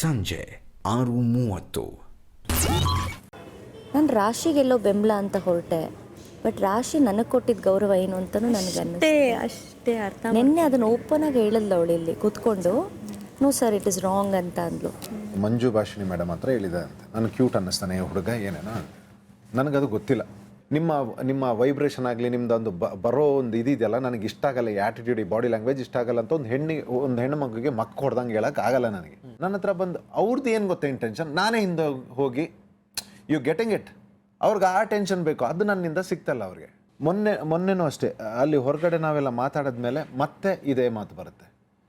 ಸಂಜೆ 6:30. ನಾನು ರಾಶಿಗೆಲ್ಲೋ ಬೆಂಬಲ ಅಂತ ಹೊರಟೆ, ಬಟ್ ರಾಶಿ ನನಗೆ ಕೊಟ್ಟಿದ್ದ ಗೌರವ ಏನು ಅಂತಲೂ ನನಗೆ ಅಷ್ಟೇ ಅರ್ಥ. ನಿನ್ನೆ ಅದನ್ನು ಓಪನ್ ಆಗಿ ಹೇಳಿದ್ಲು ಅವಳು ಇಲ್ಲಿ ಕೂತ್ಕೊಂಡು, no sir it is wrong ಅಂತ ಅಂದ್ಲು. ಮಂಜು ಭಾಷಿಣಿ ಮೇಡಮ್ ಹತ್ರ ಹೇಳಿದೆ ಅಂತ. ನನಗೆ ಕ್ಯೂಟ್ ಅನ್ನಿಸ್ತಾನೆ ಹುಡುಗ ಏನೇನೋ, ನನಗದು ಗೊತ್ತಿಲ್ಲ. ನಿಮ್ಮ ವೈಬ್ರೇಷನ್ ಆಗಲಿ, ನಿಮ್ದೊಂದು ಬರೋ ಒಂದು ಇದೆಯಲ್ಲ, ನನಗೆ ಇಷ್ಟ ಆಗಲ್ಲ. ಈ ಆ್ಯಟಿಟ್ಯೂಡ್, ಈ ಬಾಡಿ ಲ್ಯಾಂಗ್ವೇಜ್ ಇಷ್ಟ ಆಗಲ್ಲ ಅಂತ ಒಂದು ಹೆಣ್ಣು ಮಗುಗೆ ಮಕ್ಕ ಹೊಡೆದಂಗೆ ಹೇಳೋಕೆ ಆಗಲ್ಲ ನನಗೆ. ನನ್ನ ಹತ್ರ ಬಂದು ಅವ್ರದ್ದು ಏನು ಗೊತ್ತಾ ಇಂಟೆನ್ಷನ್, ನಾನೇ ಹಿಂದೆ ಹೋಗಿ ಯು ಗೆಟಿಂಗ್ ಇಟ್, ಅವ್ರಿಗೆ ಆ ಟೆನ್ಷನ್ ಬೇಕು, ಅದು ನನ್ನಿಂದ ಸಿಗ್ತಲ್ಲ ಅವ್ರಿಗೆ. ಮೊನ್ನೆನೂ ಅಷ್ಟೇ, ಅಲ್ಲಿ ಹೊರಗಡೆ ನಾವೆಲ್ಲ ಮಾತಾಡಿದ್ಮೇಲೆ ಮತ್ತೆ ಇದೇ ಮಾತು ಬರುತ್ತೆ.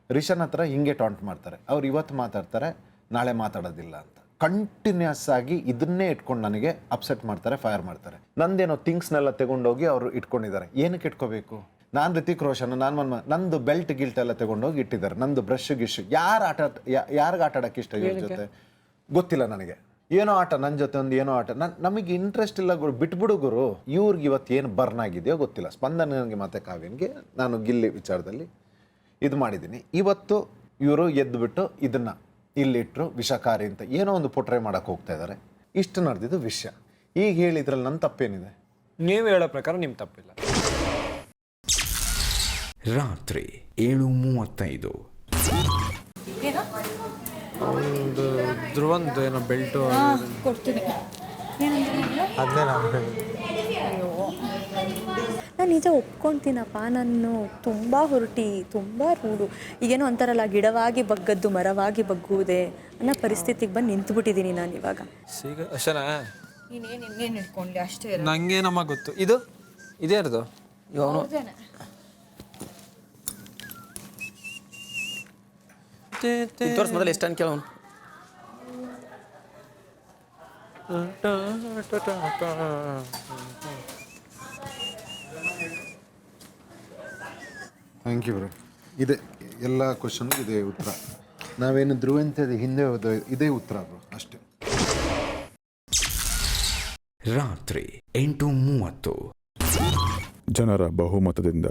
ರಿಷನ್ ಹತ್ರ ಹಿಂಗೆ ಟಾಂಟ್ ಮಾಡ್ತಾರೆ, ಅವ್ರು ಇವತ್ತು ಮಾತಾಡ್ತಾರೆ, ನಾಳೆ ಮಾತಾಡೋದಿಲ್ಲ ಅಂತ. ಕಂಟಿನ್ಯೂಸ್ ಆಗಿ ಇದನ್ನೇ ಇಟ್ಕೊಂಡು ನನಗೆ ಅಪ್ಸೆಟ್ ಮಾಡ್ತಾರೆ, ಫೈರ್ ಮಾಡ್ತಾರೆ. ನಂದೇನೋ ಥಿಂಗ್ಸ್ನೆಲ್ಲ ತಗೊಂಡೋಗಿ ಅವರು ಇಟ್ಕೊಂಡಿದ್ದಾರೆ. ಏನಕ್ಕೆ ಇಟ್ಕೋಬೇಕು? ನಾನು ರಿತಿಕ್ ರೋಷನ್, ನಂದು ಬೆಲ್ಟ್ ಗಿಲ್ಟ್ ಎಲ್ಲ ತಗೊಂಡೋಗಿ ಇಟ್ಟಿದ್ದಾರೆ. ನಂದು ಬ್ರಷ್ ಗಿಶ್ ಯಾರಿಗೆ ಆಟ ಆಡೋಕ್ಕೆ ಇಷ್ಟ ಇವ್ರ ಜೊತೆ ಗೊತ್ತಿಲ್ಲ ನನಗೆ. ಏನೋ ಆಟ, ನನ್ನ ಜೊತೆ ಒಂದು ಏನೋ ಆಟ, ನಮಗೆ ಇಂಟ್ರೆಸ್ಟ್ ಇಲ್ಲ ಗುರು, ಬಿಟ್ಬಿಡು ಗುರು. ಇವ್ರಿಗೆ ಇವತ್ತು ಏನು ಬರ್ನ್ ಆಗಿದೆಯೋ ಗೊತ್ತಿಲ್ಲ. ಸ್ಪಂದನಿಗೆ ಮತ್ತು ಕಾವ್ಯನಿಗೆ ನಾನು ಗಿಲ್ಲಿ ವಿಚಾರದಲ್ಲಿ ಇದು ಮಾಡಿದ್ದೀನಿ. ಇವತ್ತು ಇವರು ಎದ್ದುಬಿಟ್ಟು ಇದನ್ನು ಇಲ್ಲಿಟ್ಟರು ವಿಷಕಾರಿ ಅಂತ ಏನೋ ಒಂದು ಪೊಟ್ರೆ ಮಾಡೋಕ್ಕೆ ಹೋಗ್ತಾ ಇದ್ದಾರೆ. ಇಷ್ಟು ನಡೆದಿದ್ದು ವಿಷಯ. ಈಗ ಹೇಳಿದ್ರಲ್ಲಿ ನನ್ನ ತಪ್ಪೇನಿದೆ? ನೀವು ಹೇಳೋ ಪ್ರಕಾರ ನಿಮ್ಮ ತಪ್ಪಿಲ್ಲ. ರಾತ್ರಿ 7:35. ಒಂದು ಧ್ರುವಂದು ಏನೋ ಬೆಲ್ಟು ಕೊಡ್ತೀನಿ. ಅದನ್ನೇ ನಾನು ನಾನು ನಿಜ ಒಪ್ಕೊಳ್ತೀನಪ್ಪ, ನಾನು ತುಂಬ ಹೊರಟಿ, ತುಂಬ ರೂಢು. ಈಗೇನೋ ಅಂತಾರಲ್ಲ, ಗಿಡವಾಗಿ ಬಗ್ಗದ್ದು ಮರವಾಗಿ ಬಗ್ಗುವುದೇ ಅನ್ನೋ ಪರಿಸ್ಥಿತಿಗೆ ಬಂದು ನಿಂತುಬಿಟ್ಟಿದ್ದೀನಿ ನಾನು ಇವಾಗ. ಸಿಗ ಅಷ್ಟೇನಾ? ಇನ್ನೇನು ಇಟ್ಕೊಂಡ್ಲಿ ಅಷ್ಟೇ. ನನಗೆ ನಮ್ಮ ಗೊತ್ತು. ಇದೇ ಇರೋದು ಇವನು ತೋರ್ಸ್ ಮೊದಲು ಎಷ್ಟು ಅಂತ ಕೇಳೋನು. Thank you bro. ಇದೆ ಎಲ್ಲ ಕ್ವಶನ್ಗೂ ಇದೇ ಉತ್ತರ. ನಾವೇನು ಧ್ರುವಂತೆ ಹಿಂದೆ ಇದೇ ಉತ್ತರ ಬ್ರೋ, ಅಷ್ಟೇ. ರಾತ್ರಿ 8:30. ಜನರ ಬಹುಮತದಿಂದ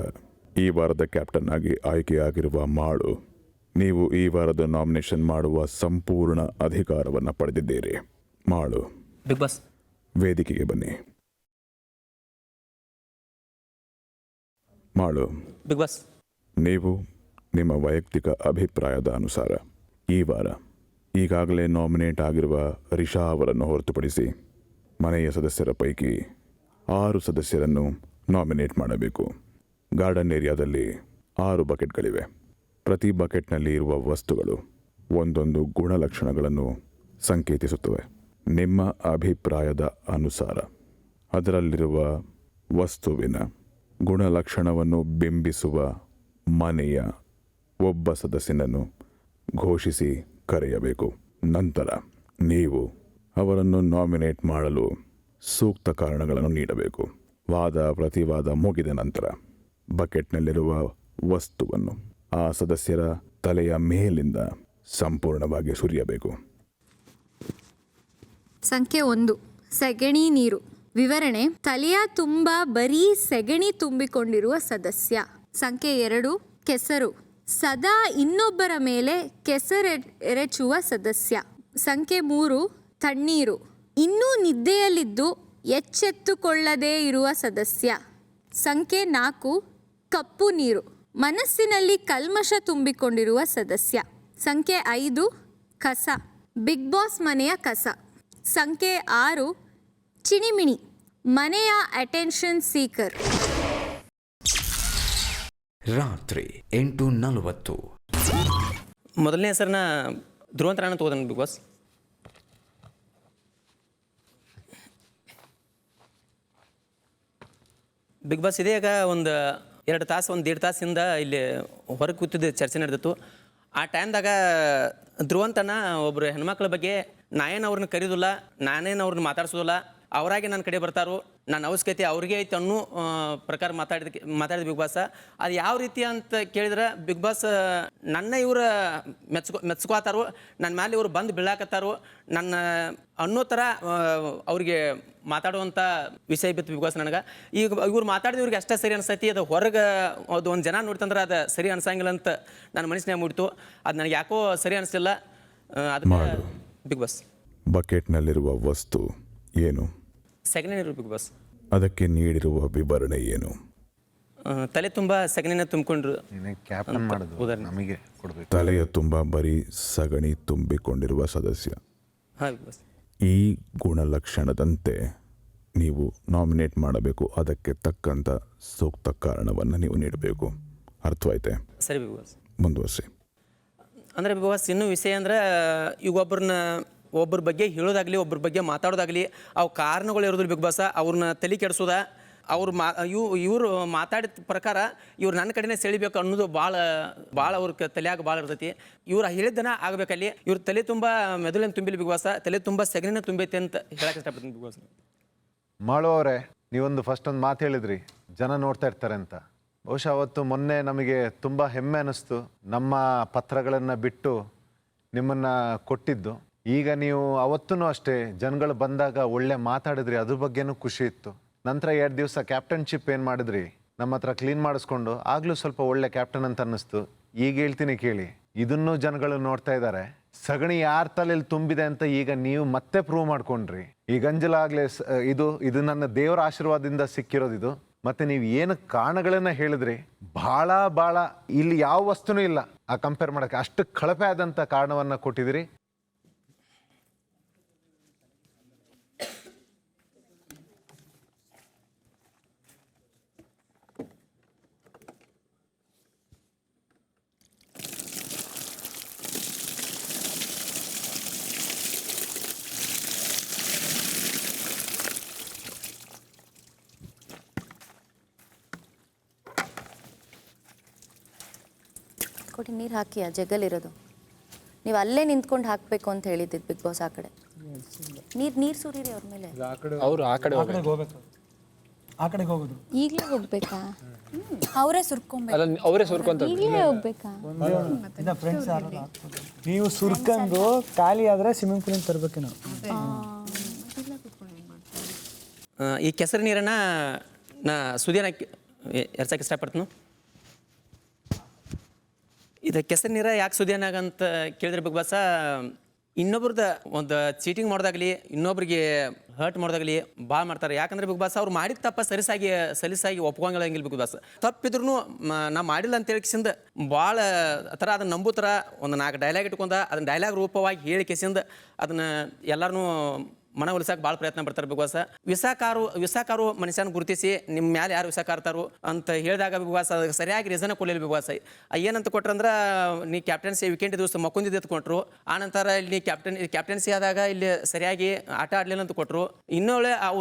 ಈ ವಾರದ ಕ್ಯಾಪ್ಟನ್ ಆಗಿ ಆಯ್ಕೆಯಾಗಿರುವ ಮಾಳು, ನೀವು ಈ ವಾರದ ನಾಮಿನೇಷನ್ ಮಾಡುವ ಸಂಪೂರ್ಣ ಅಧಿಕಾರವನ್ನು ಪಡೆದಿದ್ದೀರಿ. ಮಾಳು, ಬಿಗ್ ಬಾಸ್ ವೇದಿಕೆಗೆ ಬನ್ನಿ. ಮಾಳು, ಬಿಗ್ ಬಾಸ್ ನೀವು ನಿಮ್ಮ ವೈಯಕ್ತಿಕ ಅಭಿಪ್ರಾಯದ ಅನುಸಾರ ಈ ವಾರ ಈಗಾಗಲೇ ನಾಮಿನೇಟ್ ಆಗಿರುವ ರಿಷಾ ಅವರನ್ನು ಹೊರತುಪಡಿಸಿ ಮನೆಯ ಸದಸ್ಯರ ಪೈಕಿ 6 ಸದಸ್ಯರನ್ನು ನಾಮಿನೇಟ್ ಮಾಡಬೇಕು. ಗಾರ್ಡನ್ ಏರಿಯಾದಲ್ಲಿ 6 ಬಕೆಟ್ಗಳಿವೆ. ಪ್ರತಿ ಬಕೆಟ್ನಲ್ಲಿ ಇರುವ ವಸ್ತುಗಳು ಒಂದೊಂದು ಗುಣಲಕ್ಷಣಗಳನ್ನು ಸಂಕೇತಿಸುತ್ತವೆ. ನಿಮ್ಮ ಅಭಿಪ್ರಾಯದ ಅನುಸಾರ ಅದರಲ್ಲಿರುವ ವಸ್ತುವಿನ ಗುಣಲಕ್ಷಣವನ್ನು ಬಿಂಬಿಸುವ ಮನೆಯ ಒಬ್ಬ ಸದಸ್ಯನನ್ನು ಘೋಷಿಸಿ ಕರೆಯಬೇಕು. ನಂತರ ನೀವು ಅವರನ್ನು ನಾಮಿನೇಟ್ ಮಾಡಲು ಸೂಕ್ತ ಕಾರಣಗಳನ್ನು ನೀಡಬೇಕು. ವಾದ ಪ್ರತಿವಾದ ಮುಗಿದ ನಂತರ ಬಕೆಟ್ನಲ್ಲಿರುವ ವಸ್ತುವನ್ನು ಆ ಸದಸ್ಯರ ತಲೆಯ ಮೇಲಿಂದ ಸಂಪೂರ್ಣವಾಗಿ ಸುರಿಯಬೇಕು. ಸಂಖ್ಯೆ 1, ಸೆಗಣಿ ನೀರು. ವಿವರಣೆ: ತಲೆಯ ತುಂಬ ಬರೀ ಸೆಗಣಿ ತುಂಬಿಕೊಂಡಿರುವ ಸದಸ್ಯ. ಸಂಖ್ಯೆ 2, ಕೆಸರು. ಸದಾ ಇನ್ನೊಬ್ಬರ ಮೇಲೆ ಕೆಸರೆರಚುವ ಸದಸ್ಯ. ಸಂಖ್ಯೆ 3, ತಣ್ಣೀರು. ಇನ್ನೂ ನಿದ್ದೆಯಲ್ಲಿದ್ದು ಎಚ್ಚೆತ್ತುಕೊಳ್ಳದೇ ಇರುವ ಸದಸ್ಯ. ಸಂಖ್ಯೆ 4, ಕಪ್ಪು ನೀರು. ಮನಸ್ಸಿನಲ್ಲಿ ಕಲ್ಮಶ ತುಂಬಿಕೊಂಡಿರುವ ಸದಸ್ಯ. ಸಂಖ್ಯೆ 5, ಕಸ. ಬಿಗ್ ಬಾಸ್ ಮನೆಯ ಕಸ. ಸಂಖ್ಯೆ 6, ಚಿಣಿಮಿಣಿ. ಮನೆಯ ಅಟೆನ್ಷನ್ ಸೀಕರ್. ರಾತ್ರಿ 8:40. ಮೊದಲನೇ ಹೆಸರನ್ನ ಧ್ರುವಂತರಾಣ ತಗೋದನ್ ಬಿಗ್ ಬಾಸ್. ಬಿಗ್ ಬಾಸ್ ಇದೆಯಾಗ ಒಂದು 2 ತಾಸು 1.5 ತಾಸಿಂದ ಇಲ್ಲಿ ಹೊರಗೆ ಕೂತಿದ್ದು ಚರ್ಚೆ ನಡೆದಿತ್ತು. ಆ ಟೈಮ್ದಾಗ ಧ್ರುವಂತನ ಒಬ್ಬರು ಹೆಣ್ಮಕ್ಳ ಬಗ್ಗೆ ನಾನೇನು ಅವ್ರನ್ನ ಕರೀದಿಲ್ಲ, ನಾನೇನು ಅವ್ರನ್ನ ಮಾತಾಡ್ಸೋದಿಲ್ಲ, ಅವರಾಗೆ ನನ್ನ ಕಡೆ ಬರ್ತಾರೋ, ನನ್ನ ಅವಶ್ಯಕತೆ ಅವ್ರಿಗೆ ಐತೆ ಅನ್ನೋ ಪ್ರಕಾರ ಮಾತಾಡಿದ ಬಿಗ್ ಬಾಸ್. ಅದು ಯಾವ ರೀತಿ ಅಂತ ಕೇಳಿದ್ರೆ, ಬಿಗ್ ಬಾಸ್ ನನ್ನ ಇವ್ರು ಮೆಚ್ಕೋತಾರೋ, ನನ್ನ ಮೇಲೆ ಇವ್ರು ಬಂದು ಬೀಳಾಕತ್ತಾರೋ ನನ್ನ ಅನ್ನೋ ಥರ ಅವ್ರಿಗೆ ಮಾತಾಡುವಂಥ ವಿಷಯ ಬಿತ್ತು ಬಿಗ್ ಬಾಸ್ ನನಗೆ. ಈಗ ಇವ್ರು ಮಾತಾಡಿದವ್ರಿಗೆ ಅಷ್ಟೇ ಸರಿ ಅನಿಸ್ತೈತಿ, ಅದು ಹೊರಗೆ ಅದು ಒಂದು ಜನ ನೋಡ್ತಂದ್ರೆ ಅದು ಸರಿ ಅನ್ಸಂಗಿಲ್ಲ ಅಂತ ನನ್ನ ಮನಸ್ಸಿನಾಗ ಮೂಡಿತು. ಅದು ನನಗೆ ಯಾಕೋ ಸರಿ ಅನಿಸ್ಲಿಲ್ಲ. ಅದಕ್ಕೆ ಬಿಗ್ ಬಾಸ್. ಬಕೆಟ್ನಲ್ಲಿರುವ ವಸ್ತು ಏನು? ಸಗಣಿ ನೀರು ಬಿಗ್ ಬಾಸ್. ಅದಕ್ಕೆ ನೀಡಿರುವ ವಿವರಣೆ ಏನು? ತಲೆ ತುಂಬ ಸಗಣಿನ ತುಂಬಿಕೊಂಡ್ರು. ಕ್ಯಾಪ್ಟನ್ ಮಾಡೋದು ನಮಗೆ ಕೊಡಬೇಕು. ತಲೆಯ ತುಂಬ ಬರೀ ಸಗಣಿ ತುಂಬಿಕೊಂಡಿರುವ ಸದಸ್ಯ. ಹಾಂ ಬಿಗ್ ಬಾಸ್. ಈ ಗುಣಲಕ್ಷಣದಂತೆ ನೀವು ನಾಮಿನೇಟ್ ಮಾಡಬೇಕು. ಅದಕ್ಕೆ ತಕ್ಕಂಥ ಸೂಕ್ತ ಕಾರಣವನ್ನು ನೀವು ನೀಡಬೇಕು. ಅರ್ಥವಾಯ್ತೆ? ಸರಿ ಬಿಗ್ ಬಾಸ್. ಮುಂದುವರಿಸಿ. ಅಂದರೆ ಬಿಗ್ ಬಾಸ್ ಇನ್ನೂ ವಿಷಯ ಅಂದ್ರೆ ಈಗ ಒಬ್ಬರ ಬಗ್ಗೆ ಹೇಳೋದಾಗಲಿ ಒಬ್ಬರ ಬಗ್ಗೆ ಮಾತಾಡೋದಾಗಲಿ ಅವು ಕಾರಣಗಳು ಇರೋದಿಲ್ಲ ಬಿಗ್ ಬಾಸ್. ಅವ್ರನ್ನ ತಲೆ ಕೆಡಿಸೋದ, ಅವ್ರು ಇವರು ಮಾತಾಡಿದ ಪ್ರಕಾರ ಇವ್ರು ನನ್ನ ಕಡೆನೇ ಸೆಳಿಬೇಕು ಅನ್ನೋದು ಭಾಳ ಅವ್ರ ತಲೆಯಾಗ ಭಾಳ ಇರ್ತೈತಿ. ಇವ್ರು ಹೇಳಿದ್ದನ ಆಗಬೇಕಲ್ಲಿ. ಇವ್ರ ತಲೆ ತುಂಬ ಮೆದುಳಿನ ತುಂಬಿಲ್ಲ ಬಿಗ್ ಬಾಸ್, ತಲೆ ತುಂಬ ಸಗಣಿನ ತುಂಬೈತೆ ಅಂತ ಹೇಳಕ್ಕೆ ಇಷ್ಟಪಡ್ತೀನಿ ಬಿಗ್ ಬಾಸ್. ಮಾಳು ಅವರೇ, ನೀವೊಂದು ಫಸ್ಟ್ ಒಂದು ಮಾತು ಹೇಳಿದ್ರಿ, ಜನ ನೋಡ್ತಾ ಇರ್ತಾರೆ ಅಂತ. ಬಹುಶಃ ಅವತ್ತು ಮೊನ್ನೆ ನಮಗೆ ತುಂಬ ಹೆಮ್ಮೆ ಅನ್ನಿಸ್ತು, ನಮ್ಮ ಪತ್ರಗಳನ್ನು ಬಿಟ್ಟು ನಿಮ್ಮನ್ನು ಕೊಟ್ಟಿದ್ದು. ಈಗ ನೀವು ಅವತ್ತೂ ಅಷ್ಟೇ ಜನಗಳು ಬಂದಾಗ ಒಳ್ಳೆ ಮಾತಾಡಿದ್ರಿ, ಅದ್ರ ಬಗ್ಗೆನೂ ಖುಷಿ ಇತ್ತು. ನಂತರ 2 ದಿವಸ ಕ್ಯಾಪ್ಟನ್ಶಿಪ್ ಏನು ಮಾಡಿದ್ರಿ, ನಮ್ಮ ಹತ್ರ ಕ್ಲೀನ್ ಮಾಡಿಸ್ಕೊಂಡು ಆಗಲೂ ಸ್ವಲ್ಪ ಒಳ್ಳೆ ಕ್ಯಾಪ್ಟನ್ ಅಂತ ಅನ್ನಿಸ್ತು. ಈಗ ಹೇಳ್ತೀನಿ ಕೇಳಿ, ಇದನ್ನೂ ಜನಗಳು ನೋಡ್ತಾ ಇದ್ದಾರೆ. ಸಗಣಿ ಯಾರ ತಲೆಯಲ್ಲಿ ತುಂಬಿದೆ ಅಂತ ಈಗ ನೀವು ಮತ್ತೆ ಪ್ರೂವ್ ಮಾಡ್ಕೊಂಡ್ರಿ. ಈ ಗಂಜಲಾಗ್ಲೇ ಇದು ನನ್ನ ದೇವರ ಆಶೀರ್ವಾದದಿಂದ ಸಿಕ್ಕಿರೋದಿದು. ಮತ್ತೆ ನೀವು ಏನು ಕಾರಣಗಳನ್ನ ಹೇಳಿದ್ರಿ, ಭಾಳ ಇಲ್ಲಿ ಯಾವ ವಸ್ತುನೂ ಇಲ್ಲ ಆ ಕಂಪೇರ್ ಮಾಡೋಕ್ಕೆ. ಅಷ್ಟು ಕಳಪೆ ಆದಂಥ ಕಾರಣವನ್ನು ಕೊಟ್ಟಿದ್ದೀರಿ. ಕೊಡಿ ನೀರು ಹಾಕಿ ಆ ಜಗ್ಗಲ್ಲಿರೋದು. ನೀವು ಅಲ್ಲೇ ನಿಂತ್ಕೊಂಡು ಹಾಕಬೇಕು ಅಂತ ಹೇಳಿದ್ದಿದ್ದು ಬಿಗ್ ಬಾಸ್. ಆ ಕಡೆ ನೀರು ಸುರೀರಿ ಅವ್ರ ಮೇಲೆ. ಅವರು ಆ ಕಡೆ ಹೋಗ್ಬೇಕು, ಆ ಕಡೆಗೆ ಹೋಗೋದು. ಈಗಲೇ ಹೋಗ್ಬೇಕಾ? ಅವರೇ ಸುರ್ಕೊಂಬೇಕು. ಅಲ್ಲ ಅವರೇ ಸುರ್ಕೊಂತ ಈಗಲೇ ಹೋಗ್ಬೇಕಾ? ಫ್ರೆಂಡ್ಸ್ ನೀವು ಸುರ್ಕೊಂಡು ಖಾಲಿ ಆದರೆ ಸ್ವಿಮ್ಮಿಂಗ್ ಪೂಲಿಂದ ತರಬೇಕು ನಾವು. ಈ ಕೆಸರು ನೀರನ್ನು ನಾ ಸುದಿಯನ್ನ ಎರ್ಸಕ್ಕೆ ಇಷ್ಟಪಡ್ತೀನಿ. ಇದು ಕೆಸರು ನೀರು ಯಾಕೆ ಸುದಿಯನ್ನಾಗಂತ ಕೇಳಿದ್ರೆ ಬಿಗ್ ಬಾಸ, ಇನ್ನೊಬ್ರದ್ದು ಒಂದು ಚೀಟಿಂಗ್ ಮಾಡೋದಾಗಲಿ ಇನ್ನೊಬ್ರಿಗೆ ಹರ್ಟ್ ಮಾಡೋದಾಗಲಿ ಭಾಳ ಮಾಡ್ತಾರೆ. ಯಾಕಂದ್ರೆ ಬಿಗ್ ಬಾಸ್ ಅವ್ರು ಮಾಡಿದ ತಪ್ಪ ಸಲೀಸಾಗಿ ಒಪ್ಕೊಂಗಿಲ್ಲ ಬಿಗ್ ಬಾಸ್. ತಪ್ಪಿದ್ರು ನಾ ಮಾಡಿಲ್ಲ ಅಂತ ಹೇಳಿಕಿಸಿಂದ ಭಾಳ ಥರ ಅದನ್ನ ನಂಬೋ ಥರ ಒಂದು 4 ಡೈಲಾಗ್ ಇಟ್ಕೊಂಡ ಅದನ್ನ ಡೈಲಾಗ್ ರೂಪವಾಗಿ ಹೇಳಿ ಕೆಸಿಂದ ಅದನ್ನ ಎಲ್ಲರೂ ಮನವೊಲಿಸಕ್ಕೆ ಭಾಳ ಪ್ರಯತ್ನ ಪಡ್ತಾರೆ ಬಿಗ್ ಬಾಸ್. ವಿಸಾಕಾರು ಮನುಷ್ಯನ ಗುರುತಿಸಿ ನಿಮ್ಮ ಮ್ಯಾಲೆ ಯಾರು ವಿಸಾಕಾರ್ತಾರು ಅಂತ ಹೇಳಿದಾಗ ಬಿಗ್ ಬಾಸ್ ಅದಕ್ಕೆ ಸರಿಯಾಗಿ ರೀಸನ್ ಕೊಡಲಿಲ್ಲ ಬಿಗ್ ಬಾಸ್. ಏನಂತ ಕೊಟ್ರಂದ್ರೆ, ನೀ ಕ್ಯಾಪ್ಟನ್ಸಿ ವೀಕೆಂಡ್ ದಿವಸ ಮಕ್ಕೊಂದಿದ್ದು ಕೊಟ್ಟರು. ಆನಂತರ ಇಲ್ಲಿ ಕ್ಯಾಪ್ಟನ್ಸಿ ಆದಾಗ ಇಲ್ಲಿ ಸರಿಯಾಗಿ ಆಟ ಆಡಲಿಲ್ಲ ಅಂತ ಕೊಟ್ಟರು. ಇನ್ನೊಳ್ಳೆ ಅವು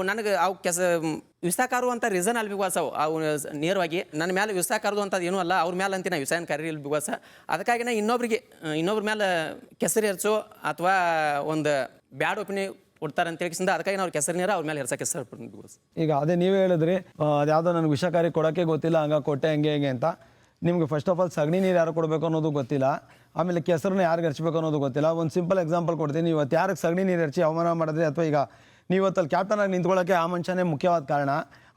ವಿಸಾಕಾರು ಅಂತ ರೀಸನ್ ಅಲ್ಲಿ ಬಿಗ್ ಬಾಸ್. ಅವು ನೇರವಾಗಿ ನನ್ನ ಮೇಲೆ ವಿಸಾಕಾರದು ಅಂತ ಏನೂ ಅಲ್ಲ, ಅವ್ರ ಮೇಲೆ ಅಂತೀನಿ ವಿಸಾಯನ ಕರೀ ಇಲ್ಲ ಬಿಗ್ ಬಾಸ್. ಅದಕ್ಕಾಗಿ ನಾ ಇನ್ನೊಬ್ರ ಮೇಲೆ ಕೆಸರು ಎರ್ಸೋ ಅಥವಾ ಒಂದು ಬ್ಯಾಡ್ ಒಪಿನಿಯನ್ ಕೊಡ್ತಾರೆ ಅಂತ ಹೇಳಿಸಿಂದ ಅದಕ್ಕಾಗಿ ನಾವು ಕೆಸರು ನೀರು ಅವ್ರ ಮೇಲೆ ಹೆರ್ಸಕ್ಕೆ ಇಷ್ಟಪಡ್ತೀನಿ ಬಿಗ್ ಬಾಸ್. ಈಗ ಅದೇ ನೀವೇ ಹೇಳಿದ್ರಿ, ಅದ್ಯಾವುದೋ ನನಗೆ ವಿಷಕಾರಿ ಕೊಡೋಕ್ಕೆ ಗೊತ್ತಿಲ್ಲ, ಹಂಗೆ ಕೊಟ್ಟೆ ಹೆಂಗೆ ಅಂತ. ನಿಮಗೆ ಫಸ್ಟ್ ಆಫ್ ಆಲ್ ಸಗಣಿ ನೀರು ಯಾರು ಕೊಡಬೇಕು ಅನ್ನೋದು ಗೊತ್ತಿಲ್ಲ, ಆಮೇಲೆ ಕೆಸರನ್ನ ಯಾರಿಗೆ ಹರ್ಚಬೇಕು ಅನ್ನೋದು ಗೊತ್ತಿಲ್ಲ. ಒಂದು ಸಿಂಪಲ್ ಎಕ್ಸಾಂಪಲ್ ಕೊಡ್ತೀನಿ. ಇವತ್ತು ಯಾರಿಗೆ ಸಗಣಿ ನೀರು ಹರ್ಚಿ ಅವಮಾನ ಮಾಡಿದ್ರೆ, ಅಥವಾ ಈಗ ನೀವು ಇವತ್ತಲ್ಲಿ ಕ್ಯಾಪ್ಟನ್ ಆಗಿ ನಿಂತ್ಕೊಳ್ಳೋಕ್ಕೆ ಆ ಮನುಷ್ಯನೇ ಮುಖ್ಯವಾದ ಕಾರಣ.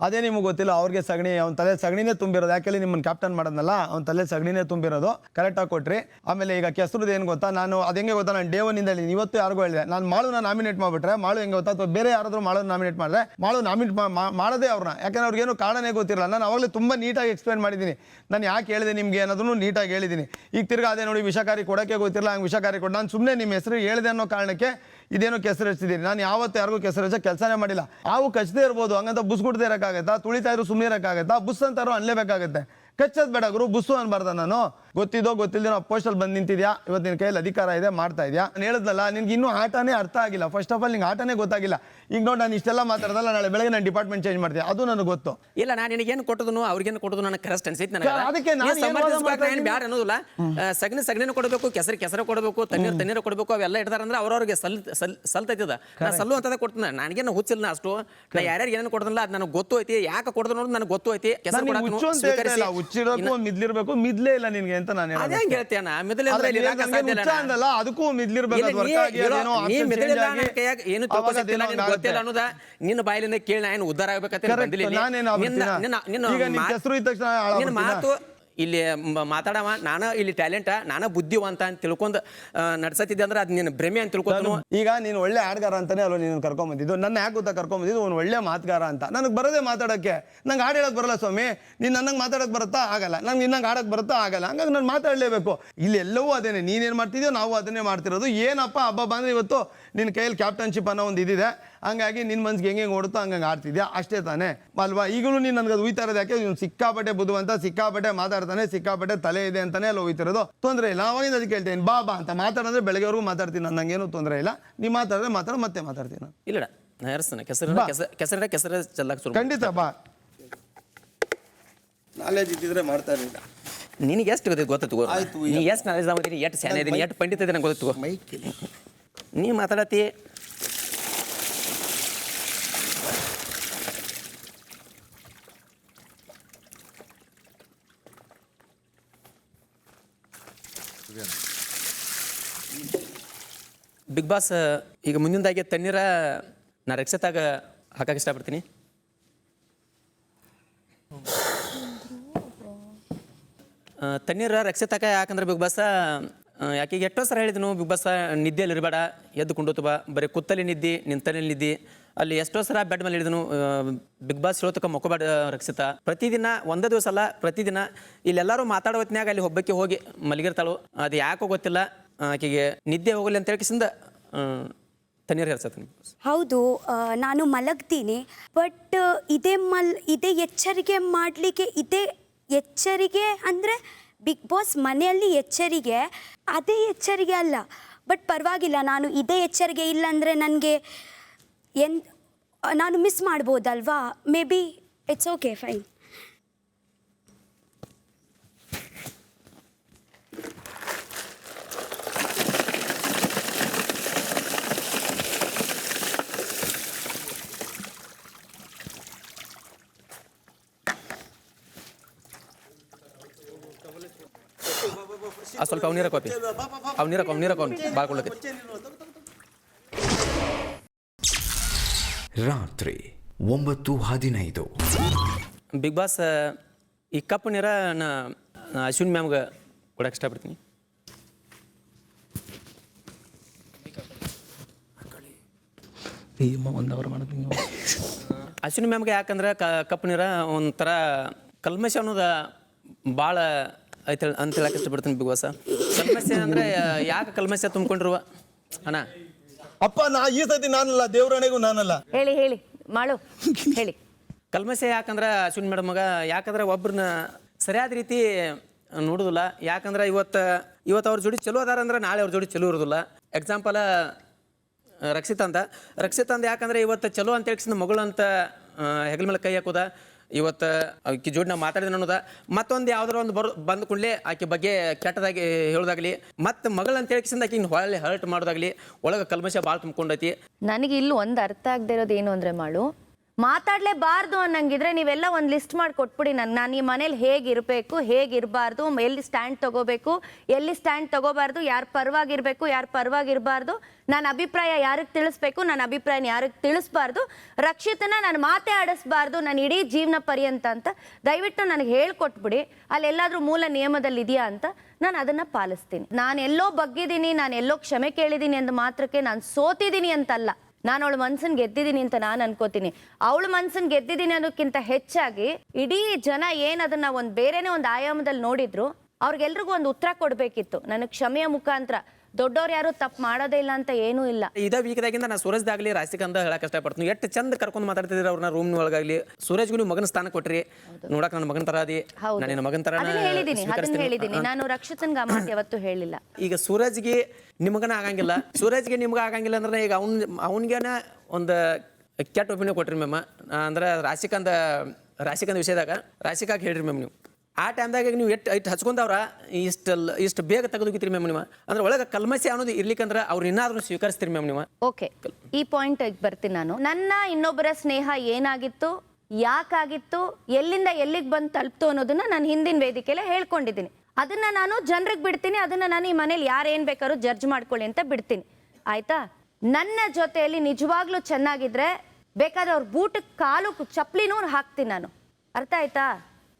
ಅದೇ ನಿಮಗೆ ಗೊತ್ತಿಲ್ಲ, ಅವ್ರಿಗೆ ಅವ್ನ ತಲೆ ಸಗಣಿನೇ ತುಂಬಿರೋದು. ಯಾಕೆಲ್ಲಿ ನಿಮ್ಮನ್ನು ಕ್ಯಾಪ್ಟನ್ ಮಾಡೋದಲ್ಲ, ಅವ್ನ ತಲೆ ಸಗಣಿನೇ ತುಂಬಿರೋದು. ಕರೆಕ್ಟಾಗಿ ಕೊಟ್ರಿ. ಆಮೇಲೆ ಈಗ ಕೆಸರದ್ದು ಏನು ಗೊತ್ತಾ, ನಾನು ಅದು ಹೆಂಗೆ ಗೊತ್ತಾ, ನಾನು ಡೇ 1 ಇಂದ ಇವತ್ತು ಯಾರಿಗೂ ಹೇಳಿದೆ, ನಾನು ಮಾಳುನ ನಾಮಿನೇಟ್ ಮಾಡಿಬಿಟ್ರೆ ಮಾಳು ಹೆಂಗೆ ಗೊತ್ತಾ, ಅಥವಾ ಬೇರೆ ಯಾರಾದರೂ ಮಾಳು ನಾಮಿನೇಟ್ ಮಾಡಿದ್ರೆ ಮಾಳು ನಾಮಿನೇಟ್ ಮಾಡೋದೇ ಅವ್ರನ್ನ. ಯಾಕಂದ್ರೆ ಅವ್ರಿಗೇನು ಕಾರಣನೇ ಗೊತ್ತಿರಲ್ಲ. ನಾನು ಅವಾಗಲೇ ತುಂಬ ನೀಟಾಗಿ ಎಕ್ಸ್ಪ್ಲೇನ್ ಮಾಡಿದ್ದೀನಿ, ನಾನು ಯಾಕೆ ಹೇಳಿದೆ ನಿಮಗೆ ಅನ್ನೋದನ್ನು ನೀಟಾಗಿ ಹೇಳಿದ್ದೀನಿ. ಈಗ ತಿರ್ಗಿ ಅದೇ ನೋಡಿ, ವಿಷಕಾರಿ ಕೊಡೋಕ್ಕೆ ಗೊತ್ತಿರಲ್ಲ, ಹಂಗೆ ವಿಷಕಾರಿ ಕೊಟ್ಟು ನಾನು ಸುಮ್ಮನೆ ನಿಮ್ಮ ಹೆಸರು ಹೇಳಿದೆ ಅನ್ನೋ ಕಾರಣಕ್ಕೆ ಇದೇನೋ ಕೆಸರು ಹಚ್ಚಿದ್ದೀನಿ. ನಾನು ಯಾವತ್ತು ಯಾರಿಗೂ ಕೆಸರು ಹಚ್ಚೋ ಕೆಲಸನೇ ಮಾಡಿಲ್ಲ. ಹಾವು ಕಚ್ಚದೇ ಇರ್ಬೋದು, ಹಂಗಂತ ಬುಸ್ ಕೊಡದೇ ಇರೋಕ್ಕಾಗತ್ತಾ? ತುಳಿತಾ ಇದ್ರು ಸುಮ್ಮನೆ ಇರೋಕ್ಕಾಗತ್ತಾ? ಬುಸ್ ಅಂತಾರೋ ಅನ್ಲೇಬೇಕಾಗತ್ತೆ. ಕಚ್ಚೋದು ಬೇಡ ಗುರು, ಬುಸ್ಸು ಅನ್ಬಾರ್ದ. ನಾನು ಗೊತ್ತಿದ್ದೋ ಗೊತ್ತಿಲ್ಲದೆ ನಾವು ಪೋಸ್ಟಲ್ಲಿ ಬಂದು ನಿಂತಿದ್ಯಾ, ಇವತ್ತು ನಿನ್ನ ಕೈಯಲ್ಲಿ ಅಧಿಕಾರ ಇದೆ, ಮಾಡ್ತಾ ಇದೆಯಾ. ನಾನು ಹೇಳಿದ್ನಲ್ಲ, ನಿನ್ಗೆ ಇನ್ನೂ ಆಟನೇ ಅರ್ಥ ಆಗಿಲ್ಲ. ಫಸ್ಟ್ ಆಫ್ ಆಲ್ ನಿಂಗೆ ಆಟನೇ ಗೊತ್ತಾಗಿಲ್ಲ. ಈಗ ನೋಡಿ, ನಾನು ಇಷ್ಟೆಲ್ಲ ಮಾತಾಡ್ದಲ್ಲ, ನಾಳೆ ಬೆಳಗ್ಗೆ ನಾನು ಡಿಪಾರ್ಟ್ಮೆಂಟ್ ಚೇಂಜ್ ಮಾಡ್ತೀನಿ, ಅದು ನನಗೆ ಗೊತ್ತು. ಇಲ್ಲ, ನಾನು ನಿನಗೇನು ಕೊಟ್ಟದನು ಅವ್ರಿಗೇನು ಕೊಟ್ಟದು ನನಗೆ ಕರೆಕ್ಟ್ ಅನ್ಸೈತೆ. ನನಗೆ ಅದಕ್ಕೆ ನಾನು ಬ್ಯಾಡ ಅನ್ನೋದಿಲ್ಲ. ಸಗಣಿನ ಕೊಡಬೇಕು, ಕೆಸರು ಕೊಡಬೇಕು, ತಣ್ಣೀರು ಕೊಡಬೇಕು, ಅವೆಲ್ಲ ಇಡ್ತಾರಂದ್ರೆ ಅವ್ರವ್ರಿಗೆ ಸಲ್ತೈತದ. ನಾ ಸಲ್ಲು ಅಂತದ ಕೊಡ್ತೀನಿ. ನನಗೇನು ಹುಚ್ಚಿಲ್ಲ ಅಷ್ಟು. ನಾ ಯಾರ್ಯಾರು ಏನೇನು ಕೊಡ್ದಲ್ಲ ಅದು ನನಗೆ ಗೊತ್ತು ಐತಿ. ಯಾಕೆ ಕೊಡ್ದು ನೋಡೋದು ನನಗೆ ಗೊತ್ತು ಐತಿ. ಕೆಸರು ಹುಚ್ಚಿರಬೇಕು, ಮಿದ್ಲಿರ್ಬೇಕು. ಮಿದ್ಲೇ ಇಲ್ಲ ನಿನ್ಗೆ ಅಂತ ನಾನು ಹೇಳ್ತೇನೆ. ಅದಕ್ಕೂ ಮಿದ್ಲಿರ್ಬೇಕು. ಏನು ಗೊತ್ತಿಲ್ಲ ಅನ್ನೋದ ನಿನ್ನ ಬಾಯಿಲಿಂದ ಕೇಳಿ ನಾ ಏನು ಉದ್ದಾರ ಆಗ್ಬೇಕಂತ ಮಾತು ಇಲ್ಲಿ ಮಾತಾಡವ ನಾನು ಇಲ್ಲಿ ಟ್ಯಾಲೆಂಟ ನಾನು ಬುದ್ಧಿವಂತ ಅಂತ ತಿಳ್ಕೊಂಡು ನಡ್ಸತ್ತಿದ್ದೆ ಅಂದ್ರೆ ಅದು ನಿನ್ನ ಭ್ರಮೆ ಅಂತ ತಿಳ್ಕೊಂಡು ಈಗ ನೀನು ಒಳ್ಳೆ ಹಾಡ್ಗಾರ ಅಂತಾನೆ ಅಲ್ವ ನೀನು ಕರ್ಕೊಂಬಂದಿದ್ದು. ನನ್ನ ಯಾಕೆ ಗೊತ್ತಾ ಕರ್ಕೊಂಬಂದಿದ್ದು, ಅವ್ನು ಒಳ್ಳೆ ಮಾತುಗಾರ ಅಂತ. ನನಗೆ ಬರೋದೇ ಮಾತಾಡೋಕ್ಕೆ, ನಂಗೆ ಹಾಡು ಹೇಳೋಕೆ ಬರಲ್ಲ ಸ್ವಾಮಿ. ನೀನು ನನಗೆ ಮಾತಾಡೋಕೆ ಬರುತ್ತಾ? ಆಗಲ್ಲ. ನಂಗೆ ನಿನ್ನಂಗೆ ಹಾಡೋಕೆ ಬರುತ್ತಾ? ಆಗಲ್ಲ. ಹಂಗಾಗಿ ನಾನು ಮಾತಾಡಲೇಬೇಕು. ಇಲ್ಲಿ ಎಲ್ಲವೂ ಅದೇನೆ, ನೀನೇನು ಮಾಡ್ತಿದ್ಯೋ ನಾವು ಅದನ್ನೇ ಮಾಡ್ತಿರೋದು. ಏನಪ್ಪ ಹಬ್ಬ ಬಂದರೆ ಇವತ್ತು ನಿನ್ನ ಕೈಯಲ್ಲಿ ಕ್ಯಾಪ್ಟನ್ಶಿಪ್ ಅನ್ನೋ ಒಂದು ಇದಿದೆ, ಹಂಗಾಗಿ ನಿನ್ನ ಮನ್ಸಿಗೆ ಹೆಂಗೆ ಓಡುತ್ತೋ ಹಂಗೆ ಆಡ್ತಿದ್ಯಾ ಅಷ್ಟೇ ತಾನೇ ಅಲ್ವಾ? ಈಗಲೂ ನೀನು ನನಗೆ ಅದು ಉಯ್ತಾ ಇರೋದು ಯಾಕೆ? ನೀನು ಸಿಕ್ಕಾಪಟ್ಟೆ ಬುದ್ಧಿವಂತ, ಸಿಕ್ಕಾಪಟ್ಟೆ ಮಾತಾಡ್ತಾನೆ, ಸಿಕ್ಕಾಪಟ್ಟೆ ತಲೆ ಇದೆ ಅಂತಾನೆ ಅಲ್ಲ ಹೋಯ್ತಿರೋದು. ತೊಂದರೆ ಇಲ್ಲ. ಅವಾಗಿಂದ ಅದಕ್ಕೆ ಹೇಳ್ತೇನೆ, ಬಾ ಅಂತ ಮಾತಾಡಿದ್ರೆ ಬೆಳಗ್ಗೆವರೆಗೂ ಮಾತಾಡ್ತೀನಿ ನಾನು, ನಂಗೇನು ತೊಂದರೆ ಇಲ್ಲ. ನೀವು ಮಾತಾಡಿದ್ರೆ ಮತ್ತೆ ಮಾತಾಡ್ತೀನಿ ನಾನು. ಇಲ್ಲ ನಾ ಹೆರ್ಸ್ತಾನೆ ಕೆಸರ ಚೆಲ್ಲಕ್ಕೆ ಶುರು. ಖಂಡಿತ ಬಾ. ನಾಲೆಜ್ ಇದ್ದಿದ್ರೆ ಮಾಡ್ತಾ ಇರಲಿಲ್ಲ. ನಿನಗೆ ಎಷ್ಟು ಗೊತ್ತಿತ್ತು? ನೀ ಎಷ್ಟು ನಾಲೆಜ್ ಆಗ್ತೀನಿ, ಎಷ್ಟು ಸ್ಯಾನೆ ಇದೀನಿ, ಎಷ್ಟು ಪಂಡಿತ ಇದೆ ನಂಗೆ ಗೊತ್ತಿತ್ತು. ನೀ ಮಾತಾಡತ್ತಿ. ಬಿಗ್ ಬಾಸ್ ಈಗ ಮುಂದಿಂದಾಗಿ ತಣ್ಣೀರ ನಾ ರಕ್ಷತಾಗ ಹಾಕಕ್ಕೆ ಇಷ್ಟಪಡ್ತೀನಿ. ತಣ್ಣೀರ ರಕ್ಷತಾಕ ಯಾಕಂದ್ರೆ ಬಿಗ್ ಬಾಸ್ ಯಾಕೆ ಎಷ್ಟೋ ಸಲ ಹೇಳಿದ್ನು, ಬಿಗ್ ಬಾಸ್ ನಿದ್ದೆಯಲ್ಲಿ ಇರಬೇಡ, ಎದ್ದು ಕೊಂಡೋತು ಬಾ, ಬರೀ ಕುತ್ತಲ್ಲಿ ನಿದ್ದಿ, ನಿಂತಲ್ಲಿ ನಿದ್ದಿ. ಅಲ್ಲಿ ಎಷ್ಟೋ ಸಲ ಬೆಡ್ ಮೇಲೆ ಹೇಳಿದನು, ಬಿಗ್ ಬಾಸ್ ಹೇಳೋತಕ್ಕ ಮೊಕ್ಕಬೇಡ ರಕ್ಷಿತ. ಪ್ರತಿದಿನ ಒಂದೇ ದಿವಸ ಅಲ್ಲ, ಪ್ರತಿದಿನ ಇಲ್ಲೆಲ್ಲರೂ ಮಾತಾಡೋ ಹೊತ್ನ್ಯಾಗ ಅಲ್ಲಿ ಒಬ್ಬಕ್ಕೆ ಹೋಗಿ ಮಲಗಿರ್ತಾಳು. ಅದು ಯಾಕೋ ಗೊತ್ತಿಲ್ಲ, ಆಕೆಗೆ ನಿದ್ದೆ ಹೋಗಲಿ ಅಂತ ಹೇಳ್ಕಿಸಿಂದ ತಣ್ಣೀರು ಹೆರ್ಸತ್ತೀನಿ. ಹೌದು, ನಾನು ಮಲಗ್ತೀನಿ. ಬಟ್ ಇದೇ ಎಚ್ಚರಿಕೆ ಮಾಡಲಿಕ್ಕೆ, ಇದೇ ಎಚ್ಚರಿಕೆ ಅಂದರೆ ಬಿಗ್ ಬಾಸ್ ಮನೆಯಲ್ಲಿ ಎಚ್ಚರಿಕೆ, ಅದೇ ಎಚ್ಚರಿಕೆ ಅಲ್ಲ. ಬಟ್ ಪರವಾಗಿಲ್ಲ, ನಾನು ಇದೇ ಎಚ್ಚರಿಕೆ ಇಲ್ಲ ಅಂದರೆ ನನಗೆ ನಾನು ಮಿಸ್ ಮಾಡ್ಬೋದಲ್ವಾ? Maybe it's okay, fine. ಸ್ವಲ್ಪ ಅವ್ನೀರ ಕಾಪಿ ಬಾಳ್ಕೊಳ್ಳಕ್ಕೆ. ರಾತ್ರಿ 9:15. ಬಿಗ್ ಬಾಸ್ ಈ ಕಪ್ಪು ನೀರ ನಾ ಅಶ್ವಿನ್ ಮ್ಯಾಮ್ಗೆ ಕೊಡಕ್ಕೆ ಇಷ್ಟಪಡ್ತೀನಿ. ಅಶ್ವಿನಿ ಮ್ಯಾಮ್ಗೆ ಯಾಕಂದ್ರೆ ಕಪ್ಪು ನೀರ ಒಂಥರ ಕಲ್ಮಶ ಅನ್ನೋದು ಭಾಳ ಐತೆ ಅಂತ ಹೇಳಕ್ಕೆ ಇಷ್ಟಪಡ್ತೀನಿ. ಬಿಗ್ ಬಾಸ್ ಕಲ್ಮಶ ಅಂದರೆ ಯಾಕೆ ಕಲ್ಮಶ ತುಂಬಿಕೊಂಡಿರುವ ಅಣ್ಣ? ಅಪ್ಪ ಈ ಸತಿ ನಾನಲ್ಲ, ದೇವರಣೆಗೂ ನಾನಲ್ಲ. ಹೇಳಿ ಮಾಡು ಹೇಳಿ. ಕಲ್ಮಶ ಯಾಕಂದ್ರೆ ಅಶ್ವಿನಿ ಮೇಡಮ್ ಮಗ ಯಾಕಂದ್ರೆ ಒಬ್ರನ್ನ ಸರಿಯಾದ ರೀತಿ ನೋಡೋದಿಲ್ಲ. ಯಾಕಂದ್ರೆ ಇವತ್ತು ಅವ್ರ ಜೋಡಿ ಚಲೋ ಅದಾರ ಅಂದ್ರೆ ನಾಳೆ ಅವ್ರ ಜೋಡಿ ಚಲೋ ಇರೋದಿಲ್ಲ. ಎಕ್ಸಾಂಪಲ್ ರಕ್ಷಿತ ಅಂದ ಯಾಕಂದ್ರೆ ಇವತ್ತು ಚಲೋ ಅಂತ ಹೇಳಿಸಿದ ಮಗಳು ಅಂತ ಹೆಗಲ ಮೇಲೆ ಕೈ ಹಾಕೋದ. ಇವತ್ತು ಆಕೆ ಜೋಡಿ ನಾವು ಮಾತಾಡಿದ ಅನ್ನೋದ. ಮತ್ತೊಂದು ಯಾವ್ದಾರ ಒಂದು ಬಂದ ಕೂಡಲೇ ಆಕೆ ಬಗ್ಗೆ ಕೆಟ್ಟದಾಗಿ ಹೇಳೋದಾಗ್ಲಿ, ಮತ್ತು ಮಗಳು ಅಂತ ಹೇಳಿಸಿಂದ ಆಕೆ ಹೊಳೆ ಹರ್ಟ್ ಮಾಡೋದಾಗ್ಲಿ, ಒಳಗೆ ಕಲ್ಮಶ ಭಾಳ ತುಂಬ್ಕೊಂಡೈತಿ. ನನಗೆ ಇಲ್ಲಿ ಒಂದು ಅರ್ಥ ಆಗದೆ ಇರೋದು ಏನು ಅಂದರೆ, ಮಾತಾಡಲೇಬಾರ್ದು ಅನ್ನಂಗಿದ್ರೆ ನೀವೆಲ್ಲ ಒಂದು ಲಿಸ್ಟ್ ಮಾಡಿ ಕೊಟ್ಬಿಡಿ. ನಾನು ಈ ಮನೇಲಿ ಹೇಗಿರಬೇಕು, ಹೇಗಿರಬಾರ್ದು, ಎಲ್ಲಿ ಸ್ಟ್ಯಾಂಡ್ ತೊಗೋಬೇಕು, ಎಲ್ಲಿ ಸ್ಟ್ಯಾಂಡ್ ತೊಗೋಬಾರ್ದು, ಯಾರು ಪರವಾಗಿರಬೇಕು, ಯಾರು ಪರವಾಗಿರಬಾರ್ದು, ನನ್ನ ಅಭಿಪ್ರಾಯ ಯಾರಿಗೆ ತಿಳಿಸ್ಬೇಕು, ನನ್ನ ಅಭಿಪ್ರಾಯನ ಯಾರಿಗೆ ತಿಳಿಸ್ಬಾರ್ದು, ರಕ್ಷಿತನ ನಾನು ಮಾತೇ ಆಡಿಸ್ಬಾರ್ದು ನನ್ನ ಇಡೀ ಜೀವನ ಪರ್ಯಂತ ಅಂತ ದಯವಿಟ್ಟು ನನಗೆ ಹೇಳ್ಕೊಟ್ಬಿಡಿ. ಅಲ್ಲೆಲ್ಲಾದ್ರೂ ಮೂಲ ನಿಯಮದಲ್ಲಿ ಇದೆಯಾ ಅಂತ ನಾನು ಅದನ್ನು ಪಾಲಿಸ್ತೀನಿ. ನಾನು ಎಲ್ಲೋ ಬಗ್ಗಿದ್ದೀನಿ, ನಾನು ಎಲ್ಲೋ ಕ್ಷಮೆ ಕೇಳಿದ್ದೀನಿ ಅಂದ ಮಾತ್ರಕ್ಕೆ ನಾನು ಸೋತಿದ್ದೀನಿ ಅಂತಲ್ಲ. ನಾನು ಅವಳ ಮನ್ಸನ್ ಗೆದ್ದಿದ್ದೀನಿ ಅಂತ ನಾನು ಅನ್ಕೋತೀನಿ. ಅವಳ ಮನ್ಸನ್ ಗೆದ್ದಿದ್ದೀನಿ ಅನ್ನೋಕ್ಕಿಂತ ಹೆಚ್ಚಾಗಿ ಇಡೀ ಜನ ಏನದನ್ನ ಒಂದು ಬೇರೆನೇ ಒಂದು ಆಯಾಮದಲ್ಲಿ ನೋಡಿದ್ರು, ಅವ್ರಿಗೆಲ್ರಿಗೂ ಒಂದು ಉತ್ತರ ಕೊಡಬೇಕಿತ್ತು. ನನಗೆ ಕ್ಷಮೆಯ ಮುಖಾಂತರ. ದೊಡ್ಡವ್ರು ಯಾರು ತಪ್ಪು ಮಾಡೋದೇ ಇಲ್ಲ ಅಂತ ಏನೂ ಇಲ್ಲ. ಇದೇ ವೀಕ್ದಾಗಿಂದ ನಾನು ಸೂರಜ್ದಾಗಲಿ ರಾಶಿಕಂತ ಹೇಳಕ್ಕೆ ಇಷ್ಟಪಡ್ತೀನಿ. ಎಷ್ಟು ಚಂದ ಕರ್ಕೊಂಡು ಮಾತಾಡ್ತಿದ್ರು ಅವ್ರನ್ನ ರೂಮ್ ಒಳಗಾಗ್ಲಿ. ಸೂರಜ್ಗೂ ನೀವು ಮಗನ ಸ್ಥಾನ ಕೊಟ್ರಿ, ನೋಡಕ್ ನನ್ನ ಮಗನ ತರ ಅದಿ, ನನ್ನ ಮಗನ ತರ ಹೇಳಿದ್ದೀನಿ. ನಾನು ರಕ್ಷಿತನ್ಗೆ ಆ ಮಾತು ಯಾವತ್ತೂ ಹೇಳಿಲ್ಲ. ಈಗ ಸೂರಜ್ಗೆ ನಿಮಗನ ಆಗಂಗಿಲ್ಲ, ಸೂರಜ್ಗೆ ನಿಮ್ಗೆ ಆಗಂಗಿಲ್ಲ ಅಂದ್ರೆ ಈಗ ಅವನಿಗೇನ ಒಂದು ಕೆಟ್ಟ ಒಪಿನಿಯನ್ ಕೊಟ್ರಿ ಮ್ಯಾಮ್. ಅಂದ್ರೆ ರಾಶಿಕಂದ ವಿಷಯದಾಗ ರಾಶಿಕಾಗಿ ಹೇಳ್ರಿ ಮ್ಯಾಮ್. ನೀವು ಆ ಟೈಮ್ದಾಗ ನೀವು ಎಷ್ಟು ಹಚ್ಕೊಂಡವ್ರ ಇಷ್ಟು ಬೇಗ ತೆಗೆದುಗಿತ್ರಿ ಮ್ಯಾಮ್ ನೀವು. ಅಂದ್ರೆ ಒಳಗೆ ಕಲ್ಮಸಿ ಅನ್ನೋದು ಇರ್ಲಿಕ್ಕಂದ್ರೆ ಅವ್ರು ಇನ್ನಾದ್ರೂ ಸ್ವೀಕರಿಸ್ತೀರಿ ಮ್ಯಾಮ್ ನೀವು. ಓಕೆ, ಈ ಪಾಯಿಂಟ್ ಬರ್ತೀನಿ ನಾನು. ನನ್ನ ಇನ್ನೊಬ್ಬರ ಸ್ನೇಹ ಏನಾಗಿತ್ತು, ಯಾಕಾಗಿತ್ತು, ಎಲ್ಲಿಂದ ಎಲ್ಲಿಗೆ ಬಂದು ತಲುಪ್ತು ಅನ್ನೋದನ್ನ ನಾನು ಹಿಂದಿನ ವೇದಿಕೆಯಲ್ಲೇ ಹೇಳ್ಕೊಂಡಿದ್ದೀನಿ. ಅದನ್ನ ನಾನು ಜನರಿಗೆ ಬಿಡ್ತೀನಿ. ಅದನ್ನ ನಾನು ಈ ಮನೇಲಿ ಯಾರೇನು ಬೇಕಾದ್ರೂ ಜಡ್ಜ್ ಮಾಡ್ಕೊಳ್ಳಿ ಅಂತ ಬಿಡ್ತೀನಿ, ಆಯ್ತಾ? ನನ್ನ ಜೊತೆಯಲ್ಲಿ ನಿಜವಾಗ್ಲೂ ಚೆನ್ನಾಗಿದ್ರೆ ಬೇಕಾದ್ರೆ ಅವ್ರ ಬೂಟಕ್ಕೆ ಕಾಲು ಚಪ್ಪಲಿನೂ ಹಾಕ್ತೀನಿ ನಾನು, ಅರ್ಥ ಆಯ್ತಾ?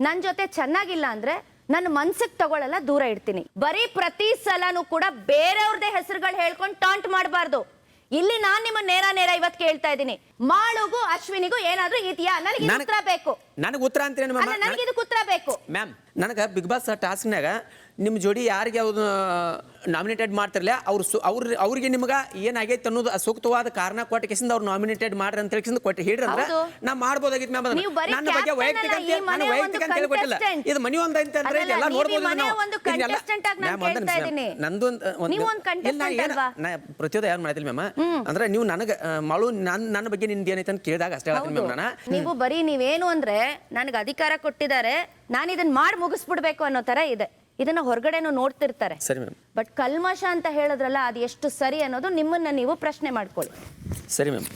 ನನ್ನ ಜೊತೆ ಚೆನ್ನಾಗಿಲ್ಲ ಅಂದರೆ ನನ್ನ ಮನ್ಸಿಗೆ ತಗೊಳ್ಳಲ್ಲ, ದೂರ ಇಡ್ತೀನಿ. ಬರೀ ಪ್ರತಿ ಸಲನೂ ಕೂಡ ಬೇರೆಯವ್ರದೇ ಹೆಸರುಗಳು ಹೇಳ್ಕೊಂಡು ಟಾಂಟ್ ಮಾಡಬಾರ್ದು. ಇಲ್ಲಿ ನಾನ್ ನಿಮ್ಮ ನೇರ ಇವತ್ತು ಕೇಳ್ತಾ ಇದ್ದೀನಿ, ಮಾಳುಗೂ ಅಶ್ವಿನಿಗೂ ಏನಾದ್ರೂ ಇದೆಯಾ? ನನಗೆ ಉತ್ತರ ಬೇಕು. ನನಗೆ ಉತ್ತರ ಅಂತೀರಿ ನನಗೆ ಇದಕ್ಕೆ ಉತ್ತರ ಬೇಕು ಮ್ಯಾಮ್. ನನಗೆ ಬಿಗ್ ಬಾಸ್ ಟಾಸ್ಕ್ನಾಗ ನಿಮ್ಮ ಜೋಡಿ ಯಾರಿಗೆ ಅವ್ರು ನಾಮಿನೇಟೆಡ್ ಮಾಡ್ತಿರಲ್ಲ ಅವ್ರಿಗೆ ನಿಮ್ಗೆ ಏನಾಗೈತೆ ಅನ್ನೋದು ಸೂಕ್ತವಾದ ಕಾರಣ ಕೊಟ್ಟ ಕೇಸಿಂದ ಅವ್ರು ನಾಮಿನೇಟೆಡ್ ಮಾಡ್ರಿ ಅಂತ ಹೇಳಿ ಕೊಟ್ಟು ಹೇಳ್ರಿ ಅಂದ್ರೆ ನಾ ಮಾಡ್ಬೋದಾಗಿತ್ತು ಮ್ಯಾಮ್. ನನ್ನ ಬಗ್ಗೆ ವೈಯಕ್ತಿಕ ಅಂತ ಹೇಳ್ಕೊಟ್ಟಿಲ್ಲ, ಇದು ಮನಿ ಒಂದ್ ಅಂತ ಅಂದ್ರೆ ಎಲ್ಲ ನೋಡ್ಬೋದು. ಪ್ರತಿಯೊಂದು ಯಾರು ಮಾಡ್ತಿಲ್ಲ ಮ್ಯಾಮ್. ಅಂದ್ರೆ ನೀವು ನನಗೆ ಮಾಡು ನನ್ನ ಬಗ್ಗೆ ನಿಮ್ದು ಏನೈತೆ ಅಂತ ಕೇಳಿದಾಗ ಅಷ್ಟೇ ಹೇಳ್ತೀನಿ ಮ್ಯಾಮ್. ನಾನು ನೀವು ಬರೀ ನೀವೇನು ಅಂದ್ರೆ ನನಗೆ ಅಧಿಕಾರ ಕೊಟ್ಟಿದ್ದಾರೆ, ನಾನು ಇದನ್ನ ಮಾಡಿ ಮುಗಿಸ್ಬಿಡ್ಬೇಕು ಅನ್ನೋ ತರ ಇದೆ. ಇದನ್ನ ಹೊರಗಡೆನೂ ನೋಡ್ತಿರ್ತಾರೆ. ಸರಿ ಮ್ಯಾಮ್. ಬಟ್ ಕಲ್ಮಶ ಅಂತ ಹೇಳಿದ್ರಲ್ಲ, ಅದು ಎಷ್ಟು ಸರಿ ಅನ್ನೋದು ನಿಮ್ಮನ್ನ ನೀವು ಪ್ರಶ್ನೆ ಮಾಡ್ಕೊಳ್ಳಿ. ಸರಿ ಮ್ಯಾಮ್.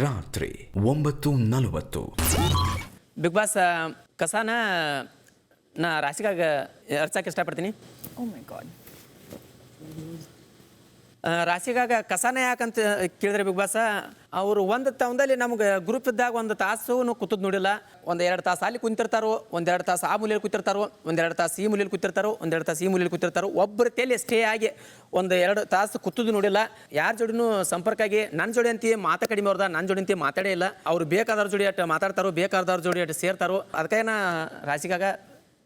ರಾತ್ರಿ 9:40. ಬಿಗ್ ಬಾಸ್ ಕಸಾನ ನಾ ರಾಶಿಗಾಗ ಅರ್ಚಕ್ಕೆ ಇಷ್ಟಪಡ್ತೀನಿ. ಓ ಮೈ ಗಾಡ್. ರಾಶಿಗಾಗ ಕಸಾನ ಯಾಕಂತ ಕೇಳಿದ್ರೆ ಬಿಗ್ ಬಾಸ್ ಅವರು ಒಂದು ತೌಂದಲ್ಲಿ ನಮ್ಗೆ ಗ್ರೂಪ್ ಇದ್ದಾಗ ಒಂದು ತಾಸು ಕೂತದ್ ನೋಡಿಲ್ಲ. ಒಂದೆರಡು ತಾಸು ಅಲ್ಲಿ ಕುಂತಿರ್ತಾರೋ, ಒಂದೆರಡು ತಾಸು ಆ ಮೂಲೆಯಲ್ಲಿ ಕೂತಿರ್ತಾರೋ, ಒಂದೆರಡು ತಾಸು ಈ ಮೂಲೆಯಲ್ಲಿ ಕೂತಿರ್ತಾರೋ, ಒಂದೆರಡು ತಾಸು ಈ ಮೂಲೆಯಲ್ಲಿ ಕೂತಿರ್ತಾರೋ. ಒಬ್ಬರ ತಲೆ ಸ್ಟೇ ಆಗಿ ಒಂದು 2 ತಾಸು ಕೂತದ್ದು ನೋಡಿಲ್ಲ. ಯಾರ ಜೋಡಿನೂ ಸಂಪರ್ಕ ಆಗಿ ನನ್ನ ಜೋಡಿ ಅಂತ ಮಾತಾ ಕಡಿಮೆ ಅವ್ರದ, ನನ್ನ ಜೋಡಿ ಅಂತ ಮಾತಾಡೇ ಇಲ್ಲ. ಅವ್ರು ಬೇಕಾದವ್ರ ಜೋಡಿ ಅಟ್ಟು ಮಾತಾಡ್ತಾರೋ, ಬೇಕಾದವ್ರ ಜೋಡಿ ಅಟ್ಟು ಸೇರ್ತಾರೋ. ಅದಕ್ಕೆ ನಾ ರಾಶಿಗಾಗ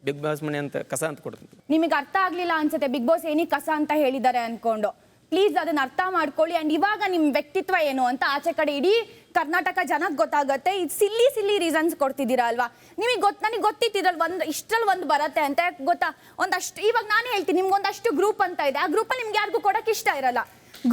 ಬಿಗ್ ಬಾಸ್ ಮನೆ ಅಂತ ಕಸ ಅಂತ ಕೊಡ್ತೀನಿ. ನಿಮಗೆ ಅರ್ಥ ಆಗ್ಲಿಲ್ಲ ಅನ್ಸುತ್ತೆ ಬಿಗ್ ಬಾಸ್ ಏನಕ್ಕೆ ಕಸ ಅಂತ ಹೇಳಿದ್ದಾರೆ ಅನ್ಕೊಂಡು. ಪ್ಲೀಸ್ ಅದನ್ನ ಅರ್ಥ ಮಾಡ್ಕೊಳ್ಳಿ. ಅಂಡ್ ಇವಾಗ ನಿಮ್ಮ ವ್ಯಕ್ತಿತ್ವ ಏನು ಅಂತ ಆಚೆ ಕಡೆ ಇಡೀ ಕರ್ನಾಟಕ ಜನಕ್ಕೆ ಗೊತ್ತಾಗುತ್ತೆ. ಇದು ಸಿಲ್ಲಿ ರೀಸನ್ಸ್ ಕೊಡ್ತಿದ್ದೀರಾ ಅಲ್ವಾ? ನಿಮಗೆ ನನಗೆ ಗೊತ್ತಿತ್ತಿದ್ರಲ್ಲಿ ಇಷ್ಟರಲ್ಲಿ ಒಂದು ಬರುತ್ತೆ ಅಂತ ಗೊತ್ತಾ? ಒಂದಷ್ಟು ಇವಾಗ ನಾನು ಹೇಳ್ತೀನಿ, ನಿಮ್ಗೊಂದಷ್ಟು ಗ್ರೂಪ್ ಅಂತ ಇದೆ. ಆ ಗ್ರೂಪಲ್ಲಿ ನಿಮ್ಗೆ ಯಾರಿಗೂ ಕೊಡೋಕೆ ಇಷ್ಟ ಇರಲ್ಲ.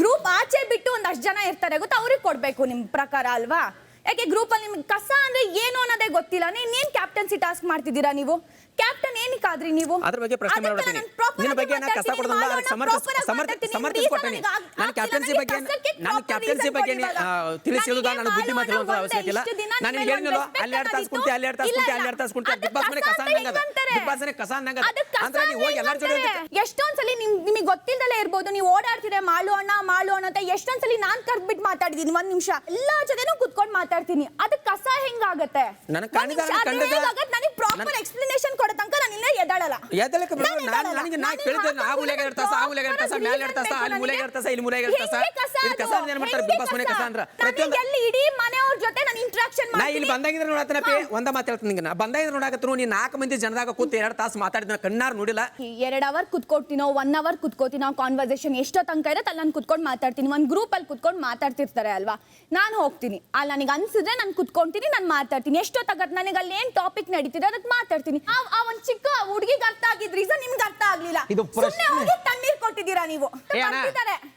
ಗ್ರೂಪ್ ಆಚೆ ಬಿಟ್ಟು ಒಂದಷ್ಟು ಜನ ಇರ್ತಾರೆ ಗೊತ್ತಾ, ಅವ್ರಿಗೆ ಕೊಡಬೇಕು ನಿಮ್ಮ ಪ್ರಕಾರ ಅಲ್ವಾ? ಯಾಕೆ ಗ್ರೂಪಲ್ಲಿ ನಿಮ್ಗೆ ಕಸ ಅಂದ್ರೆ ಏನು ಅನ್ನೋದೇ ಗೊತ್ತಿಲ್ಲ. ನೀನ್ ಕ್ಯಾಪ್ಟನ್ಸಿ ಟಾಸ್ಕ್ ಮಾಡ್ತಿದ್ದೀರಾ ನೀವು? ಕ್ಯಾಪ್ಟನ್ ಏನಕ್ಕಾದ್ರಿ ನೀವು? ಅದ್ರ ಬಗ್ಗೆ ಪ್ರಶ್ನೆ ಮಾಡ್ತೀನಿ. ನಿನ್ನ ಬಗ್ಗೆ ನಾನು ಕಸ ಕೊಡೋದಲ್ಲ, ಸಮರ್ಥಿಸ್ಕೊಟ್ಟೇನೆ. ನಾನು ಕ್ಯಾಪ್ಟನ್ಸಿ ಬಗ್ಗೆ ತಿಳಿಸಿದ ನಾನು ಬುದ್ಧಿ ಮಾತಾಡೋ ಅವಶ್ಯಕತೆ ಇಲ್ಲ. ನಾನು ನಿಮ್ಗೆ ಹೇಳಿನಲ್ಲ, ಅಲ್ಲಿ 2 ತಾಸು ಕುಂತೆ ಬಿಗ್ ಬಾಸ್ ಮನೆ ಕಸ ಅನ್ನಂಗದ, ಬಿಗ್ ಬಾಸ್ ಮನೆ ಕಸ ಅನ್ನಂಗದ ಅಂದ್ರೆ ನೀವು ಹೋಗಿ ಎಲ್ಲರ ಜೊತೆ. ಎಷ್ಟೊಂದ್ಸಲಿ ನಿಮಗೆ ಗೊತ್ತಿಲ್ಲದಲೇ ಇರ್ಬೋದು, ನೀವು ಓಡಾಡ್ತಿದ್ರೆ ಮಾಡು ಅಣ್ಣ ಅಂತ ಎಷ್ಟೊಂದ್ಸಲಿ ನಾನ್ ಕರ್ದ್ಬಿಟ್ಟು ಮಾತಾಡಿದೀನಿ. 1 ನಿಮಿಷ ಎಲ್ಲಾ ಜೊತೆನೂ ಕುತ್ಕೊಂಡು ಮಾತಾಡ್ತೀನಿ. ಅದು ಕಸ ಹೆಂಗಾಗತ್ತೆ? ನನಗೆ ಪ್ರಾಪರ್ ಎಕ್ಸ್ಪ್ಲನೇಷನ್ ಕೊಡೋ ತನಕ ನಾನು ಇನ್ನ ಎದ್ದಾಳಲ್ಲ. ನನಗೆ ನಾ ಕೇಳಿದ್ದೆ, ಆ ಮೂಲೆಗೆ 2 ತಾಸು, ಆ ಮೂಲೆಗೆ 2 ತಾಸು, ಮೇಲೆ 2 ತಾಸು, ಅಲ್ಲಿ ಮೂಲೆಗೆ 2 ತಾಸು, ಇಲ್ಲಿ ಮೂಲೆಗೆ 2 ತಾಸು. ಇದು ಕಸ ಏನ್ ಮಾಡ್ತಾರೆ ಬಿಗ್ ಬಾಸ್ ಮನೆ ಕಸ ಅಂದ್ರೆ? ಪ್ರತಿಯೊಂದು ಎಲ್ಲಿ ಇಡೀ ಮನೆಯವ್ರ ಜೊತೆ ನಾನು ಇಂಟರಾಕ್ಷನ್ ನಾ ಇಲ್ಲಿ ಬಂದಾಗಿದ್ರೆ ನೋಡತ್ತನಪ್ಪಿ ಒಂದ ಮಾತಾಡ್ತೀನಿ. ನಿಂಗೆ ನಾ ಬಂದಾಗಿದ್ರೆ ನೋಡಾಕತ್ರು ನೀ 4 ಮಂದಿ ಜನದಾಗ ಕೂತು 2 ತಾಸು ಮಾತಾಡಿದ ಕಣ್ಣಾರು ನೋಡಿಲ್ಲ. 2 ಅವರ್ ಕುತ್ಕೊಡ್ತೀನೋ 1 ಅವರ್ ಕುತ್ಕೋತೀನೋ ಕಾನ್ವರ್ಸೇಷನ್ ಎಷ್ಟೋ ತನಕ ಇರುತ್ತೆ ಅಲ್ಲಿ ನಾನು ಕುತ್ಕೊಂಡು ಮಾತಾಡ್ತೀನಿ. ಒಂದು ಗ್ರೂಪ್ ಅಲ್ಲಿ ಕುತ್ಕೊಂಡು ಮಾತಾಡ್ತಿರ್ತಾರೆ ಅಲ್ವಾ, ನಾನು ಹೋಗ್ತೀನಿ ಅಲ್ಲಿ ನನಗೆ ಅನ್ಸಿದ್ರೆ ನಾನು ಕುತ್ಕೊಂತೀನಿ, ನಾನು ಮಾತಾಡ್ತೀನಿ. ಎಷ್ಟೋ ತಗತ್ ನನಗೆ ಅಲ್ಲಿ ಏನ್ ಟಾಪಿಕ್ ನಡೀತಿದೆ ಅದಕ್ಕೆ ಮಾತಾಡ್ತೀನಿ. ಆ ಒಂದು ಚಿಕ್ಕ ಹುಡುಗಿಗೆ ಅರ್ಥ ಆಗಿದ್ ರೀಸನ್ ನಿಮ್ಗೆ ಅರ್ಥ ಆಗ್ಲಿಲ್ಲ. ಸುಮ್ಮನೆ ಹೋಗಿ ತಣ್ಣೀರ್ ಕೊಟ್ಟಿದ್ದೀರಾ ನೀವು.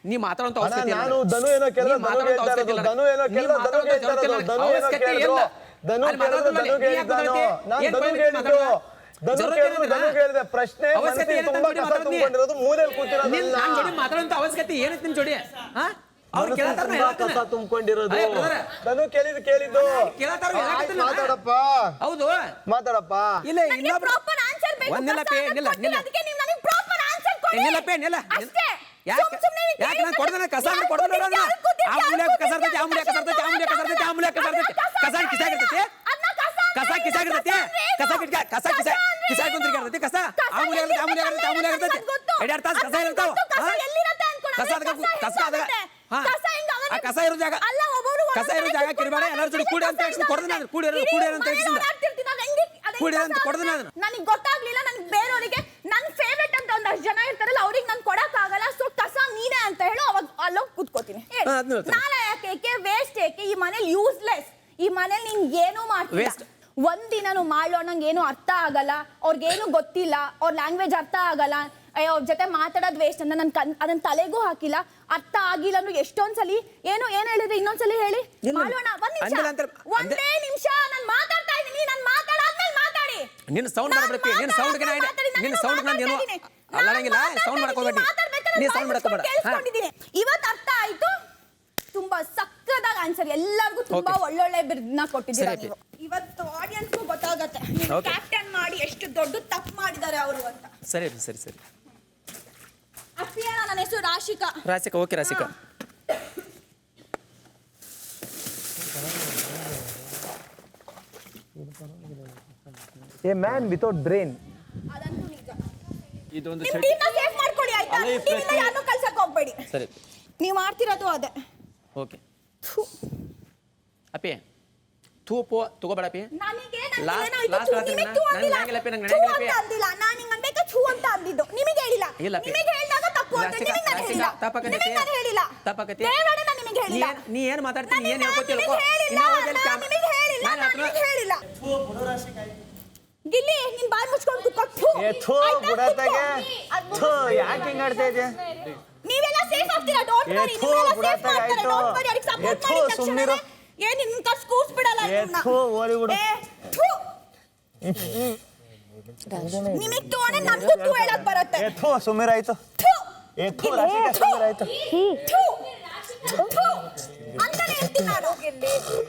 ನೀ ಮಾತಾಡೋಂತ ಅವಶ್ಯಕತೆ ಇಲ್ಲ. ನಾನು ಧನು ಏನೋ ಕೇಳಿದ್ರೆ ಧನು ಹೇಳ್ತಾ ಇರೋದು, ಧನು ಏನೋ ಕೇಳಿದ್ರೆ ಧನು ಹೇಳ್ತಾ ಇರೋದು, ಧನು ಏನೋ ಕೇಳಿದ್ರು ಧನು ಕೇಳಿದ್ರು, ಧನು ಕೇಳಿದ್ದಾನೋ, ನಾನು ಧನು ಕೇಳಿದ್ದು, ಧನು ಕೇಳಿದ್ರು, ಧನು ಕೇಳಿದೆ. ಪ್ರಶ್ನೆ ಮನಸ್ಸಿಗೆ ತುಂಬಾ ಕಸ ತುಂಬಿಕೊಂಡಿರೋದು, ಮೂಲೆಯಲ್ಲಿ ಕೂತಿರೋದು. ನಾನು ಜೋಡಿ ಮಾತಾಡೋಂತ ಅವಶ್ಯಕತೆ ಏನೈತೆ ನಿಮ್ ಜೋಡಿ? ಅವ್ರು ಕಸ ತುಂಬಿಕೊಂಡಿರೋದು. ಧನು ಕೇಳಿದ್ದು ಮಾತಾಡಪ್ಪ. ಹೌದು ಮಾತಾಡಪ್ಪ. ಇಲ್ಲ ಇನ್ನೊಬ್ರು ಒಂದಿಲ್ಲಪ್ಪೇ ನಿಲ್ಲ ನಿಲ್ಲ ನಿಲ್ಲಪ್ಪೇ ನಿಲ್ಲ. ಯಾಕೆ ನಾನು ಕೊಡ್ದೇನ ಕಸ ಅಂದ್ರೆ ಕೊಡೋಣ? ಆ ಮೂಲೆ ಕಸ ಇರ್ತೈತಿ, ಆ ಮೂಲೆ ಕಸ ಇರ್ತೈತಿ, ಆ ಮೂಲೆ ಕಸ ಇರ್ತೈತಿ, ಆ ಮೂಲೆ ಕಸ ಇರ್ತೈತಿ. ಕಸ ಕಿಸಾಗಿರ್ತೈತಿ, ಕಸ ಕಿಸಾಗಿರ್ತೈತಿ, ಕಸ ಕಿಸಾಕೊಂಡ್ರಿಗಿರ್ತೈತಿ. ಕಸ ಆ ಮೂಲೆ ಇರ್ತೈತಿ, ಆ ಮೂಲೆ ಇರ್ತೈತಿ, ಆ ಮೂಲೆ ಇರ್ತೈತಿ. 2 ತಾಸು ಕಸ ಇರ್ತಾವ. ಕಸ ಅದಾಗ ಆ ಕಸ ಇರೋ ಜಾಗ ಕಿರಿಬೇಡ. ಎಲ್ಲರ ಜೊತೆ ಕೂಡಿ ಅಂತ ಕೊಡ್ದೆ ನಾನು. ಕೂಡಿ ಅಂತ ಕೊಡ್ದೆ ನಾನು. ನನಗೆ ಗೊತ್ತಾಗ್ಲಿಲ್ಲ. ನನಗೆ ಬೇರೆಯವರಿಗೆ ನನ್ನ ಫೇವರೇಟ್ ಅಂತ ಒಂದಷ್ಟು ಜನ ಇರ್ತಾರಲ್ಲ, ಅವ್ರಿಗೆ ನಾನು ಕೊಡಕ್ ಆಗಲ್ಲ. ಸೊ ಕಸ ನೀನೇ ಅಂತ ಹೇಳು, ಅವಾಗ ಅಲ್ಲೋಗಿ ಕೂತ್ಕೋತೀನಿ. ನಾಳೆ ವೇಸ್ಟ್ ಏಕೆ? ಈ ಮನೇಲಿ ಯೂಸ್ಲೆಸ್. ಈ ಮನೇಲಿ ನೀನ್ ಏನೂ ಮಾಡ್ತೀಯ. ಒಂದಿನೂ ಮಾಡೋಣ ಏನು ಅರ್ಥ ಆಗಲ್ಲ, ಅವ್ರಿಗೇನು ಗೊತ್ತಿಲ್ಲ, ಅವ್ರ ಲ್ಯಾಂಗ್ವೇಜ್ ಅರ್ಥ ಆಗಲ್ಲ, ಅವ್ರ ಜೊತೆ ಮಾತಾಡೋದು ವೇಸ್ಟ್ ಅಂತ ನನ್ ಅದನ್ನ ತಲೆಗೂ ಹಾಕಿಲ್ಲ. ಅರ್ಥ ಆಗಿಲ್ಲ ಅಂದ್ರೆ ಎಷ್ಟೊಂದ್ಸಲಿ ಏನು ಹೇಳಿದ್ರೆ ಇನ್ನೊಂದ್ಸಲಿ ಹೇಳಿ ಮಾಡೋಣ. ಒಂದೇ ನಿಮಿಷ ನಾನು ಮಾತಾಡ್ತಾ ಇದ್ದೀನಿ, ನಾನು ಮಾತಾಡಾದ್ಮೇಲೆ ಮಾತಾಡಿ. ನಿನ್ನ ಸೌಂಡ್ ಮಾಡಬೇಕು. ನಿನ್ನ ಸೌಂಡ್ ನಿನ್ನ ಸೌಂಡ್ ನಂದೇನು ಅಲ್ಲಂಗಿಲ್ಲ. ಸೌಂಡ್ ಮಾಡ್ಕೋಬೇಡಿ, ನೀ ಸೌಂಡ್ ಮಾಡ್ಕೋಬೇಡ. ಇವತ್ತು ಅರ್ಥ ಆಯ್ತು, ತುಂಬಾ ಸಕ್ಕದಾಗಿ ಆನ್ಸರ್. ಎಲ್ಲರಿಗೂ ತುಂಬಾ ಒಳ್ಳೊಳ್ಳೆ ಬಿರ್ದನ್ನ ಕೊಟ್ಟಿದ್ದೀರಾ ಸರಿ. ನೀವು. ಇವತ್ತು ಆಡಿಯನ್ಸ್ಗೂ ಗೊತ್ತಾಗತ್ತೆ ಕ್ಯಾಪ್ಟನ್ ಮಾಡಿ ಎಷ್ಟು ದೊಡ್ಡ ತಪ್ಪು ಮಾಡಿದ್ದಾರೆ ಅವರು ಅಂತ. ಸರಿ ಸರಿ ಸರಿ. ಅಪ್ಪಿಯಣ್ಣ, ನನ್ನ ಹೆಸರು Rashika. Rashika, okay Rashika. A man without brain. ಅದಂತೂ ನಿಜ. ಇದೊಂದು ನಿಮ್ ಟೀಮ್ನ ಸೇಫ್ ಮಾಡ್ಕೊಳ್ಳಿ ಆಯ್ತಾ? ಅಲ್ಲ, ಈ ನಿಮ್ ಟೀಮ್ನ ಯಾರನ್ನೂ ಕಳ್ಸಕ್ ಹೋಗ್ಬೇಡಿ. ಸರಿ ನೀವು ಮಾಡ್ತಿರೋದು ಅದೇ. ಓಕೆ. ಅಪ್ಪಿ ಥೂ ಪೋ ತಗೋಬೇಡ ಅಪ್ಪಿ. ನನಗೆ Last ನಿಮಗೆ ಥೂ ಅಂದಿಲ್ಲ. ಥೂ ಅಂತ ಅಂದಿಲ್ಲ. ನಾನು ಹಿಂಗೆ ಅನ್ಬೇಕಾ ಥೂ ಅಂತ ಅಂದಿದ್ದು. ನಿಮಗೆ ಹೇಳಿಲ್ಲ. ಇಲ್ಲ ಅಪ್ಪಿ. ನಿಮಗೆ ಹೇಳಿದಾಗ ತಪ್ಪು ಅಂತ ರಾಶಿಕಾ, ನಿಮಗೆ ನಾನು ಹೇಳಿಲ್ಲ. ತಪ್ಪಾಗತ್ತೆ. ನಿಮಗೆ ನಾನು ಹೇಳಿಲ್ಲ. ತಪ್ಪಾಗತ್ತೆ. ದೇವರೇ ನಾನು ನಿಮಗೆ ಹೇಳಿಲ್ಲ. ನೀ ಏನು ಮಾತಾಡ್ತೀನಿ ಏನು ಹೇಳ್ಕೊತಿಲ್ಲ. ನಿಮಗೆ ಹೇಳಿಲ್ಲ. ನಾನು ನಿಮಗೆ ಹೇಳಿಲ್ಲ. ನಾನು ನಿಮಗೆ ಹೇಳಿಲ್ಲ. ಗಿಲ್ಲಿ ನಿನ್ ಬಾಯಿ ಮುಚ್ಕೊಂಡು ಕೂತ್ಕೋ. ಥೂ ಬುಡತಾಗೆ. ಥೂ ಯಾಕೆ ಹಿಂಗ್ ಆಡ್ತಾ ಇದೆಯಾ? ನೀವೆಲ್ಲ ಸೇಫ್ ಆಗ್ತೀರಾ. Don't worry. ನೀವೆಲ್ಲ ಸೇಫ್ ಮಾಡ್ತಾರೆ. Don't worry. ಅದಕ್ಕೆ ಸಪೋರ್ಟ್ ಮಾಡಿ ತಕ್ಷಣ ಏನ್ ನಿನ್ನ ಕರ್ಸ್ ಕೂರ್ಸ್ಬಿಡಲ್ಲ ನಿಮ್ಮನ್ನ. ಥೂ ಓಡಿ ಬಿಡು. ಥೂ. ನಿಮಗೆ ಥೂ ಅಂದ್ರೆ ನಮಗೂ ಥೂ ಹೇಳಕ್ ಬರುತ್ತೆ. ಥೂ ಸುಮೀರ್ ಆಯ್ತು. ಥೂ. ಥೂ ರಾಶಿಕಾ ಸುಮೀರ್ ಆಯ್ತು. ಥೂ. ಥೂ. ಅಂತಾನೆ ಹೇಳ್ತೀನಿ ನಾನು.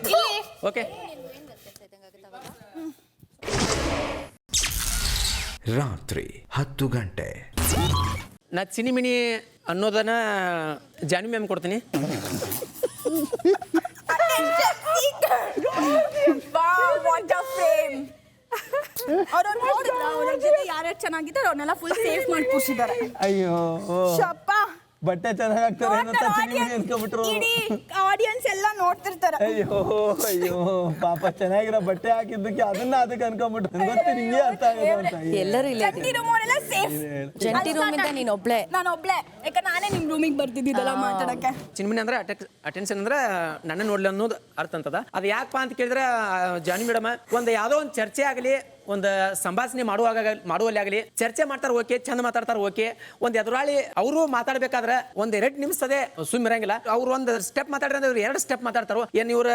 ಗಿಲ್ಲಿ. ಓಕೆ. ರಾತ್ರಿ 10 ಗಂಟೆ. ನಾ ಚಿನಿಮಿನಿ ಅನ್ನೋದನ್ನ ಜಾನಿ ಮ್ಯಾಮ್ ಕೊಡ್ತೀನಿ. ಅವ್ರವ್ರು ನೋಡಿದ್ರ ಅವ್ರ ಜೊತೆ ಯಾರ್ಯಾರು ಚೆನ್ನಾಗಿದ್ದಾರೆ ಅವ್ರನ್ನೆಲ್ಲ ಫುಲ್ ಸೇಫ್ ಮಾಡಿ ಕೂರಿಸಿದ್ದಾರೆ. ಅಯ್ಯೋ ಶಪ್ಪ. ಬಟ್ಟೆ ಚೆನ್ನಾಗಿ ಹಾಕ್ತಾರೆ ಅಂತ ಚಿನ್ನಿಮಿನಿ ಅನ್ಕೊಂಡ್ಬಿಟ್ರು. ಇಡೀ ಆಡಿಯನ್ಸ್ ಎಲ್ಲ ನೋಡ್ತಿರ್ತಾರೆ. ಅಯ್ಯೋ ಅಯ್ಯೋ ಪಾಪ ಚೆನ್ನಾಗಿರೋ ಬಟ್ಟೆ ಹಾಕಿದ್ದಕ್ಕೆ ಅದಕ್ಕೆ ಅನ್ಕೊಂಡ್ಬಿಟ್ರು. ನನ್ಗೆ ಗೊತ್ತು ನಿಂಗೆ ಅರ್ಥ ಆಗೋದು ಅಂತ. ಎಲ್ಲರೂ ಇಲ್ಲೇ ಜಂಟಿ ರೂಮ್ ಅವರೆಲ್ಲ ಸೇಫ್. ಜಂಟಿ ರೂಮಿಂದ ನೀನು ಒಬ್ಳೆ. ನಾನು ಒಬ್ಳೆ. ಯಾಕಂದ್ರೆ ನಾನೇ ನಿಮ್ ರೂಮಿಗೆ ಬರ್ತಿದ್ದಿದ್ದಲ್ಲ ಮಾತಾಡಕ್ಕೆ. ಚಿನ್ಮಿನಿ ಅಂದ್ರೆ ಅಟೆನ್ಷನ್ ಅಂದ್ರೆ ನನ್ನ ನೋಡ್ಲಿ ಅನ್ನೋದು ಅರ್ಥ ಅಂತದ. ಅದು ಯಾಕಪ್ಪ ಅಂತ ಕೇಳಿದ್ರೆ ಜಾನಿ ಮೇಡಮ್ ಒಂದು ಯಾವುದೋ ಒಂದು ಚರ್ಚೆ ಆಗಲಿ ಒಂದು ಸಂಭಾಷಣೆ ಮಾಡುವಲ್ಲಿ ಆಗಲಿ ಚರ್ಚೆ ಮಾಡ್ತಾರೆ ಓಕೆ, ಚಂದ ಮಾತಾಡ್ತಾರೆ ಓಕೆ. ಒಂದು ಎದುರಾಳಿ ಅವರು ಮಾತಾಡ್ಬೇಕಾದ್ರೆ ಒಂದ್ 2 ನಿಮಿಷದೇ ಸುಮ್ಮಿರಂಗಿಲ್ಲ. ಅವ್ರು ಒಂದು ಸ್ಟೆಪ್ ಮಾತಾಡ್ರೆ ಅಂದ್ರೆ 2 ಸ್ಟೆಪ್ ಮಾತಾಡ್ತಾರೋ, ಏನ್ ಇವ್ರ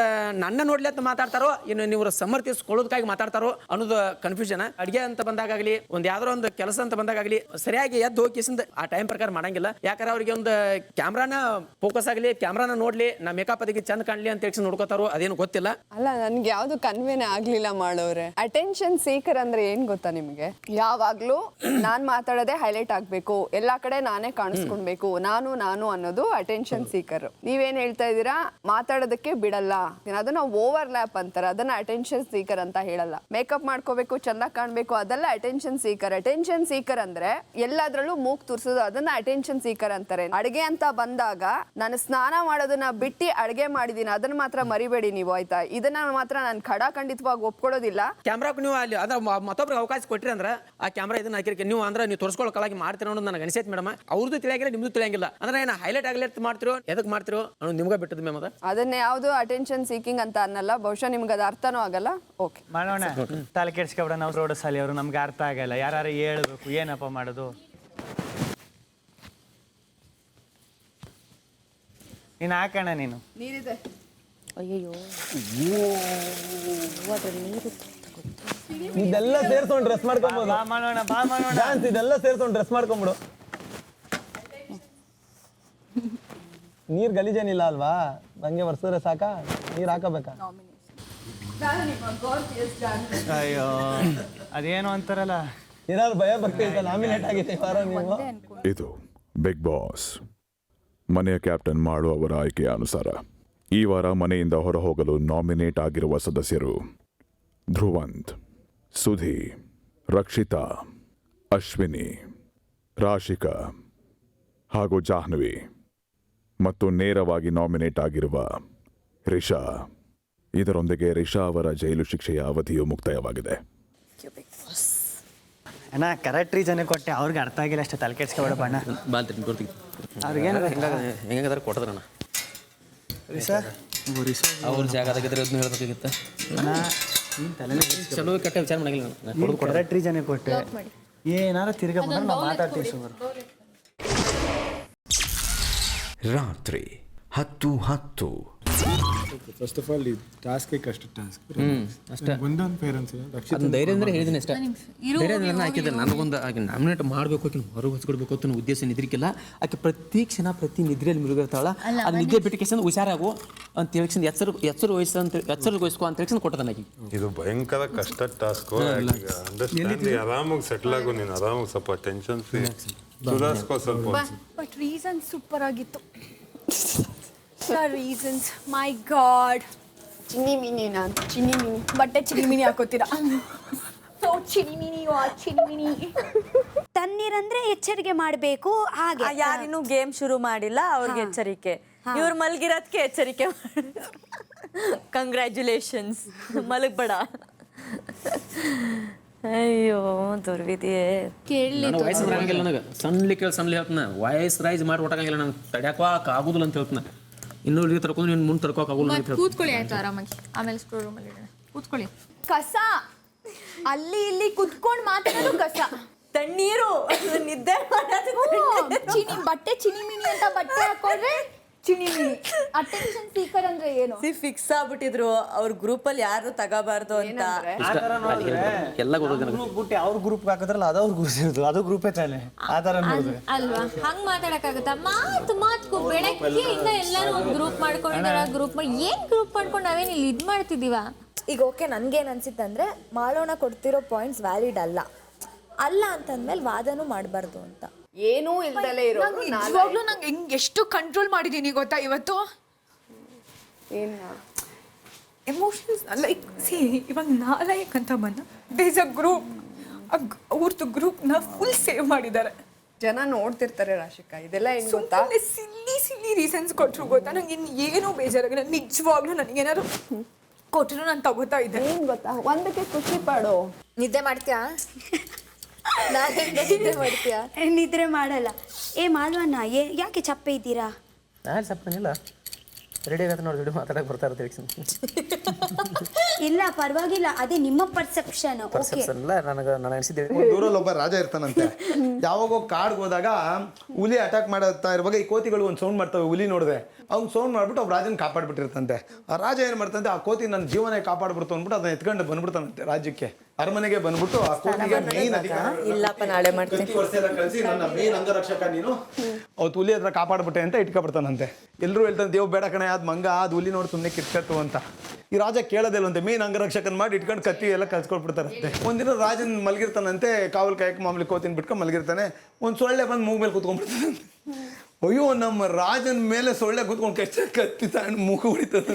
ನನ್ನ ನೋಡ್ಲಿ ಅಂತ ಮಾತಾಡ್ತಾರೋ, ಇನ್ನು ಇವ್ರ ಸಮರ್ಥಿಸ್ಕೊಳ್ಳೋದಕ್ಕಾಗಿ ಮಾತಾಡ್ತಾರೋ ಅನ್ನೋದು ಕನ್ಫ್ಯೂಷನ್. ಅಡಿಗೆ ಅಂತ ಬಂದಾಗಲಿ ಒಂದ್ ಯಾವ್ದಾರ ಒಂದು ಕೆಲಸ ಅಂತ ಬಂದಾಗಲಿ ಸರಿಯಾಗಿ ಎದ್ದು ಹೋಗಿಸಿಂದ ಆ ಟೈಮ್ ಪ್ರಕಾರ ಮಾಡಂಗಿಲ್ಲ. ಯಾಕಂದ್ರೆ ಅವ್ರಿಗೆ ಒಂದು ಕ್ಯಾಮ್ರಾನ ಫೋಕಸ್ ಆಗಲಿ, ಕ್ಯಾಮ್ರಾನ ನೋಡ್ಲಿ, ನಾ ಮೇಕಪ್ ಅದಕ್ಕೆ ಚಂದ ಕಾಣ್ಲಿ ಅಂತ ಹೇಳಿ ನೋಡ್ಕೋತಾರೋ ಅದೇನು ಗೊತ್ತಿಲ್ಲ. ಅಲ್ಲ, ನನ್ಗೆ ಯಾವ್ದು ಕನ್ವೇನೆ ಆಗ್ಲಿಲ್ಲ ಮಾಡೋರೆ. ಅಟೆನ್ಷನ್ ಸೀಕರ್ ಅಂದ್ರೆ ಏನ್ ಗೊತ್ತಾ ನಿಮ್ಗೆ? ಯಾವಾಗ್ಲೂ ನಾನ್ ಮಾತಾಡೋದೇ ಹೈಲೈಟ್ ಆಗ್ಬೇಕು, ಎಲ್ಲಾ ಕಡೆ ನಾನೇ ಕಾಣಿಸ್ಕೊಳ್ಬೇಕು, ನಾನು ಅನ್ನೋದು ಅಟೆನ್ಷನ್ ಸೀಕರ್. ನೀವೇನ್ ಹೇಳ್ತಾ ಇದೀರಾ? ಮಾತಾಡೋದಕ್ಕೆ ಬಿಡಲ್ಲ, ಅದನ್ನ ಓವರ್ ಲ್ಯಾಪ್ ಅಂತಾರೆ, ಅದನ್ನ ಅಟೆನ್ಷನ್ ಸೀಕರ್ ಅಂತ ಹೇಳಲ್ಲ. ಮೇಕಪ್ ಮಾಡ್ಕೋಬೇಕು, ಚಂದ ಕಾಣ್ಬೇಕು, ಅದೆಲ್ಲ ಅಟೆನ್ಷನ್ ಸೀಕರ್. ಅಟೆನ್ಷನ್ ಸೀಕರ್ ಅಂದ್ರೆ ಎಲ್ಲಾದ್ರಲ್ಲೂ ಮೂಗ್ ತುರ್ಸೋದು, ಅದನ್ನ ಅಟೆನ್ಷನ್ ಸೀಕರ್ ಅಂತಾರೆ. ಅಡ್ಗೆ ಅಂತ ಬಂದಾಗ ನಾನು ಸ್ನಾನ ಮಾಡೋದನ್ನ ಬಿಟ್ಟು ಅಡ್ಗೆ ಮಾಡಿದೀನಿ, ಅದನ್ನ ಮಾತ್ರ ಮರಿಬೇಡಿ ನೀವು, ಆಯ್ತಾ? ಇದನ್ನ ಮಾತ್ರ ನಾನು ಖಡಾಖಂಡಿತವಾಗಿ ಒಪ್ಕೊಳ್ಳೋದಿಲ್ಲ. ಕ್ಯಾಮ್ರಾಕ್ ನೀವು ಅಲ್ಲಿ ಅದ ಮತ್ತೊಬ್ರಿಗೆ ಅವಕಾಶ ಕೊಟ್ರಿ ಅಂದ್ರೆ ಆ ಕ್ಯಾಮ್ರಾ ಇದನ್ನ ಹಾಕಿರಿ ನೀವು ಅಂದ್ರೆ ನೀವು ತೋರಿಸ್ಕೊಳ್ಳೋಕಾಗಿ ಮಾಡ್ತೀರೋ ಅನ್ನೋದು ನನಗೆ ಅನಿಸೈತೆ ಮೇಡಮ್. ಅವ್ರದ್ದು ತಿಳಿಯಾಗಿಲ್ಲ, ನಿಮ್ದು ತಿಳಿಯಂಗಿಲ್ಲ. ಅಂದ್ರೆ ಏನು ಹೈಲೈಟ್ ಆಗ್ಲೇಟ್ ಮಾಡ್ತಿರೋ, ಎದಕ್ಕೆ ಮಾಡ್ತಿರೋ ಅನ್ನೋದು ನಿಮ್ಗೆ ಬಿಟ್ಟದ ಮ್ಯಾಮ್. ಅದ ಅದನ್ನ ಯಾವ್ದು ಅಟೆನ್ಷನ್ ಸೀಕಿಂಗ್ ಅಂತ ಅನ್ನಲ್ಲ. ಬಹುಶಃ ನಿಮ್ಗೆ ಅದು ಅರ್ಥನೂ ಆಗಲ್ಲ. ಓಕೆ ಮಾಡೋಣ, ತಲೆ ಕೆಡ್ಸ್ಕೊಬಿಡ. ನಾವು ರೋಡ್ ಸಾಲಿ ಅವರು ನಮ್ಗೆ ಅರ್ಥ ಆಗಲ್ಲ, ಯಾರು ಹೇಳ್ಬೇಕು, ಏನಪ್ಪ ಮಾಡೋದು? ನೀನು ಹಾಕೋಣ, ನೀನು ನೀರಿದೆ. ಅಯ್ಯೋ ಇದೆಲ್ಲ ಸೇರ್ಸ್ಕೊಂಡು ಡ್ರೆಸ್ ಮಾಡ್ಕೊಬೋದು. ಬಾ ಮಾಡೋಣ, ಬಾ ಮಾಡೋಣ. ಡ್ಯಾನ್ಸ್ ಇದೆಲ್ಲ ಸೇರ್ಸ್ಕೊಂಡು ಡ್ರೆಸ್ ಮಾಡ್ಕೊಂಬಿಡು. ನೀರ್ ಗಲೀಜೇನಿಲ್ಲ ಅಲ್ವಾ? ನಂಗೆ ವರ್ಷದ್ರೆ ಸಾಕಾ? ನೀರ್ ಹಾಕಬೇಕಾ? ಅಯ್ಯೋ ಅದೇನು ಅಂತಾರಲ್ಲ, ಏನಾದ್ರು ಭಯ ಬರ್ತಿದ್ದ ನಾಮಿನೇಟ್ ಆಗಿದೆ ವಾರ ನೀವು. ಇದು ಬಿಗ್ ಬಾಸ್ ಮನೆಯ ಕ್ಯಾಪ್ಟನ್ ಮಾಡುವವರ ಆಯ್ಕೆಯ ಅನುಸಾರ ಈ ವಾರ ಮನೆಯಿಂದ ಹೊರಹೋಗಲು ನಾಮಿನೇಟ್ ಆಗಿರುವ ಸದಸ್ಯರು ಧ್ರುವಂತ್, ಸುಧಿ, ರಕ್ಷಿತಾ, ಅಶ್ವಿನಿ, ರಾಶಿಕಾ ಹಾಗೂ ಜಾಹ್ನವಿ ಮತ್ತು ನೇರವಾಗಿ ನಾಮಿನೇಟ್ ಆಗಿರುವ ರಿಷಾ. ಇದರೊಂದಿಗೆ ರಿಷಾ ಅವರ ಜೈಲು ಶಿಕ್ಷೆಯ ಅವಧಿಯು ಮುಕ್ತಾಯವಾಗಿದೆ. ಅಣ್ಣ ಕರೆಕ್ಟ್ ರೀಸನ್ ಕೊಟ್ಟೆ, ಅವ್ರಿಗೆ ಅರ್ಥ ಆಗಿಲ್ಲ ಅಷ್ಟೇ, ತಲೆ ಕೆಡ್ಸ್ಕೊಬೇಡ ಬಣ್ಣ. ಅವ್ರಿಗೇನು ಹೆಂಗಾದ್ರೆ ಕೊಟ್ಟದ್ರಣ್ಣ ಅವ್ರ ಜಾಗದಾಗಿದ್ರೆ ಅದನ್ನ ಹೇಳ್ಬೇಕಾಗಿತ್ತು. ಚಲೋ ಕೆಟ್ಟ ವಿಚಾರ ಮಾಡಂಗಿಲ್ಲ. ಕರೆಕ್ಟ್ ರೀಸನ್ ಕೊಟ್ಟೆ, ಏನಾರು ತಿರ್ಗಾ ಬಂದ್ರೆ ನಾವು ಮಾತಾಡ್ತೀವಿ ಸುಮಾರು. ರಾತ್ರಿ 10:10 ಫಸ್ಟ್ ಆಫ್ ಆಲ್ ಈ ಟಾಸ್ಕ್ ಕಷ್ಟ ಟಾಸ್ಕ್ ಅಷ್ಟೇ ಒಂದೊಂದು ಪೇರೆಂಟ್ಸ್ ಅದನ್ನ ಧೈರ್ಯ ಅಂದ್ರೆ ಹೇಳಿದ್ದೀನಿ ಅಷ್ಟೇ ಧೈರ್ಯ ಅಂದ್ರೆ ಹಾಕಿದ್ರೆ ನನಗೊಂದು ಆಕೆ ನಾಮಿನೇಟ್ ಮಾಡಬೇಕು ಆಕೆ ಹೊರಗೆ ಹಚ್ಕೊಡ್ಬೇಕು ಅಂತ ಉದ್ದೇಶ ನಿದ್ರಿಕಿಲ್ಲ ಆಕೆ ಪ್ರತಿ ಕ್ಷಣ ಪ್ರತಿ ನಿದ್ರೆಯಲ್ಲಿ ಮುಳುಗಿರ್ತಾಳ ಅದು ನಿದ್ದೆ ಬಿಟ್ಟು ಕೆಸ ಹುಷಾರಾಗು ಅಂತ ಹೇಳಿ ಎಚ್ಚರ ವಹಿಸ್ಕೊ ಅಂತ ಹೇಳಿ ಕೊಟ್ಟದನ್ನ ಆಕೆ ಇದು ಭಯಂಕರ ಕಷ್ಟ ಟಾಸ್ಕ್ ಅಂಡರ್ಸ್ಟ್ಯಾಂಡ್ ಆರಾಮಾಗಿ ಸೆಟ್ಲ್ ಆಗು ನೀನು ಆರಾಮಾಗಿ ಸ್ವಲ್ಪ ಟೆನ್ಷನ್ ಫ್ರೀ ಸುಧಾರಿಸ್ಕೋ ಸ್ವಲ್ಪ ಬಟ್ ರೀಸನ್ ಸೂಪರ್ ಆಗಿತ್ತು ರೀಸನ್ಸ್ ಮೈ ಗಾಡ್ ಚಿನ್ನಿ ಮಿನಿ ನಾನು ಚಿನ್ನಿ ಮಿನಿ ಬಟ್ಟೆ ಚಿನಿಮಿನಿ ಹಾಕೋತೀರಾ ಸೊ ಚಿನಿಮಿನಿ ಚಿನಿಮಿನಿ ತಣ್ಣೀರಂದ್ರೆ ಎಚ್ಚರಿಕೆ ಮಾಡಬೇಕು ಹಾಗೆ ಯಾರಿನ್ನೂ ಗೇಮ್ ಶುರು ಮಾಡಿಲ್ಲ ಅವ್ರಿಗೆ ಎಚ್ಚರಿಕೆ ಇವ್ರು ಮಲಗಿರೋದಕ್ಕೆ ಎಚ್ಚರಿಕೆ ಕಂಗ್ರ್ಯಾಚುಲೇಷನ್ಸ್ ಮಲಗಬೇಡ ಅಯ್ಯೋ ದುರ್ವಿಧಿಯೇ ನಾನು ವಾಯ್ಸ್ ಬರಂಗಿಲ್ಲ ನನಗೆ ಸಣ್ಣ ಕೇಳಿ ಸಣ್ಣ ಹೇಳ್ತಾನೆ ವಾಯ್ಸ್ ರೈಸ್ ಮಾಡಿ ಹೊಟ್ಟಂಗಿಲ್ಲ ನಂಗೆ ತಡ್ಯಾಕೋಕೆ ಆಗೋದಿಲ್ಲ ಅಂತ ಹೇಳ್ತಾನೆ ಇನ್ನೂ ಇಲ್ಲಿ ತರ್ಕೊಂಡು ನೀನು ಮುಂದೆ ತರ್ಕೋಕೆ ಆಗೋಲ್ಲ ಅಂತ ಹೇಳ್ತಾನೆ. ಕೂತ್ಕೊಳ್ಳಿ ಆಯ್ತು ಆರಾಮಾಗಿ ಆಮೇಲೆ ಸ್ಟೋರ್ ರೂಮಲ್ಲಿ ಕೂತ್ಕೊಳ್ಳಿ. ಕಸ ಅಲ್ಲಿ ಇಲ್ಲಿ ಕುತ್ಕೊಂಡು ಮಾತಾಡೋದು ಕಸ ತಣ್ಣೀರು ನಿದ್ದೆ ಚಿನಿ ಬಟ್ಟೆ ಚಿನಿಮಿನಿ ಅಂತ ಬಟ್ಟೆ ಹಾಕೊಂಡ್ರೆ ಚಿನಿಮಿನಿ. ಅಟೆನ್ಷನ್ ಸೀಕರ್ ಅಂದ್ರೆ ಏನು? ಫಿಕ್ಸ್ ಆಗ್ಬಿಟ್ಟಿದ್ರು ಅವ್ರ ಗ್ರೂಪಲ್ಲಿ ಯಾರು ತಗೋಬಾರ್ದು ಅಂತ. ಎಲ್ಲ ಗೊತ್ತದ ಗ್ರೂಪ್ ಬಿಟ್ಟು ಅವ್ರ ಗ್ರೂಪ್ ಹಾಕಿದ್ರಲ್ಲ ಅದು ಅವ್ರ ಗ್ರೂಪ್ ಇರೋದು ಅದು ಗ್ರೂಪೇ ತಾನೆ ಆ ಥರ ನೋಡಿದ್ರೆ ಅಲ್ವಾ ಹಂಗ್ ಮಾತಾಡಕ್ಕಾಗತ್ತಾ? ಮಾತು ಬೆಳಗ್ಗೆ ಇಂದ ಎಲ್ಲರೂ ಒಂದು ಗ್ರೂಪ್ ಮಾಡ್ಕೊಂಡಿದಾರ ಗ್ರೂಪ್ ಮಾಡಿ ಏನ್ ಗ್ರೂಪ್ ಮಾಡ್ಕೊಂಡು ನಾವೇನು ಇಲ್ಲಿ ಇದು ಮಾಡ್ತಿದೀವ? ಈಗ ಓಕೆ ನನ್ಗೇನು ಅನ್ಸಿತ್ತು ಅಂದ್ರೆ ಮಾಳೋಣ ಕೊಡ್ತಿರೋ ಪಾಯಿಂಟ್ಸ್ ವ್ಯಾಲಿಡ್ ಅಲ್ಲ ಅಂತಂದ್ಮೇಲೆ ವಾದನೂ ಮಾಡಬಾರ್ದು ಅಂತ. ಏನೂ ಇಲ್ದಲೇ ಇರೋ ನಿಜವಾಗ್ಲೂ ನಂಗೆ ಹೆಂಗ್ ಎಷ್ಟು ಕಂಟ್ರೋಲ್ ಮಾಡಿದೀನಿ ಗೊತ್ತಾ ಇವತ್ತು. ಏನ ಎಮೋಷನ್ಸ್ ಲೈಕ್ ಇವಾಗ ನಾಲಾಯಕ್ ಅಂತ ಬಂದ ದೇಸ್ ಅ ಗ್ರೂಪ್ ಅವ್ರದ್ದು ಗ್ರೂಪ್ನ ಫುಲ್ ಸೇವ್ ಮಾಡಿದ್ದಾರೆ. ಜನ ನೋಡ್ತಿರ್ತಾರೆ ರಾಶಿಕಾ ಇದೆಲ್ಲ ಹೆಂಗ್ ಗೊತ್ತಾ? ಸಿಲ್ಲಿ ರೀಸನ್ಸ್ ಕೊಟ್ಟರು ಗೊತ್ತಾ ನಂಗೆ ಏನೂ ಬೇಜಾರಾಗಿಲ್ಲ. ನಿಜವಾಗ್ಲೂ ನನಗೇನಾದ್ರು ಕೊಟ್ಟರು ನಾನು ತಗೋತಾ ಇದ್ದೆ. ಏನ್ ಗೊತ್ತಾ ಒಂದಕ್ಕೆ ಖುಷಿ ಪಡೋ. ನಿದ್ದೆ ಮಾಡ್ತೀಯಾ? ನಿದ್ದೆ ಮಾಡ್ತೀಯಾ? ನಿದ್ರೆ ಮಾಡಲ್ಲ. ಮಾಲ್ವಣ್ಣ ಯಾಕೆ ಚಪ್ಪೆ ಇದ್ದೀರಾ? ನಾನು ಸಪ್ಪನಿಲ್ಲ ರೆಡಿ ಆಗತ್ತೆ ನೋಡಿ ದುಡ್ಡು ಮಾತಾಡಕ್ಕೆ ಬರ್ತಾ ಇರ್ತೀವಿ. ಇಲ್ಲ ಪರವಾಗಿಲ್ಲ, ಅದೇ ನಿಮ್ಮ ಪರ್ಸೆಪ್ಷನ್. ಇಲ್ಲ ನನಗೆ ನಾನು ಅನಿಸಿದ್ದೆ ದೂರಲ್ಲಿ ಒಬ್ಬ ರಾಜ ಇರ್ತಾನಂತೆ. ಯಾವಾಗ ಕಾಡ್ಗೆ ಹೋದಾಗ ಹುಲಿ ಅಟ್ಯಾಕ್ ಮಾಡ್ತಾ ಇರುವಾಗ ಈ ಕೋತಿಗಳು ಒಂದು ಸೌಂಡ್ ಮಾಡ್ತವೆ. ಹುಲಿ ನೋಡಿದೆ ಅವ್ನು ಸೌಂಡ್ ಮಾಡ್ಬಿಟ್ಟು ಒಬ್ಬ ರಾಜನ ಕಾಪಾಡ್ಬಿಟ್ಟಿರ್ತಂತೆ. ಆ ರಾಜ ಏನು ಮಾಡ್ತಂತೆ, ಆ ಕೋತಿ ನನ್ನ ಜೀವನ ಕಾಪಾಡ್ಬಿಡ್ತು ಅಂದ್ಬಿಟ್ಟು ಅದನ್ನ ಎತ್ಕೊಂಡು ಬಂದ್ಬಿಡ್ತಾನಂತೆ ರಾಜ್ಯಕ್ಕೆ. ಅರಮನೆಗೆ ಬಂದ್ಬಿಟ್ಟು ಆ ಕೋತಿಗೆ ಮೇನ್ ಅಧಿಕಾರ ಇಲ್ಲಪ್ಪ ನಾಳೆ ಮಾಡ್ತೀನಿ ಕಳಿಸಿ ನನ್ನ ಮೇನ್ ಅಂಗರಕ್ಷಕ ನೀನು ಅವತ್ತು ಹುಲಿ ಹತ್ರ ಕಾಪಾಡ್ಬಿಟ್ಟೆ ಅಂತ ಇಟ್ಕೊಬಿಡ್ತಾನಂತೆ. ಎಲ್ಲರೂ ಹೇಳ್ತಾನೆ ದೇವ್ ಬೇಡ ಕಣೆ ಅದು ಮಂಗ ಅದು ಹುಲಿ ನೋಡಿ ಸುಮ್ಮನೆ ಕಿತ್ಕತ್ತು ಅಂತ. ಈ ರಾಜ ಕೇಳೋದಿಲ್ಲಂತೆ ಮೇನ್ ಅಂಗರಕ್ಷಕನ್ ಮಾಡಿ ಇಟ್ಕೊಂಡು ಕತ್ತಿ ಎಲ್ಲ ಕಲ್ಸ್ಕೊಟ್ಬಿಡ್ತಾರಂತೆ. ಒಂದಿನ ರಾಜನ್ ಮಲಗಿರ್ತಾನಂತೆ, ಕಾವಲ್ ಕಾಯಕ್ಕೆ ಮಾಮೂಲಿ ಕೋತಿನ ಬಿಟ್ಕೊಂಡು ಮಲಗಿರ್ತಾನೆ. ಒಂದು ಸೊಳ್ಳೆ ಬಂದು ಮೂಗ್ ಮೇಲೆ ಕೂತ್ಕೊಂಡ್ಬಿಡ್ತಾನಂತೆ. ಅಯ್ಯೋ ನಮ್ಮ ರಾಜನ ಮೇಲೆ ಸೊಳ್ಳೆ ಕೂತ್ಕೊಂಡು ಕತ್ತಿ ತಗೊಂಡು ಮೂಗು ಹೊಡಿತದ.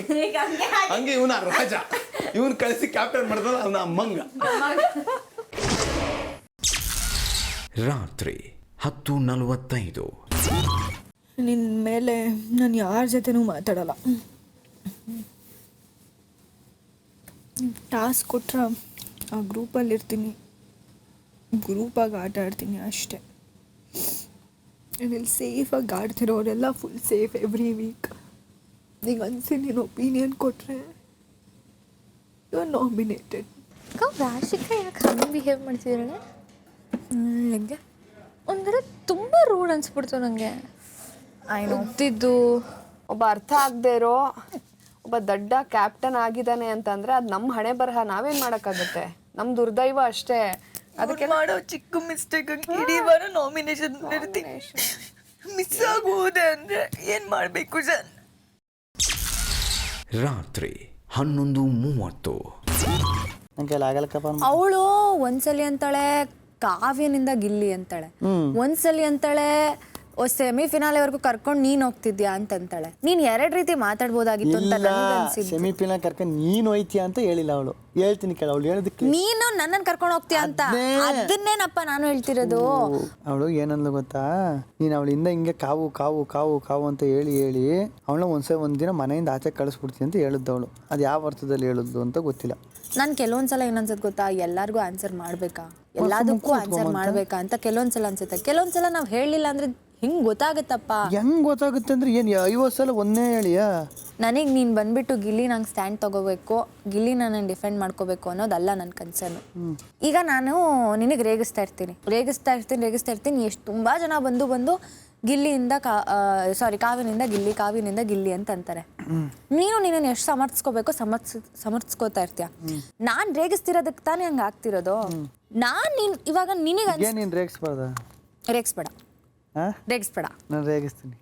ಹಂಗೆ ಇವನ ರಾಜ ಇವನ್ ಕಳಿಸಿ ಕ್ಯಾಪ್ಟನ್ ಮಾಡ್ತಾನ ಅವನ ಮಂಗ. ರಾತ್ರಿ 10:45. ನಿನ್ನ ಮೇಲೆ ನಾನು ಯಾರ ಜೊತೆನೂ ಮಾತಾಡಲ್ಲ. ಟಾಸ್ಕ್ ಕೊಟ್ರೆ ಆ ಗ್ರೂಪಲ್ಲಿ ಇರ್ತೀನಿ, ಗ್ರೂಪಾಗಿ ಆಟ ಆಡ್ತೀನಿ ಅಷ್ಟೇ. ಇಲ್ಲಿ ಸೇಫಾಗಿ ಆಡ್ತಿರೋರೆಲ್ಲ ಫುಲ್ ಸೇಫ್ ಎವ್ರಿ ವೀಕ್. ಈಗ ಅನ್ಸಿ ನೀನು ಒಪಿನಿಯನ್ ಕೊಟ್ಟರೆ ಯು ಆರ್ ನಾಮಿನೇಟೆಡ್. ರಾಶಿಕಾ ಯಾಕೆ ಹಂಗೆ ಬಿಹೇವ್ ಮಾಡ್ತಿದ್ದಾಳೆ? ನನಗೆ ಒಂಥರ ತುಂಬ ರೂಡ್ ಅನ್ಸ್ಬಿಡ್ತು ನನಗೆ. ಓದ್ತಿದ್ದು ಒಬ್ಬ ಅರ್ಥ ಆಗದೆ ಇರೋ ಒಬ್ಬ ದೊಡ್ಡ ಕ್ಯಾಪ್ಟನ್ ಆಗಿದ್ದಾನೆ ಅಂತಂದ್ರೆ ಅದು ನಮ್ಮ ಹಣೆ ಬರಹ. ನಾವೇನು ಮಾಡೋಕ್ಕಾಗುತ್ತೆ? ನಮ್ಮ ದುರ್ದೈವ ಅಷ್ಟೇ. ಅದಕ್ಕೆ ಮಾಡೋ ಚಿಕ್ಕ ಮಿಸ್ಟೇಕ್ ಇಡೀ ವಾರ ನಾಮಿನೇಷನ್ ಇರ್ತೀನಿ. ಮಿಸ್ ಆಗೋದೆ ಅಂದರೆ ಏನು ಮಾಡಬೇಕು ಸರ್? ರಾತ್ರಿ 11:30. ನಂಗೆ ಆಗಲ್ಲಕ್ಕಪ್ಪ. ಅವಳು ಒಂದ್ಸಲಿ ಅಂತಾಳೆ ಕಾವ್ಯನಿಂದ ಗಿಲ್ಲಿ ಅಂತಾಳೆ, ಒಂದ್ಸಲಿ ಅಂತಾಳೆ ಸೆಮಿಫಿನಾಲೆವರೆಗೂ ಕರ್ಕೊಂಡು ನೀನ್ ಹೋಗ್ತಿದ್ಯಾ ಅಂತಂತಾಳೆ. ನೀನ್ ಎರಡ್ ರೀತಿ ಮಾತಾಡ್ಬೋದಾಗಿತ್ತು ಅಂತ ನನಗನ್ಸಿದ್ದು. ಸೆಮಿಫಿನಾಲ್ ಕರ್ಕೊಂಡು ನೀನು ಹೋಯ್ತೀಯ ಅಂತ ಹೇಳಿಲ್ಲ ಅವಳು. ಹೇಳ್ತೀನಿ ಕೇಳ ಅವಳು ಹೇಳೋದಕ್ಕೆ ನೀನು ನನ್ನನ್ನು ಕರ್ಕೊಂಡು ಹೋಗ್ತೀಯ ಅಂತ. ಅದನ್ನೇನಪ್ಪ ನಾನು ಹೇಳ್ತಿರೋದು. ಅವಳು ಏನಂದ್ಲು ಗೊತ್ತಾ, ನೀನು ಅವಳಿಂದ ಹಿಂಗೆ ಕಾವು ಕಾವು ಕಾವು ಕಾವು ಅಂತ ಹೇಳಿ ಅವಳನ್ನ ಒಂದಿನ ಮನೆಯಿಂದ ಆಚೆ ಕಳಿಸ್ಬಿಡ್ತೀನಿ ಅಂತ ಹೇಳಿದ್ದವಳು. ಅದು ಯಾವ ಅರ್ಥದಲ್ಲಿ ಹೇಳಿದ್ಲು ಅಂತ ಗೊತ್ತಿಲ್ಲ. ನಾನು ಕೆಲವೊಂದ್ಸಲ ಏನನ್ಸತ್ ಗೊತ್ತಾ, ಎಲ್ಲರಿಗೂ ಆನ್ಸರ್ ಮಾಡ್ಬೇಕಾ, ಎಲ್ಲದಕ್ಕೂ ಆನ್ಸರ್ ಮಾಡ್ಬೇಕಾ ಅಂತ ಕೆಲವೊಂದ್ಸಲ ಅನ್ಸುತ್ತೆ. ಕೆಲವೊಂದ್ಸಲ ನಾವು ಹೇಳಿಲ್ಲ ಅಂದ್ರೆ ಹಿಂಗ್ ಗೊತ್ತಾಗುತ್ತಪ್ಪ. ಹೆಂಗ್ ಗೊತ್ತಾಗುತ್ತೆ ಅಂದ್ರೆ ಏನು 50 ಸಲ ಒಂದೇ ಹೇಳಿಯಾ? ನನಗೆ ನೀನು ಬಂದ್ಬಿಟ್ಟು ಗಿಲ್ಲಿ ನಂಗೆ ಸ್ಟ್ಯಾಂಡ್ ತಗೋಬೇಕು, ಗಿಲ್ಲಿ ನಾನು ಡಿಫೆಂಡ್ ಮಾಡ್ಕೋಬೇಕು ಅನ್ನೋದಲ್ಲ ನನ್ನ ಕನ್ಸರ್ನು. ಈಗ ನಾನು ನಿನಗೆ ರೇಗಿಸ್ತಾ ಇರ್ತೀನಿ. ಎಷ್ಟು ತುಂಬ ಜನ ಬಂದು ಗಿಲ್ಲಿಯಿಂದ ಕಾವ್ಯನಿಂದ ಗಿಲ್ಲಿ, ಕಾವ್ಯನಿಂದ ಗಿಲ್ಲಿ ಅಂತ ಅಂತಾರೆ. ನೀನು ನಿನ್ನನ್ನು ಎಷ್ಟು ಸಮರ್ಥಿಸ್ಕೋಬೇಕೋ ಸಮರ್ಥಿಸ್ಕೋತಾ ಇರ್ತೀಯ. ನಾನು ರೇಗಿಸ್ತಿರೋದಕ್ಕೆ ತಾನೇ ಹಂಗೆ ಆಗ್ತಿರೋದು. ಇವಾಗ ನಿನಗೆ ನೀನು ರೇಗಿಸ್ಬಾರ್ದ? ರೇಗಿಸ್ಬೇಡ, ರೇಗಿಸ್ಬೇಡ, ನಾನು ರೇಗಿಸ್ತೀನಿ.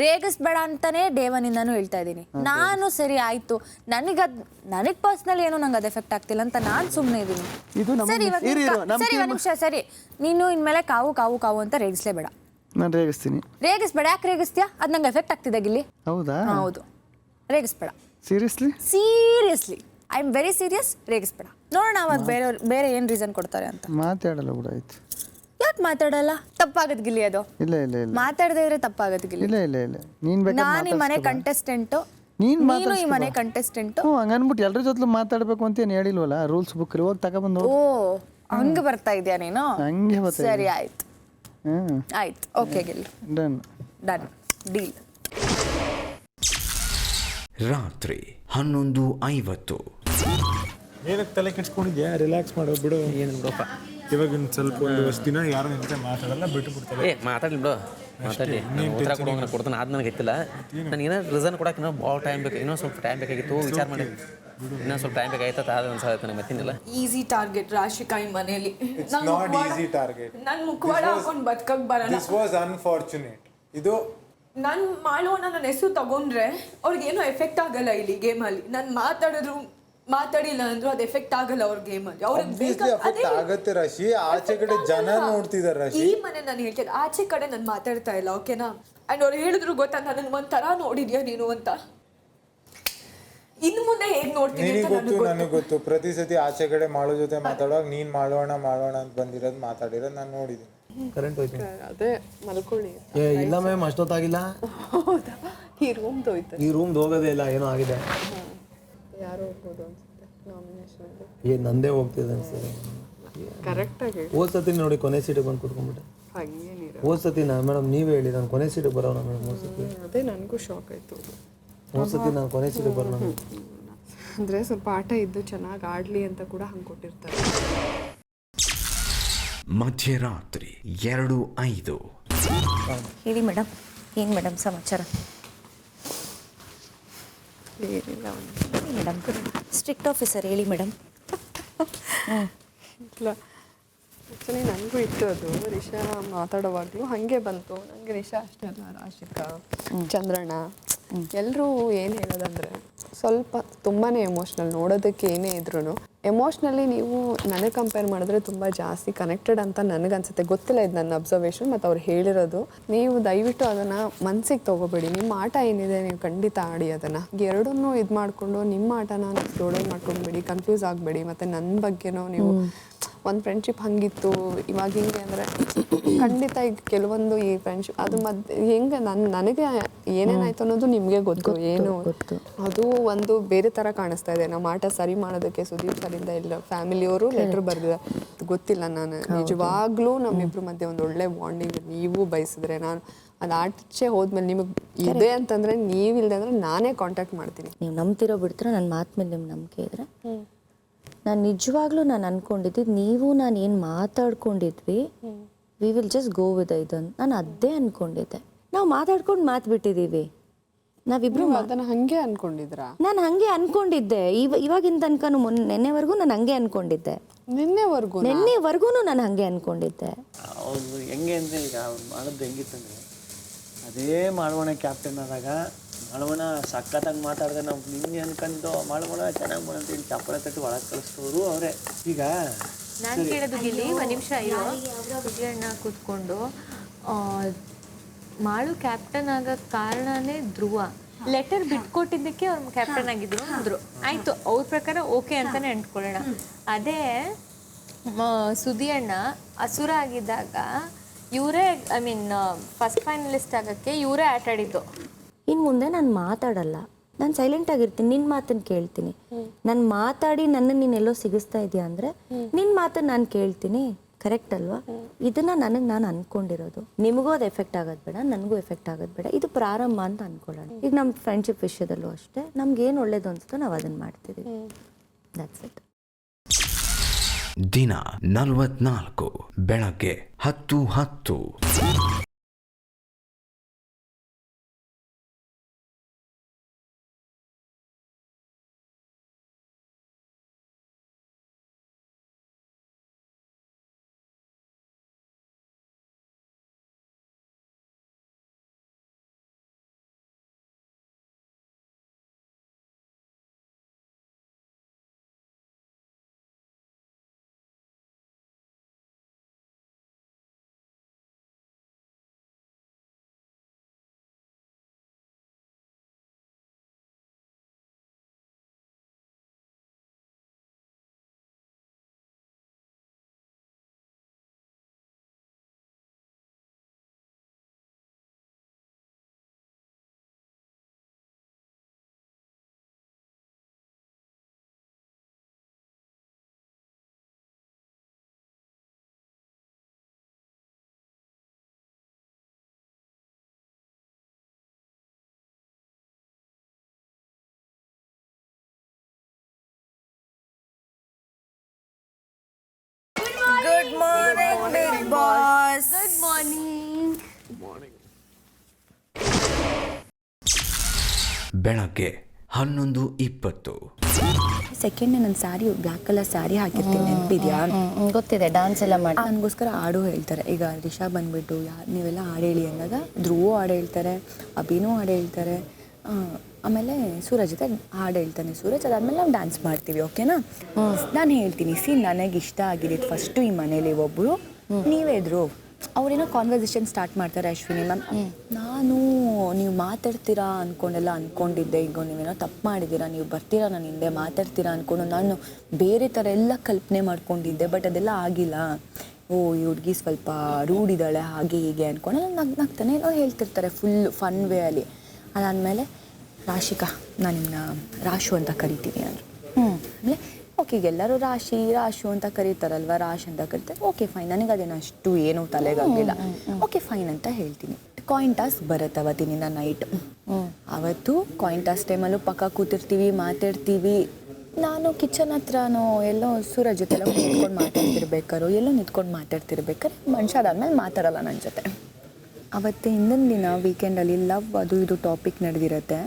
ರೇಗಿಸ್ಬೇಡ ಅಂತಾನೆ ಡೇವನಿಂದಾನು ಹೇಳ್ತಾ ಇದ್ದೀನಿ. ನಾನು ಸರಿ ಆಯ್ತು, ನನಗೆ ಪರ್ಸ್ನಲಿ ಏನೋ ನಂಗೆ ಅದು ಎಫೆಕ್ಟ್ ಆಗ್ತಿಲ್ಲ ಅಂತ ನಾನು ಸುಮ್ಮನೆ ಇದ್ದೀನಿ. ಸರಿ ಒಂದು ನಿಮಿಷ, ಸರಿ ನೀನು ಇನ್ಮೇಲೆ ಕಾವು ಕಾವು ಕಾವು ಅಂತ ರೇಗಿಸ್ಲೇಬೇಡ. ನಾನು ರೇಗಿಸ್ತೀನಿ. ರೇಗಿಸ್ಬೇಡ. ಯಾಕೆ ರೇಗಿಸ್ತೀಯಾ? ಅದು ನಂಗೆ ಎಫೆಕ್ಟ್ ಆಗ್ತಿದೆ ಗಿಲ್ಲಿ. ಹೌದಾ? ಹೌದು, ರೇಗಿಸ್ಬೇಡ. Seriously I am very serious. ರೇಗಿಸ್ಬೇಡ. ನೋಡೋಣ ಅವಾಗ ಬೇರೆ ಏನು ರೀಸನ್ ಕೊಡ್ತಾರೆ ಅಂತ. ಮಾತಾಡಲ್ಲ ಕೂಡ ಆಯ್ತು. ಯಾಕೆ ಮಾತಾಡಲ್ಲ? ತಪ್ಪಾಗದ್ ಗಿಲ್ಲಿ ಅದು. ಇಲ್ಲ ಇಲ್ಲ ಇಲ್ಲ, ಮಾತಾಡದೇ ಇದ್ರೆ ತಪ್ಪಾಗದ್ ಗಿಲ್ಲಿ. ಇಲ್ಲ ಇಲ್ಲ ಇಲ್ಲ, ನೀನ್ ನಾನು ಈ ಮನೆ ಕಂಟೆಸ್ಟೆಂಟು, ನೀನು ಈ ಮನೆ ಕಂಟೆಸ್ಟೆಂಟು. ಹಂಗನ್ಬಿಟ್ಟು ಎಲ್ಲರ ಜೊತೆ ಮಾತಾಡ್ಬೇಕು ಅಂತ ಏನು ಹೇಳಿಲ್ವಲ್ಲ ರೂಲ್ಸ್ ಬುಕ್ ಹೋಗಿ ತಗೊಬಂದು. ಓ ಹಂಗೆ ಬರ್ತಾ ಇದೆಯಾ ನೀನು? ಹಂಗೆ ಬರ್ತಾ. ಸರಿ ಆಯ್ತು, ಆಯ್ತು, ಓಕೆ ಗಿಲ್ಲಿ, ಡನ್ ಡೀಲ್. ರಾತ್ರಿ 11:50. ಏನಕ್ಕೆ ತಲೆ ಕೆಡ್ಸ್ಕೊಂಡಿದ್ಯಾ? ರಿಲ್ಯಾಕ್ಸ್ ಮಾಡೋ ಬಿಡು. ಏನು ಬಿಡಪ್ಪ, ಇವಾಗ ಸ್ವಲ್ಪ ಒಂದು ವರ್ಷ ದಿನ ಯಾರು ಜೊತೆ ಮಾತಾಡಲ್ಲ, ಬಿಟ್ಟು ಬಿಡ್ತಾರೆ. ಮಾತಾಡಲಿ ಬಿಡು, ಮಾತಾಡಲಿ. ನಾನು ಉತ್ತರ ಕೊಡುವಾಗ ಕೊಡ್ತಾನೆ, ಅದು ನನಗೆ ಗೊತ್ತಿಲ್ಲ. ನನಗೆ ಏನೋ ರೀಸನ್ ಕೊಡಕ್ಕೆ ಇನ್ನೂ ಭಾಳ ಟೈಮ್ ಬೇಕು, ಇನ್ನೂ ಸ್ವಲ್ಪ ಟೈಮ್ ಬೇಕಾಗಿತ್ತು. ವಿಚಾರ ಮಾಡಿ ಇನ್ನೊಂದು ಸ್ವಲ್ಪ ಟೈಮ್ ಬೇಕಾಯ್ತು. ಅದು ಅನ್ಸಾಗುತ್ತೆ ನನಗೆ. ಮತ್ತಿನಿಲ್ಲ. ಈಸಿ ಟಾರ್ಗೆಟ್ ರಾಶಿಕಾ ಈ ಮನೆಯಲ್ಲಿ. Not easy target. ನನ್ನ ಮುಖವಾಡ ಹಾಕೊಂಡು ಬದುಕಕ್ಕೆ ಬರಲ್ಲ. This was unfortunate. ಇದು ನನ್ನ ಮಾಡೋಣ ನನ್ನ ಹೆಸರು ತಗೊಂಡ್ರೆ ಅವ್ರಿಗೇನು ಎಫೆಕ್ಟ್ ಆಗಲ್ಲ ಇಲ್ಲಿ ಗೇಮಲ್ಲಿ. ನಾನು ಮಾತಾಡಿಲ್ಲ ಅಂದ್ರೂ ಅದು ಎಫೆಕ್ಟ್ ಆಗಲ್ಲ ಅವ್ರ ಗೇಮಲ್ಲಿ. ಅವ್ರಿಗೆ ಆಗತ್ತೆ ರಾಶಿ. ಆಚೆ ಕಡೆ ಜನ ನೋಡ್ತಿದ್ದಾರೆ ರಾಶಿ. ಈ ಮನೆ ನಾನು ಹೇಳ್ತೇನೆ, ಆಚೆ ಕಡೆ ನಾನು ಮಾತಾಡ್ತಾ ಇಲ್ಲ, ಓಕೆನಾ? ಅಂಡ್ ಅವ್ರು ಹೇಳಿದ್ರು ಗೊತ್ತಾ, ನನಗೆ ಒಂಥರ ನೋಡಿದ್ಯಾ ನೀನು ಅಂತ. ಇನ್ನು ಮುಂದೆ ಹೇಗೆ ನೋಡ್ತೀನಿ ಅಂತ ನನಗೆ ಗೊತ್ತು. ಪ್ರತಿ ಸತಿ ಆಚೆ ಕಡೆ ಮಾಡೋ ಜೊತೆ ಮಾತಾಡುವಾಗ ನೀನ್ ಮಾಡೋಣ ಅಂತ ಬಂದಿರೋದು ಮಾತಾಡಿರೋದು ನಾನು ನೋಡಿದ್ದೀನಿ. ಕರೆಂಟ್ ಹೋಯ್ತು. ಅದೇ ಮಲ್ಕೊಳ್ಳಿ. ಇಲ್ಲ ಮ್ಯಾಮ್, ಅಷ್ಟೊತ್ತಾಗಿಲ್ಲ. ಹೌದಾ? ಈ ರೂಮ್ದು ಹೋಯ್ತು. ಈ ರೂಮ್ದು ಹೋಗೋದೇ ಇಲ್ಲ, ಏನೋ ಆಗಿದೆ. ಯಾರು ಹೋಗ್ಬೋದು ಅನ್ಸುತ್ತೆ ನಾಮಿನೇಷನ್. ನಂದೇ ಹೋಗ್ತಿದೆ ಅನ್ಸುತ್ತೆ. ಕರೆಕ್ಟಾಗಿ ಹೋದ್ ಸತಿ ನೋಡಿ ಕೊನೆ ಸೀಟಿಗೆ ಬಂದು ಕುತ್ಕೊಂಡ್ಬಿಟ್ಟೆ. ಹೋದ್ ಸತಿ ಮೇಡಮ್ ನೀವೇ ಹೇಳಿ ನಾನು ಕೊನೆ ಸೀಟಿಗೆ ಬರೋಣ ಮೇಡಮ್. ಹೋದ್ ಸತಿ ಅದೇ ನನಗೂ ಶಾಕ್ ಆಯ್ತು. ಹೋದ್ ಸತಿ ನಾನು ಕೊನೆ ಸೀಟಿಗೆ ಬರೋಣ ಅಂದರೆ ಸ್ವಲ್ಪ ಆಟ ಇದ್ದು ಚೆನ್ನಾಗಿ ಆಡಲಿ ಅಂತ ಕೂಡ ಹಂಗೆ ಕೊಟ್ಟಿರ್ತಾರೆ. ಮಧ್ಯರಾತ್ರಿ 2:05. ಹೇಳಿ ಮೇಡಮ್, ಏನು ಮೇಡಮ್ ಸಮಾಚಾರ? ಏನಿಲ್ಲ ಮೇಡಮ್, ಸ್ಟ್ರಿಕ್ಟ್ ಆಫೀಸರ್ ಹೇಳಿ ಮೇಡಮ್. ಇಲ್ಲ ಆ್ಯಕ್ಚುಲಿ ನನಗೂ ಇತ್ತು ಅದು. ರಿಷಾ ಮಾತಾಡೋವಾಗಲೂ ಹಾಗೆ ಬಂತು ನನಗೆ. ರಿಷಾ ಅಷ್ಟೇ ಅಲ್ಲ, ರಾಶಿಕಾ, ಚಂದ್ರಣ್ಣ ಎಲ್ಲರೂ ಏನು ಹೇಳೋದಂದರೆ ಸ್ವಲ್ಪ ತುಂಬಾ ಎಮೋಷ್ನಲ್. ನೋಡೋದಕ್ಕೆ ಏನೇ ಇದ್ರೂ ಎಮೋಷ್ನಲಿ ನೀವು ನನಗೆ ಕಂಪೇರ್ ಮಾಡಿದ್ರೆ ತುಂಬ ಜಾಸ್ತಿ ಕನೆಕ್ಟೆಡ್ ಅಂತ ನನಗನ್ಸುತ್ತೆ. ಗೊತ್ತಿಲ್ಲ, ಇದು ನನ್ನ ಅಬ್ಸರ್ವೇಷನ್ ಮತ್ತು ಅವ್ರು ಹೇಳಿರೋದು. ನೀವು ದಯವಿಟ್ಟು ಅದನ್ನು ಮನಸ್ಸಿಗೆ ತೊಗೋಬೇಡಿ. ನಿಮ್ಮ ಆಟ ಏನಿದೆ ನೀವು ಖಂಡಿತ ಆಡಿ ಅದನ್ನು. ಎರಡನ್ನೂ ಇದು ಮಾಡಿಕೊಂಡು ನಿಮ್ಮ ಆಟನ ಜೋಡಣೆ ಮಾಡ್ಕೊಂಡ್ಬೇಡಿ, ಕನ್ಫ್ಯೂಸ್ ಆಗಬೇಡಿ. ಮತ್ತು ನನ್ನ ಬಗ್ಗೆನೂ ನೀವು ಒಂದು ಫ್ರೆಂಡ್ಶಿಪ್ ಹಂಗಿತ್ತು ಇವಾಗ ಹಿಂಗೆ ಅಂದರೆ ಖಂಡಿತ ಈಗ ಕೆಲವೊಂದು ಈ ಫ್ರೆಂಡ್ಶಿಪ್ ಅದು ಹೆಂಗೆ ನನಗೆ ಏನೇನಾಯ್ತು ಅನ್ನೋದು ನಿಮಗೆ ಗೊತ್ತು. ಏನು ಅದು ಒಂದು ಬೇರೆ ಥರ ಕಾಣಿಸ್ತಾ ಇದೆ. ನಮ್ಮ ಆಟ ಸರಿ ಮಾಡೋದಕ್ಕೆ ಸುದೀಪ್ ಸರಿಂದ ಇಲ್ಲ ಫ್ಯಾಮಿಲಿಯವರು ಲೆಟ್ರ್ ಬರೆದಿದ್ದಾರೆ. ಗೊತ್ತಿಲ್ಲ, ನಾನು ನಿಜವಾಗ್ಲೂ ನಮ್ಮಿಬ್ಬರ ಮಧ್ಯೆ ಒಂದು ಒಳ್ಳೆ ಬಾಂಡಿಂಗ್ ನೀವು ಬಯಸಿದ್ರೆ ನಾನು ಅದು ಆಚೆ ಹೋದ್ಮೇಲೆ ನಿಮಗೆ ಇದೆ ಅಂತಂದರೆ ನೀವಿಲ್ಲದೆ ಅಂದರೆ ನಾನೇ ಕಾಂಟ್ಯಾಕ್ಟ್ ಮಾಡ್ತೀನಿ. ನೀವು ನಂಬ್ತಿರೋ ಬಿಡ್ತೀರೋ ನನ್ನ ಮಾತು ಮೇಲೆ ನಿಮ್ಮ ನಂಬಿಕೆ ಇದ್ರೆ ನಾನು ನಿಜವಾಗ್ಲೂ ನಾನು ಅನ್ಕೊಂಡಿದ್ದು ನೀವು ನಾನು ಏನು ಮಾತಾಡ್ಕೊಂಡಿದ್ವಿ we will just go with ಇದನ್ನು ನಾನು ಅದೇ ಅನ್ಕೊಂಡಿದ್ದೆ. ನಾವು ಮಾತಾಡ್ಕೊಂಡು ಮಾತು ಬಿಟ್ಟಿದ್ದೀವಿ ನಾವಿಬ್ರು. ಅದನ್ನು ಹಾಗೆ ಅನ್ಕೊಂಡಿದ್ರಾ? ನಾನು ಹಾಗೆ ಅನ್ಕೊಂಡಿದ್ದೆ. ಇವಾಗಿನ ತನಕ ನೆನ್ನೆವರೆಗೂ ನಾನು ಹಂಗೆ ಅನ್ಕೊಂಡಿದ್ದೆ. ನೆನ್ನೆವರೆಗೂ ನಾನು ಹಾಗೆ ಅನ್ಕೊಂಡಿದ್ದೆ. ಅವ್ರು ಹೆಂಗೆ ಅಂದರೆ ಈಗ ಅವ್ರು ಮಾಡೋದು ಹೆಂಗಿತ್ತಂದರೆ ಅದೇ ಮಾಡೋಣ ಕ್ಯಾಪ್ಟನ್ ಆದಾಗ ಮಾಡೋಣ ಸಖತ್ತಾಗಿ ಮಾತಾಡಿದ್ರೆ ನಾವು ನಿನ್ನೆ ಅನ್ಕೊಂಡು ಮಾಡೋಣ ಚೆನ್ನಾಗಿ ಮಾಡೋಣ ಹೇಳಿ ಚಪ್ಪಳ ತಟ್ಟು ಒಳಗೆ ಕಳಿಸ್ತವ್ರು ಅವರೇ. ಈಗ ನಾನು ಕೇಳೋದು ಗಿಲ್ಲಿ ಒಂದು ನಿಮಿಷ ಇರೋ. ವಿಜಯಣ್ಣ ಕೂತ್ಕೊಂಡು ಮಾಳು ಕ್ಯಾಪ್ಟನ್ ಆಗೋ ಕಾರಣನೇ ಧ್ರುವ ಲೆಟರ್ ಬಿಟ್ಕೊಟ್ಟಿದ್ದಕ್ಕೆ ಅವ್ರು ಕ್ಯಾಪ್ಟನ್ ಆಗಿದ್ರು ಅಂದರು. ಆಯಿತು, ಅವ್ರ ಪ್ರಕಾರ ಓಕೆ ಅಂತಲೇ ಅಂದ್ಕೊಳ್ಳೋಣ. ಅದೇ ಸುದಿಯಣ್ಣ ಅಸುರ ಆಗಿದ್ದಾಗ ಇವರೇ ಫಸ್ಟ್ ಫೈನಲಿಸ್ಟ್ ಆಗೋಕ್ಕೆ ಇವರೇ ಆಟ ಆಡಿದ್ದು. ಇನ್ನು ಮುಂದೆ ನಾನು ಮಾತಾಡಲ್ಲ, ನಾನು ಸೈಲೆಂಟ್ ಆಗಿರ್ತೀನಿ, ನಿನ್ನ ಮಾತನ್ನು ಕೇಳ್ತೀನಿ. ನಾನು ಮಾತಾಡಿ ನೀನೆಲ್ಲೋ ಸಿಗಿಸ್ತಾ ಇದೆಯಾ ಅಂದರೆ ನಿನ್ನ ಮಾತನ್ನು ನಾನು ಕೇಳ್ತೀನಿ. ಕರೆಕ್ಟ್ ಅಲ್ವಾ? ಇದನ್ನು ನಾನು ಅನ್ಕೊಂಡಿರೋದು. ನಿಮಗೂ ಅದು ಎಫೆಕ್ಟ್ ಆಗೋದು ಬೇಡ, ನನಗೂ ಎಫೆಕ್ಟ್ ಆಗೋದು ಬೇಡ. ಇದು ಪ್ರಾರಂಭ ಅಂತ ಅನ್ಕೊಳ್ಳೋಣ. ಈಗ ನಮ್ಮ ಫ್ರೆಂಡ್ಶಿಪ್ ವಿಷಯದಲ್ಲೂ ಅಷ್ಟೇ, ನಮ್ಗೇನು ಒಳ್ಳೇದು ಅನಿಸ್ತೋ ನಾವು ಅದನ್ನು ಮಾಡ್ತಿದ್ದೀವಿ. That's it. ದಿನ 44 ಬೆಳಗ್ಗೆ 10:10. ಬೆಳಗ್ಗೆ 11:20. ಸೆಕೆಂಡ್ ನನ್ನ ಸ್ಯಾರಿ ಬ್ಲ್ಯಾಕ್ ಕಲರ್ ಸ್ಯಾರಿ ಹಾಕಿರ್ತೀನಿ, ನೆನಪಿದ್ಯಾ? ಗೊತ್ತಿದೆ, ಡ್ಯಾನ್ಸ್ ಎಲ್ಲ ಮಾಡಿ. ನನಗೋಸ್ಕರ ಹಾಡು ಹೇಳ್ತಾರೆ. ಈಗ ರಿಷಾ ಬಂದ್ಬಿಟ್ಟು ನೀವೆಲ್ಲ ಹಾಡು ಹೇಳಿ ಅಂದಾಗ ಧ್ರುವು ಹಾಡು ಹೇಳ್ತಾರೆ, ಅಭಿನೂ ಹಾಡು ಹೇಳ್ತಾರೆ, ಆಮೇಲೆ ಸೂರಜ್ ಜೊತೆ ಹಾಡು ಹೇಳ್ತಾನೆ ಸೂರಜ್. ಅದಾದ್ಮೇಲೆ ನಾವು ಡ್ಯಾನ್ಸ್ ಮಾಡ್ತೀವಿ, ಓಕೆನಾ? ನಾನು ಹೇಳ್ತೀನಿ, ನನಗೆ ಇಷ್ಟ ಆಗಿದ್ದು ಫಸ್ಟು ಈ ಮನೇಲಿ ಒಬ್ಬರು ನೀವೇದ್ರು ಅವ್ರೇನೋ ಕಾನ್ವರ್ಸೇಷನ್ ಸ್ಟಾರ್ಟ್ ಮಾಡ್ತಾರೆ, ಅಶ್ವಿನಿ ಮ್ಯಾಮ್. ನಾನು ನೀವು ಮಾತಾಡ್ತೀರಾ ಅಂದ್ಕೊಂಡಿದ್ದೆ. ಈಗ ನೀವೇನೋ ತಪ್ಪು ಮಾಡಿದ್ದೀರಾ, ನೀವು ಬರ್ತೀರಾ ನನ್ನ ಹಿಂದೆ ಮಾತಾಡ್ತೀರಾ ಅಂದ್ಕೊಂಡು ನಾನು ಬೇರೆ ಥರ ಎಲ್ಲ ಕಲ್ಪನೆ ಮಾಡ್ಕೊಂಡಿದ್ದೆ. ಬಟ್ ಅದೆಲ್ಲ ಆಗಿಲ್ಲ. ಓ, ಈ ಹುಡುಗಿ ಸ್ವಲ್ಪ ರೂಢಿದ್ದಾಳೆ ಹಾಗೆ ಹೀಗೆ ಅಂದ್ಕೊಂಡು ನಗ್ತಾನೆ ಏನೋ ಹೇಳ್ತಿರ್ತಾರೆ ಫುಲ್ ಫನ್ ವೇ ಅಲ್ಲಿ. ಅದಾದಮೇಲೆ ರಾಶಿಕಾ, ನಾನು ನಿಮ್ಮನ್ನ ರಾಶು ಅಂತ ಕರಿತೀನಿ ಅಂದರು. ಆಮೇಲೆ ಓಕೆ, ಎಲ್ಲರೂ ರಾಶು ಅಂತ ಕರೀತಾರಲ್ವ, ರಾಶ್ ಅಂತ ಕರಿತಾರೆ. ಓಕೆ ಫೈನ್, ನನಗೆ ಅದೇನು ಅಷ್ಟು ಏನೂ ತಲೆಗಾಗಿಲ್ಲ. ಓಕೆ ಫೈನ್ ಅಂತ ಹೇಳ್ತೀನಿ. ಕಾಯಿನ್ ಟಾಸ್ ಬರುತ್ತೆ ಅವತ್ತಿನಿಂದ ನೈಟ್. ಅವತ್ತು ಕಾಯಿನ್ ಟಾಸ್ ಟೈಮಲ್ಲೂ ಪಕ್ಕ ಕೂತಿರ್ತೀವಿ, ಮಾತಾಡ್ತೀವಿ. ನಾನು ಕಿಚನ್ ಹತ್ರನೋ ಎಲ್ಲೋ ಸೂರಜ್ ಜೊತೆ ಎಲ್ಲ ನಿಂತ್ಕೊಂಡು ಮಾತಾಡ್ತಿರ್ಬೇಕಾದ್ರೆ ಮನುಷ್ಯ ಅದಾದ್ಮೇಲೆ ಮಾತಾಡಲ್ಲ ನನ್ನ ಜೊತೆ. ಅವತ್ತು ಹಿಂದಿನ ದಿನ ವೀಕೆಂಡಲ್ಲಿ ಲವ್ ಅದು ಇದು ಟಾಪಿಕ್ ನಡೆದಿರುತ್ತೆ.